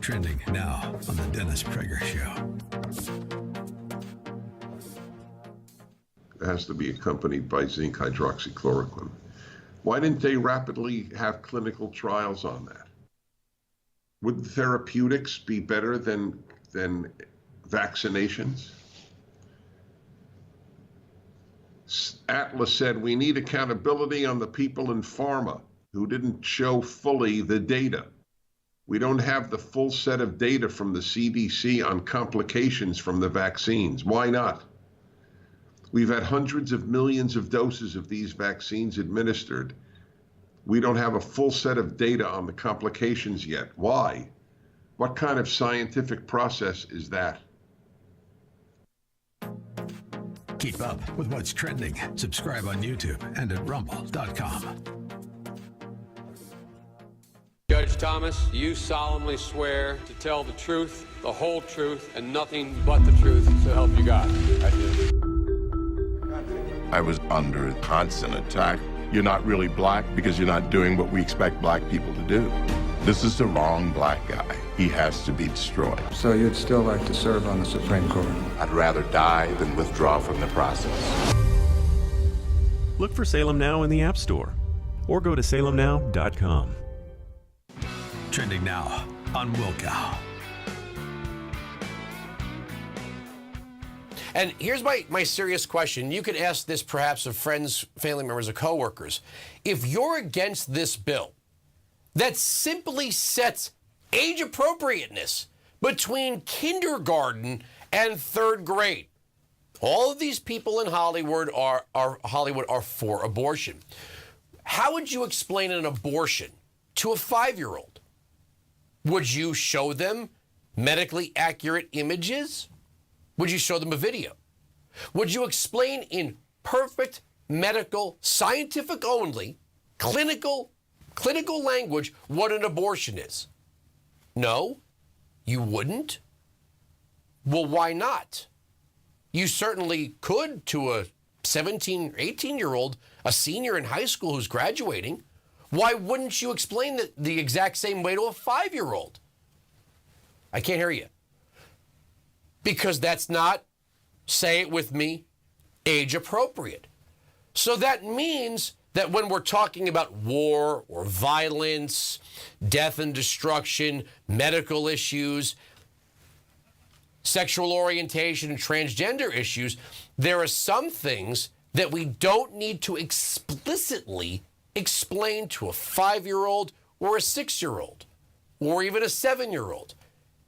Trending now on the Dennis Prager Show. It has to be accompanied by zinc hydroxychloroquine. Why didn't they rapidly have clinical trials on that? Would therapeutics be better than vaccinations? Atlas said we need accountability on the people in pharma who didn't show fully the data. We don't have the full set of data from the CDC on complications from the vaccines. Why not? We've had hundreds of millions of doses of these vaccines administered. We don't have a full set of data on the complications yet. Why? What kind of scientific process is that? Keep up with what's trending. Subscribe on YouTube and at rumble.com. Judge Thomas, you solemnly swear to tell the truth, the whole truth, and nothing but the truth, so help you God. I do. I was under constant attack. You're not really black because you're not doing what we expect black people to do. This is the wrong black guy. He has to be destroyed. So you'd still like to serve on the Supreme Court? I'd rather die than withdraw from the process. Look for Salem Now in the App Store or go to salemnow.com. Trending now on Wilkow. And here's my serious question. You could ask this perhaps of friends, family members, or coworkers. If you're against this bill that simply sets age appropriateness between kindergarten and 3rd grade, all of these people in Hollywood are for abortion. How would you explain an abortion to a 5-year-old? Would you show them medically accurate images? Would you show them a video? Would you explain in perfect medical, scientific only, clinical language what an abortion is? No, you wouldn't. Well, why not? You certainly could to a 17, 18-year-old, a senior in high school who's graduating. Why wouldn't you explain the exact same way to a 5-year-old? I can't hear you. Because that's not, say it with me, age appropriate. So that means that when we're talking about war or violence, death and destruction, medical issues, sexual orientation and transgender issues, there are some things that we don't need to explicitly explain to a 5-year-old or a 6-year-old or even a 7-year-old.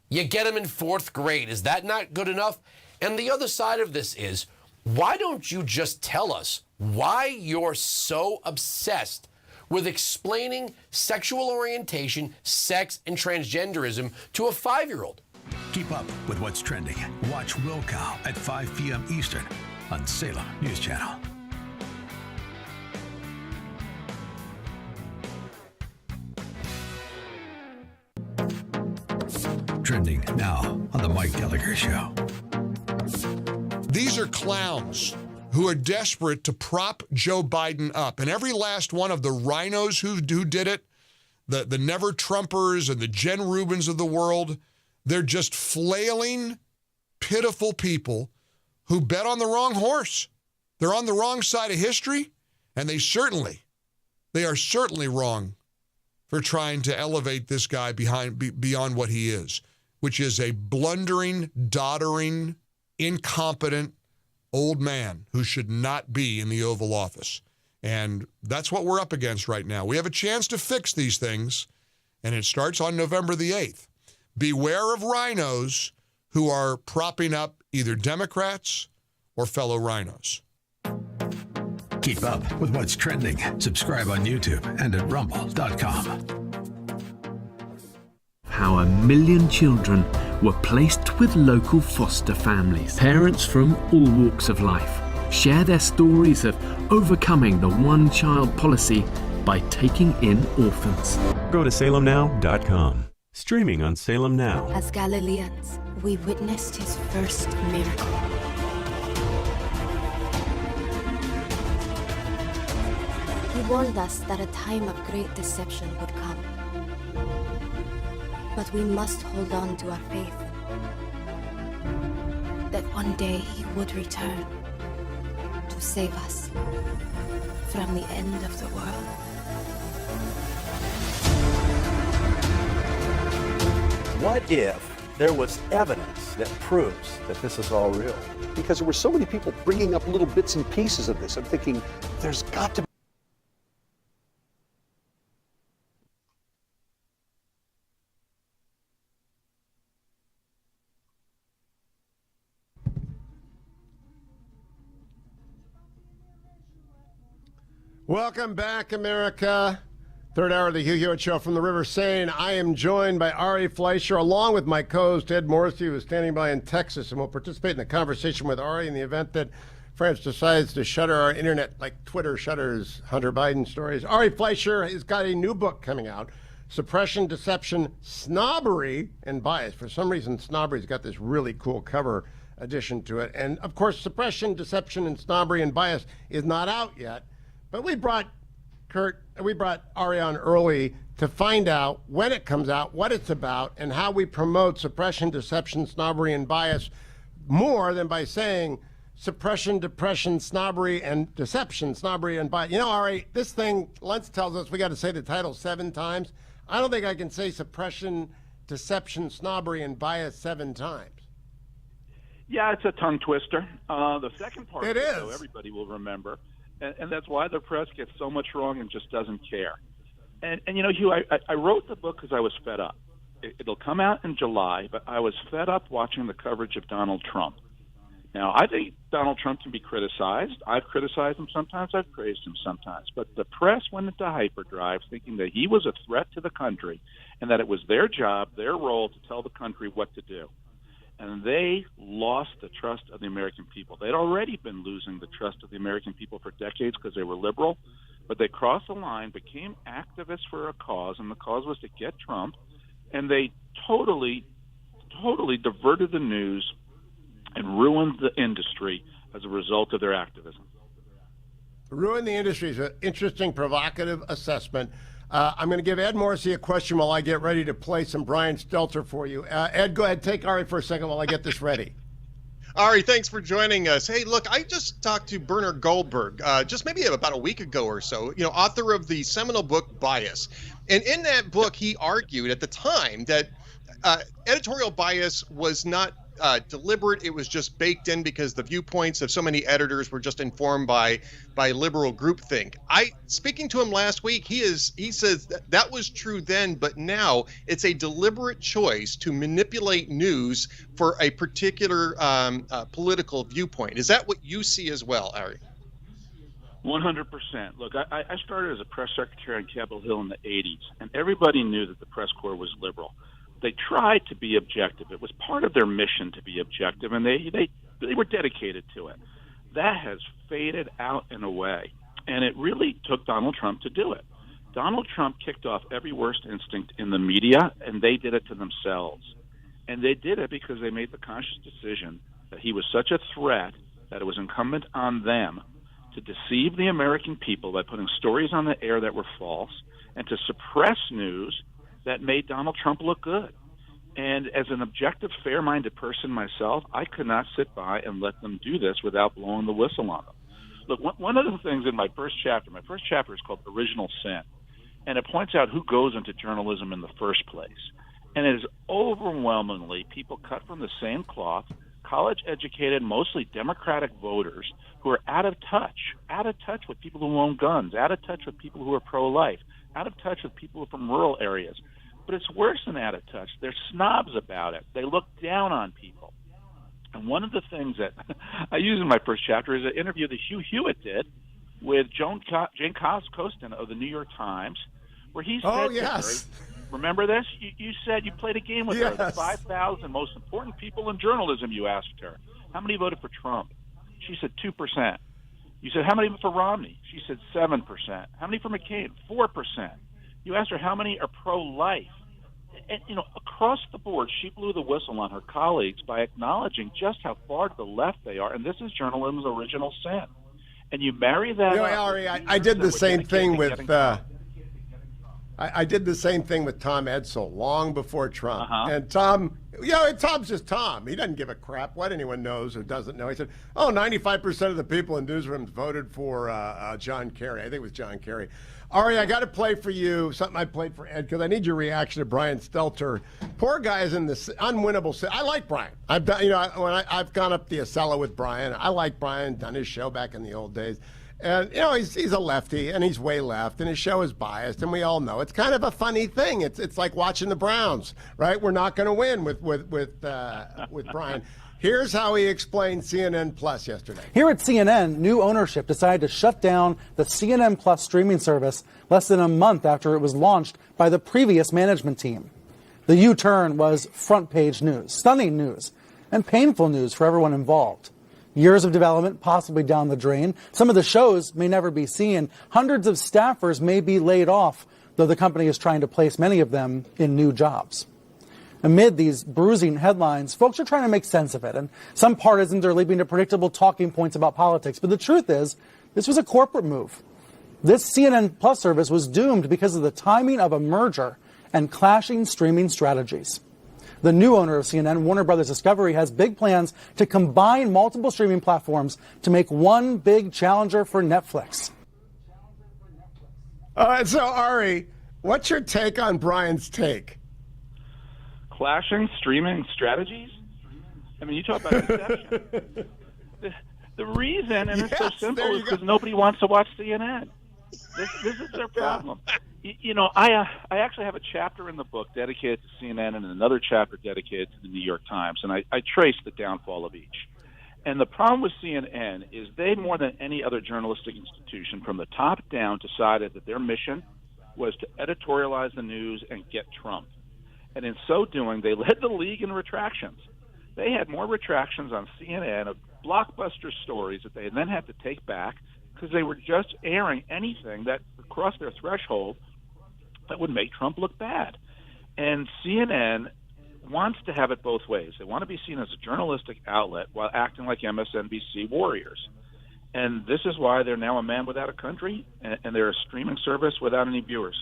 You get them in 4th grade. Is that not good enough? And the other side of this is, why don't you just tell us why you're so obsessed with explaining sexual orientation, sex, and transgenderism to a 5-year-old? Keep up with what's trending. Watch Wilkow at 5 p.m. Eastern on Salem News Channel. Trending now on the Mike Gallagher Show. These are clowns who are desperate to prop Joe Biden up. And every last one of the rhinos who did it, the Never Trumpers and the Jen Rubins of the world, they're just flailing, pitiful people who bet on the wrong horse. They're on the wrong side of history, and they are certainly wrong for trying to elevate this guy beyond what he is, which is a blundering, doddering, incompetent old man who should not be in the Oval Office. And that's what we're up against right now. We have a chance to fix these things, and it starts on November the 8th. Beware of rhinos who are propping up either Democrats or fellow rhinos. Keep up with what's trending. Subscribe on YouTube and at rumble.com. How 1 million children were placed with local foster families. Parents from all walks of life share their stories of overcoming the one-child policy by taking in orphans. Go to salemnow.com. Streaming on Salem Now. As Galileans, we witnessed his first miracle. He warned us that a time of great deception would come. But we must hold on to our faith. That one day he would return to save us from the end of the world. What if there was evidence that proves that this is all real? Because there were so many people bringing up little bits and pieces of this. I'm thinking, there's got to be. Welcome back, America. Third hour of the Hugh Hewitt Show from the River Seine. I am joined by Ari Fleischer, along with my co-host Ed Morrissey, who is standing by in Texas, and will participate in the conversation with Ari in the event that France decides to shutter our internet like Twitter shutters Hunter Biden stories. Ari Fleischer has got a new book coming out, Suppression, Deception, Snobbery, and Bias. For some reason, Snobbery's got this really cool cover addition to it. And, of course, Suppression, Deception, and Snobbery and Bias is not out yet. But we brought Ari on early to find out when it comes out, what it's about, and how we promote suppression, deception, snobbery, and bias more than by saying suppression, depression, snobbery, and deception, snobbery, and bias. You know, Ari, this thing, Lentz tells us we got to say the title 7 times. I don't think I can say suppression, deception, snobbery, and bias 7 times. Yeah, it's a tongue twister. The second part it of it, is. Though, everybody will remember. And that's why the press gets so much wrong and just doesn't care. And you know, Hugh, I wrote the book because I was fed up. It'll come out in July, but I was fed up watching the coverage of Donald Trump. Now, I think Donald Trump can be criticized. I've criticized him sometimes. I've praised him sometimes. But the press went into hyperdrive thinking that he was a threat to the country and that it was their job, their role to tell the country what to do. And they lost the trust of the American people. They'd already been losing the trust of the American people for decades because they were liberal, but they crossed the line, became activists for a cause, and the cause was to get Trump, and they totally diverted the news and ruined the industry as a result of their activism. Ruin the industry is an interesting, provocative assessment. I'm going to give Ed Morrissey a question while I get ready to play some Brian Stelter for you. Ed, go ahead. Take Ari for a second while I get this ready. Ari, thanks for joining us. Hey, look, I just talked to Bernard Goldberg just maybe about a week ago or so, author of the seminal book Bias. And in that book, he argued at the time that editorial bias was not deliberate. It was just baked in because the viewpoints of so many editors were just informed by liberal groupthink. Speaking to him last week, he says that was true then, but now it's a deliberate choice to manipulate news for a particular political viewpoint. Is that what you see as well, Ari? 100%. Look, I started as a press secretary on Capitol Hill in the 80s, and everybody knew that the press corps was liberal. They tried to be objective. It was part of their mission to be objective, and they were dedicated to it. That has faded out in a way, and it really took Donald Trump to do it. Donald Trump kicked off every worst instinct in the media, and they did it to themselves. And they did it because they made the conscious decision that he was such a threat that it was incumbent on them to deceive the American people by putting stories on the air that were false and to suppress news that made Donald Trump look good. And as an objective, fair-minded person myself, I could not sit by and let them do this without blowing the whistle on them. Look, one of the things in my first chapter is called Original Sin, and it points out who goes into journalism in the first place. And it is overwhelmingly people cut from the same cloth, college-educated, mostly Democratic voters who are out of touch with people who own guns, out of touch with people who are pro-life, out of touch with people from rural areas. But it's worse than out of touch. They're snobs about it. They look down on people. And one of the things that I use in my first chapter is an interview that Hugh Hewitt did with Jane Costin of the New York Times, where he said, "Oh yes, remember this? You said you played a game with her. The 5,000 most important people in journalism. You asked her, how many voted for Trump? She said 2%. You said, how many for Romney? She said 7%. How many for McCain? 4%. You asked her how many are pro-life. And, across the board, she blew the whistle on her colleagues by acknowledging just how far to the left they are. And this is journalism's original sin. And you marry that up. Ari, I did the same thing with I did the same thing with Tom Edsall long before Trump. And Tom, Tom's just Tom. He doesn't give a crap what anyone knows or doesn't know. He said, 95% of the people in newsrooms voted for John Kerry. I think it was John Kerry. Ari, I got to play for you something I played for Ed because I need your reaction to Brian Stelter. Poor guy is in this unwinnable. I like Brian. I've done, I've gone up the Acela with Brian. I like Brian. Done his show back in the old days. And, he's a lefty, and he's way left, and his show is biased, and we all know. It's kind of a funny thing. It's like watching the Browns, right? We're not going to win with Brian. Here's how he explained CNN Plus yesterday. Here at CNN, new ownership decided to shut down the CNN Plus streaming service less than a month after it was launched by the previous management team. The U-turn was front-page news, stunning news, and painful news for everyone involved. Years of development possibly down the drain. Some of the shows may never be seen. Hundreds of staffers may be laid off, though the company is trying to place many of them in new jobs. Amid these bruising headlines, folks are trying to make sense of it, and some partisans are leaping to predictable talking points about politics. But the truth is, this was a corporate move. This CNN Plus service was doomed because of the timing of a merger and clashing streaming strategies. The new owner of CNN, Warner Brothers Discovery, has big plans to combine multiple streaming platforms to make one big challenger for Netflix. So, Ari, what's your take on Brian's take? Clashing streaming strategies? I mean, you talk about deception. The reason, and it's so simple, is because nobody wants to watch CNN. This is their problem. I actually have a chapter in the book dedicated to CNN and another chapter dedicated to the New York Times, and I trace the downfall of each. And the problem with CNN is they, more than any other journalistic institution, from the top down, decided that their mission was to editorialize the news and get Trump. And in so doing, they led the league in retractions. They had more retractions on CNN of blockbuster stories that they then had to take back because they were just airing anything that crossed their threshold that would make Trump look bad. And CNN wants to have it both ways. They want to be seen as a journalistic outlet while acting like MSNBC warriors. And this is why they're now a man without a country, and they're a streaming service without any viewers.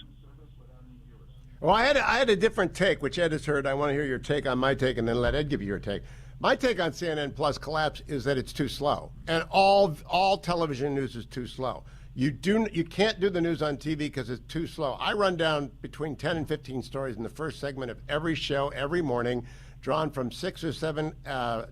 Well, I had a different take, which Ed has heard. I want to hear your take on my take, and then let Ed give you your take. My take on CNN Plus collapse is that it's too slow, and all television news is too slow. You can't do the news on TV because it's too slow. I run down between 10 and 15 stories in the first segment of every show every morning, drawn from 6 or 7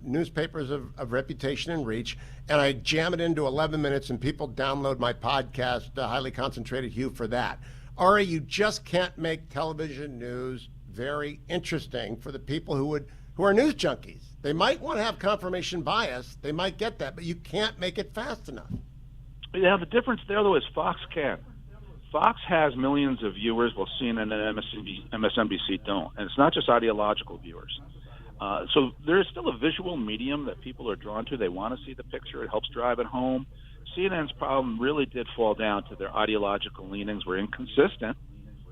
newspapers of reputation and reach, and I jam it into 11 minutes, and people download my podcast, Highly Concentrated Hugh, for that. Ari, you just can't make television news very interesting for the people who are news junkies. They might want to have confirmation bias. They might get that, but you can't make it fast enough. Yeah, the difference there, though, is Fox can. Fox has millions of viewers, while CNN and MSNBC don't. And it's not just ideological viewers. So there's still a visual medium that people are drawn to. They want to see the picture. It helps drive it home. CNN's problem really did fall down to their ideological leanings were inconsistent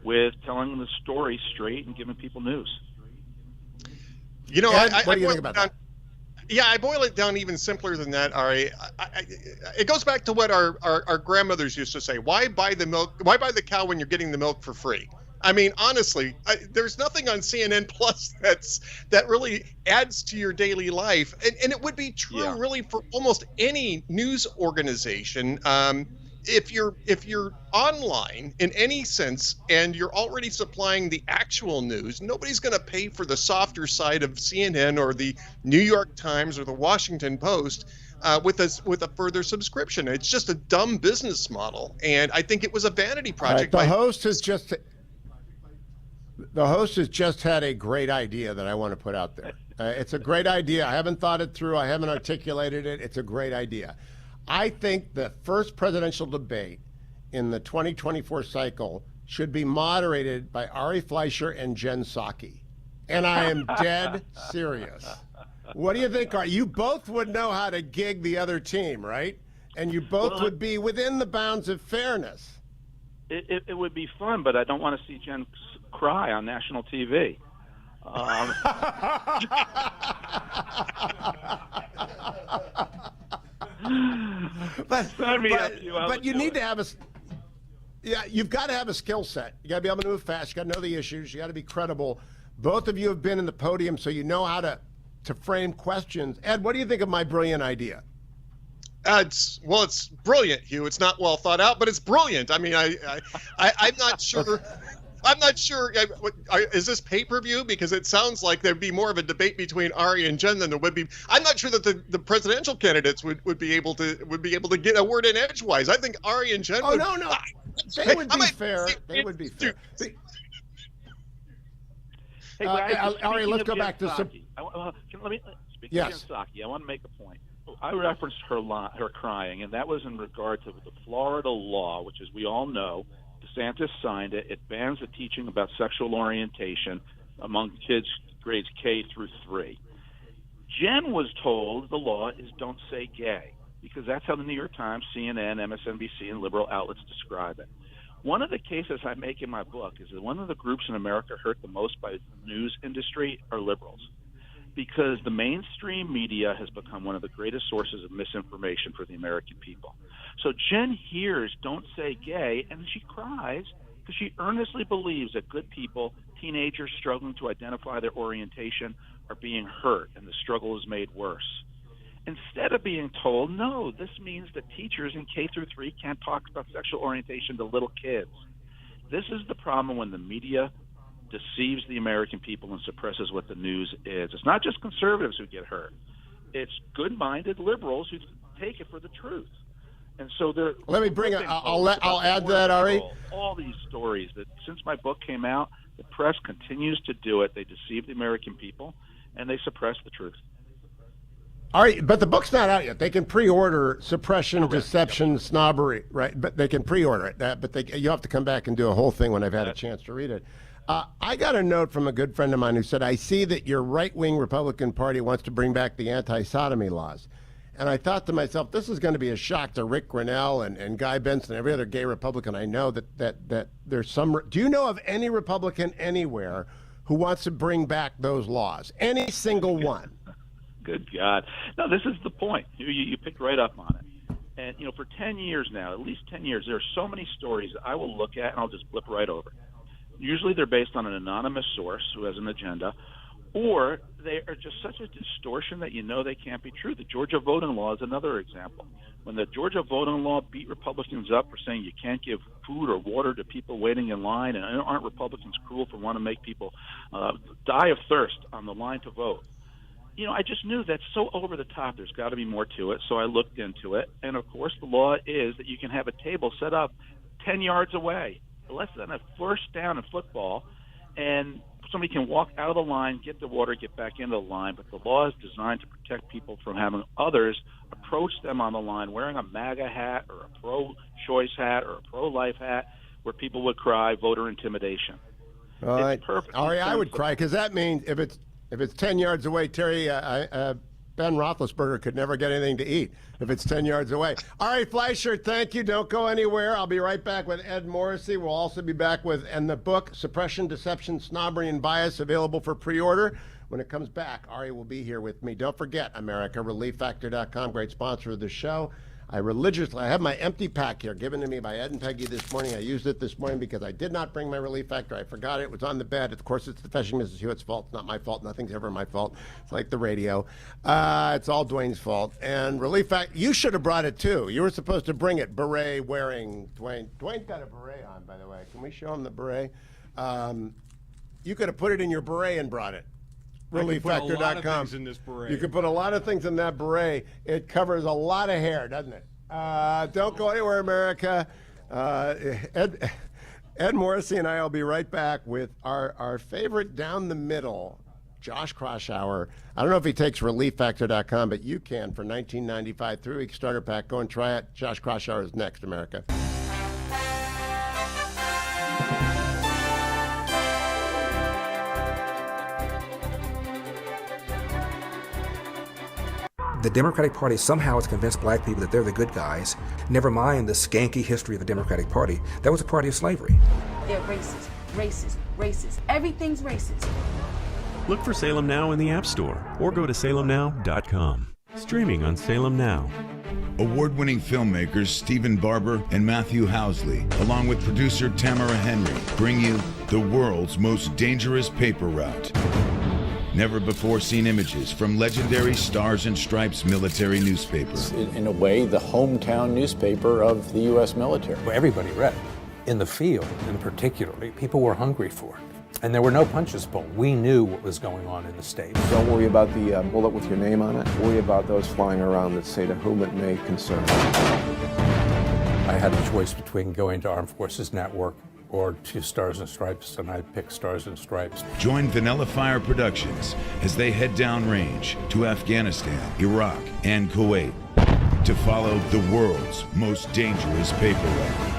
with telling the story straight and giving people news. Ed, what do you think about that? Yeah, I boil it down even simpler than that, Ari. It goes back to what our grandmothers used to say: why buy the milk? Why buy the cow when you're getting the milk for free? I mean, honestly, there's nothing on CNN Plus that really adds to your daily life, and it would be true really for almost any news organization. If you're online in any sense and you're already supplying the actual news, nobody's going to pay for the softer side of CNN or the New York Times or the Washington Post with a further subscription. It's just a dumb business model, and I think it was a vanity project. The host has just had a great idea that I want to put out there. It's a great idea. I haven't thought it through. I haven't articulated it. It's a great idea. I think the first presidential debate in the 2024 cycle should be moderated by Ari Fleischer and Jen Psaki. And I am dead serious. What do you think, Ari? You both would know how to gig the other team, right? And you both would be within the bounds of fairness. It would be fun, but I don't want to see Jen cry on national TV. But you need to have you've got to have a skill set. You got to be able to move fast. You got to know the issues. You got to be credible. Both of you have been in the podium, so you know how to frame questions. Ed, what do you think of my brilliant idea? It's brilliant, Hugh. It's not well thought out, but it's brilliant. I mean, I'm not sure. I'm not sure. Is this pay-per-view? Because it sounds like there'd be more of a debate between Ari and Jen than there would be. I'm not sure that the presidential candidates would be able to get a word in edgewise. I think Ari and Jen. Oh, no. They would be fair. They would be fair. Hey, Ari, let's go back to some. Let me speak to Jen Psaki. I want to make a point. I referenced her crying, and that was in regard to the Florida law, which, as we all know, DeSantis signed it. It bans the teaching about sexual orientation among kids grades K through 3. Jen was told the law is don't say gay, because that's how the New York Times, CNN, MSNBC, and liberal outlets describe it. One of the cases I make in my book is that one of the groups in America hurt the most by the news industry are liberals, because the mainstream media has become one of the greatest sources of misinformation for the American people. So Jen hears don't say gay, and she cries because she earnestly believes that good people, teenagers struggling to identify their orientation, are being hurt, and the struggle is made worse. Instead of being told, no, this means that teachers in K through 3 can't talk about sexual orientation to little kids. This is the problem when the media deceives the American people and suppresses what the news is. It's not just conservatives who get hurt. It's good-minded liberals who take it for the truth. And so they're... Let me bring I'll add to that, Ari. All these stories that since my book came out, the press continues to do it. They deceive the American people, and they suppress the truth. Ari, but the book's not out yet. They can pre-order Suppression, Deception, Snobbery, right? But they can pre-order it. But you have to come back and do a whole thing when I've had a chance to read it. I got a note from a good friend of mine who said, I see that your right-wing Republican Party wants to bring back the anti-sodomy laws. And I thought to myself, this is going to be a shock to Rick Grinnell and Guy Benson and every other gay Republican I know that there's some... Do you know of any Republican anywhere who wants to bring back those laws? Any single one? Good God. No, this is the point. You picked right up on it. And, for 10 years now, at least 10 years, there are so many stories that I will look at and I'll just blip right over. Usually they're based on an anonymous source who has an agenda, or they are just such a distortion that they can't be true. The Georgia voting law is another example. When the Georgia voting law beat Republicans up for saying you can't give food or water to people waiting in line, and aren't Republicans cruel for wanting to make people die of thirst on the line to vote? I just knew that's so over the top. There's got to be more to it, so I looked into it. And, of course, the law is that you can have a table set up 10 yards away, less than a first down in football, and somebody can walk out of the line, get the water, get back into the line. But the law is designed to protect people from having others approach them on the line wearing a MAGA hat or a pro-choice hat or a pro-life hat where people would cry voter intimidation. All right. Perfect. Ari, I would cry because that means if it's 10 yards away, Terry, Ben Roethlisberger could never get anything to eat if it's 10 yards away. Ari Fleischer, thank you. Don't go anywhere. I'll be right back with Ed Morrissey. We'll also be back and the book, Suppression, Deception, Snobbery, and Bias, available for pre-order. When it comes back, Ari will be here with me. Don't forget, America, ReliefFactor.com, great sponsor of the show. I have my empty pack here given to me by Ed and Peggy this morning. I used it this morning because I did not bring my Relief Factor. I forgot it was on the bed. Of course, it's the fetching Mrs. Hewitt's fault. It's not my fault. Nothing's ever my fault. It's like the radio. It's all Dwayne's fault. And Relief Factor, you should have brought it too. You were supposed to bring it. Beret wearing Dwayne. Dwayne's got a beret on, by the way. Can we show him the beret? You could have put it in your beret and brought it. ReliefFactor.com. You can put a lot of things in that beret. It covers a lot of hair, doesn't it? Don't go anywhere, America. Ed Morrissey and I will be right back with our favorite down the middle, Josh Kraushaar. I don't know if he takes ReliefFactor.com, but you can for $19.95 3-week starter pack. Go and try it. Josh Kraushaar is next, America. The Democratic Party somehow has convinced black people that they're the good guys. Never mind the skanky history of the Democratic Party. That was a party of slavery. They're racist, racist, racist. Everything's racist. Look for Salem Now in the App Store or go to salemnow.com. Streaming on Salem Now. Award-winning filmmakers Stephen Barber and Matthew Housley, along with producer Tamara Henry, bring you the world's most dangerous paper route. Never-before-seen images from legendary Stars and Stripes military newspaper. In a way, the hometown newspaper of the U.S. military. Everybody read it. In the field, in particular, people were hungry for it. And there were no punches pulled. We knew what was going on in the state. Don't worry about the bullet with your name on it. Worry about those flying around that say to whom it may concern. I had a choice between going to Armed Forces Network or to Stars and Stripes, and I picked Stars and Stripes. Join Vanilla Fire Productions as they head downrange to Afghanistan, Iraq, and Kuwait to follow the world's most dangerous paper route.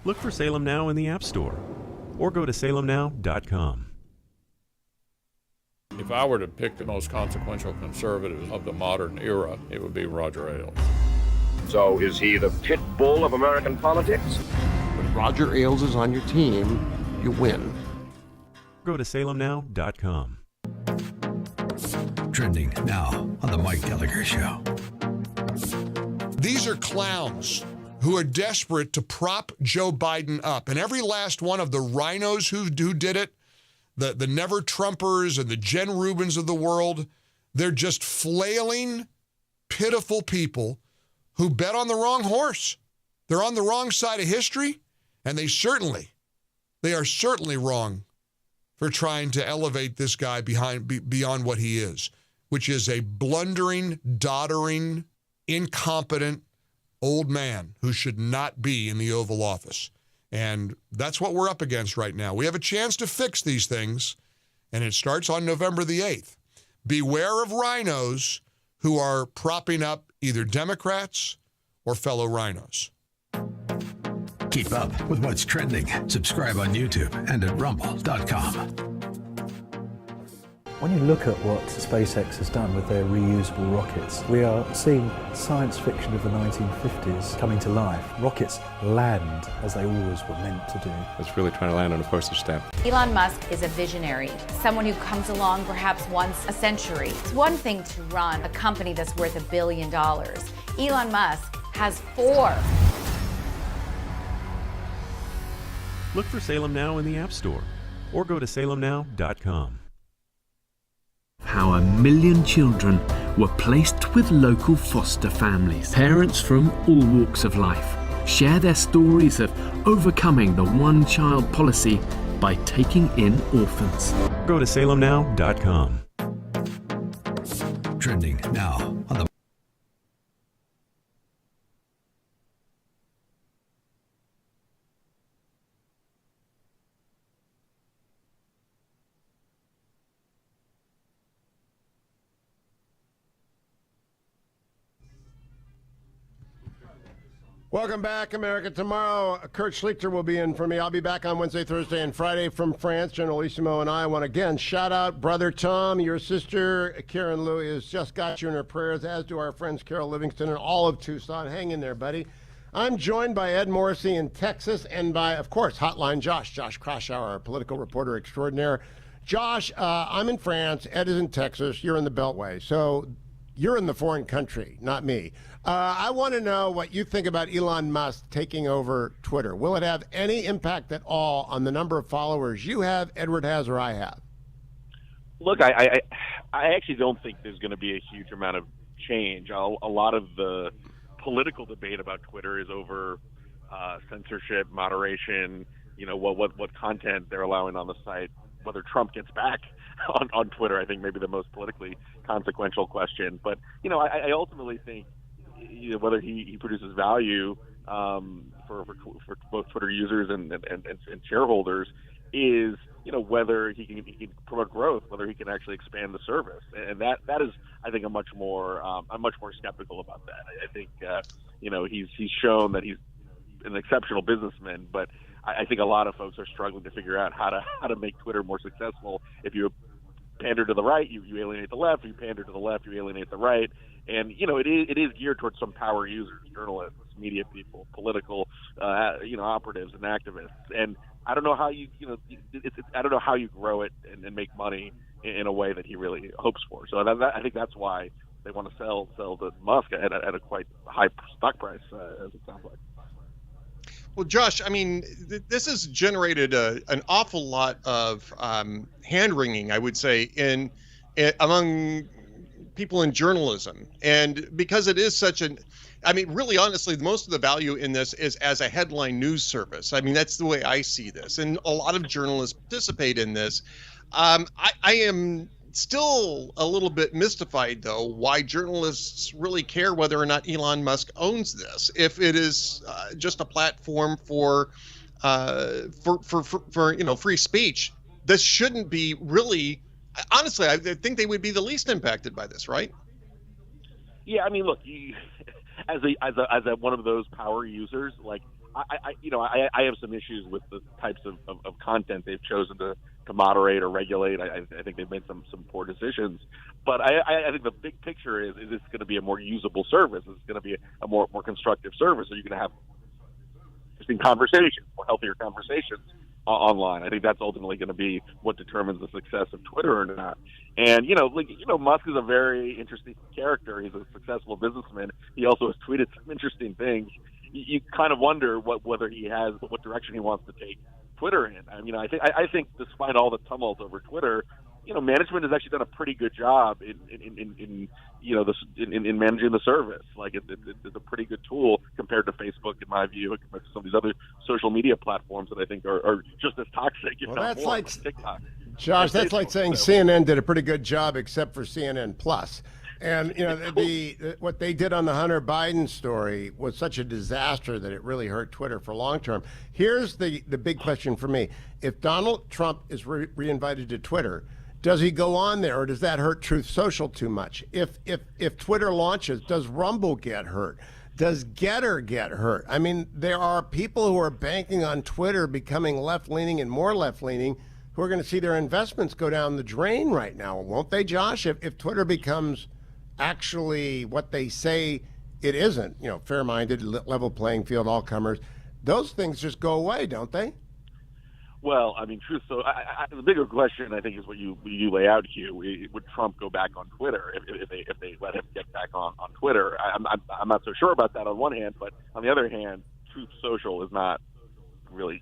Look for Salem Now in the App Store or go to salemnow.com. If I were to pick the most consequential conservative of the modern era, it would be Roger Ailes. So is he the pit bull of American politics? When Roger Ailes is on your team, you win. Go to salemnow.com. Trending now on The Mike Gallagher Show. These are clowns who are desperate to prop Joe Biden up. And every last one of the rhinos who did it, the never-Trumpers and the Jen Rubins of the world, they're just flailing, pitiful people who bet on the wrong horse. They're on the wrong side of history, and they are certainly wrong for trying to elevate this guy beyond what he is, which is a blundering, doddering, incompetent old man who should not be in the Oval Office. And that's what we're up against right now. We have a chance to fix these things, and it starts on November the 8th. Beware of rhinos who are propping up either Democrats or fellow rhinos. Keep up with what's trending. Subscribe on YouTube and at rumble.com. When you look at what SpaceX has done with their reusable rockets, we are seeing science fiction of the 1950s coming to life. Rockets land as they always were meant to do. It's really trying to land on a postage stamp. Elon Musk is a visionary, someone who comes along perhaps once a century. It's one thing to run a company that's worth $1 billion. Elon Musk has 4. Look for Salem Now in the App Store or go to salemnow.com. How 1 million children were placed with local foster families. Parents from all walks of life share their stories of overcoming the one-child policy by taking in orphans. Go to salemnow.com. Trending now on the Welcome back, America. Tomorrow, Kurt Schlichter will be in for me. I'll be back on Wednesday, Thursday, and Friday from France. Generalissimo and I want to again shout out Brother Tom. Your sister, Karen Lou, has just got you in her prayers, as do our friends Carol Livingston and all of Tucson. Hang in there, buddy. I'm joined by Ed Morrissey in Texas and by, of course, Hotline Josh Kraushaar, our political reporter extraordinaire. Josh, I'm in France. Ed is in Texas. You're in the Beltway. So you're in the foreign country, not me. I want to know what you think about Elon Musk taking over Twitter. Will it have any impact at all on the number of followers you have, Edward has, or I have? Look, I actually don't think there's going to be a huge amount of change. A lot of the political debate about Twitter is over censorship, moderation, what content they're allowing on the site, whether Trump gets back on Twitter. I think maybe the most politically consequential question. But, I ultimately think whether he produces value for both Twitter users and shareholders is, whether he can promote growth, whether he can actually expand the service. And that is, I think, I'm much more skeptical about that. I think, he's shown that he's an exceptional businessman, but I think a lot of folks are struggling to figure out how to make Twitter more successful. If you pander to the right, you alienate the left. If you pander to the left, you alienate the right. And, it is geared towards some power users, journalists, media people, political, operatives and activists. And I don't know how I don't know how you grow it and make money in a way that he really hopes for. So I think that's why they want to sell the Musk at a quite high stock price, as it sounds like. Well, Josh, I mean, this has generated an awful lot of hand-wringing, I would say, among people in journalism. And because it is really, honestly, most of the value in this is as a headline news service. I mean, that's the way I see this. And a lot of journalists participate in this. I am still a little bit mystified, though, why journalists really care whether or not Elon Musk owns this. If it is just a platform for free speech, this shouldn't be really. Honestly, I think they would be the least impacted by this, right? Yeah, I mean, look, as one of those power users, like I have some issues with the types of content they've chosen to moderate or regulate. I think they've made some poor decisions, but I think the big picture is it's going to be a more usable service. It's going to be a more constructive service. So you're going to have interesting conversations, more healthier conversations online. I think that's ultimately going to be what determines the success of Twitter or not. And Musk is a very interesting character. He's a successful businessman. He also has tweeted some interesting things. You kind of wonder what direction he wants to take Twitter in. I mean, I think despite all the tumult over Twitter, management has actually done a pretty good job in managing the service. Like it's a pretty good tool compared to Facebook, in my view, and compared to some of these other social media platforms that I think are just as toxic. If not more, like TikTok. Josh, that's like saying CNN did a pretty good job, except for CNN Plus. And what they did on the Hunter Biden story was such a disaster that it really hurt Twitter for long term. Here's the big question for me: if Donald Trump is reinvited to Twitter, does he go on there, or does that hurt Truth Social too much? If Twitter launches, does Rumble get hurt? Does Getter get hurt? I mean, there are people who are banking on Twitter becoming left-leaning and more left-leaning who are going to see their investments go down the drain right now, won't they, Josh? If Twitter becomes actually what they say it isn't, fair-minded, level playing field, all comers, those things just go away, don't they? Well, I mean, so the bigger question, I think, is what you lay out, Hugh. Would Trump go back on Twitter if they let him get back on Twitter? I'm not so sure about that on one hand, but on the other hand, Truth Social is not really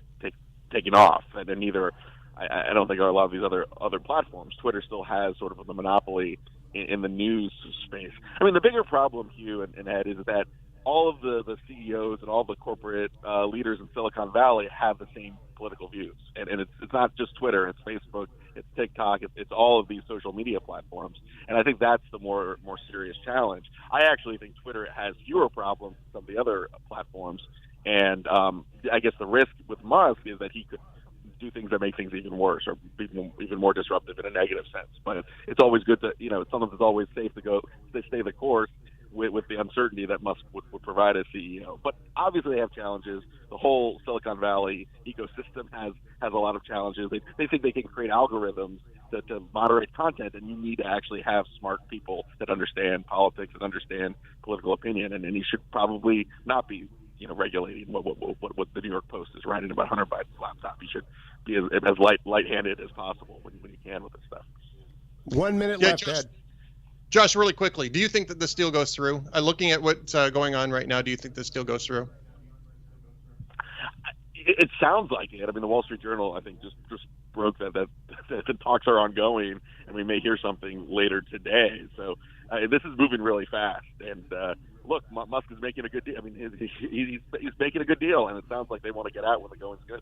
taking off, and neither. I don't think are a lot of these other platforms. Twitter still has sort of a monopoly in the news space. I mean, the bigger problem, Hugh and Ed, is that all of the CEOs and all the corporate leaders in Silicon Valley have the same political views. And it's not just Twitter, it's Facebook, it's TikTok, it's all of these social media platforms. And I think that's the more serious challenge. I actually think Twitter has fewer problems than some of the other platforms. And I guess the risk with Musk is that he could do things that make things even worse or even more disruptive in a negative sense. But it's always good to, sometimes it's always safe to stay the course with the uncertainty that Musk would provide as CEO. But obviously they have challenges. The whole Silicon Valley ecosystem has a lot of challenges. They think they can create algorithms to moderate content, and you need to actually have smart people that understand politics and understand political opinion, and he should probably not be regulating what the New York Post is writing about Hunter Biden's laptop. He should be as light-handed as possible when you can with this stuff. 1 minute left, Ed. Josh, really quickly, do you think that this deal goes through? Looking at what's going on right now, do you think this deal goes through? It sounds like it. I mean, the Wall Street Journal, I think, just broke that the talks are ongoing, and we may hear something later today. So this is moving really fast. And look, Musk is making a good deal. I mean, he's making a good deal, and it sounds like they want to get out when the going's good.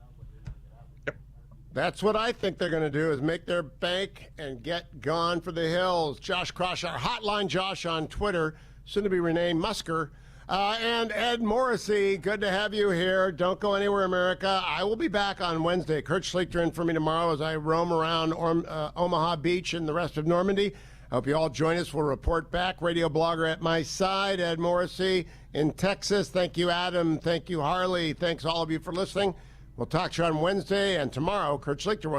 That's what I think they're going to do, is make their bank and get gone for the hills. Josh Kraushaar, Hotline Josh on Twitter, soon to be renamed Musker. And Ed Morrissey, good to have you here. Don't go anywhere, America. I will be back on Wednesday. Kurt Schlichter in for me tomorrow as I roam around Omaha Beach and the rest of Normandy. I hope you all join us. We'll report back. Radio blogger at my side, Ed Morrissey in Texas. Thank you, Adam. Thank you, Harley. Thanks all of you for listening. We'll talk to you on Wednesday, and tomorrow, Kurt Schlichter will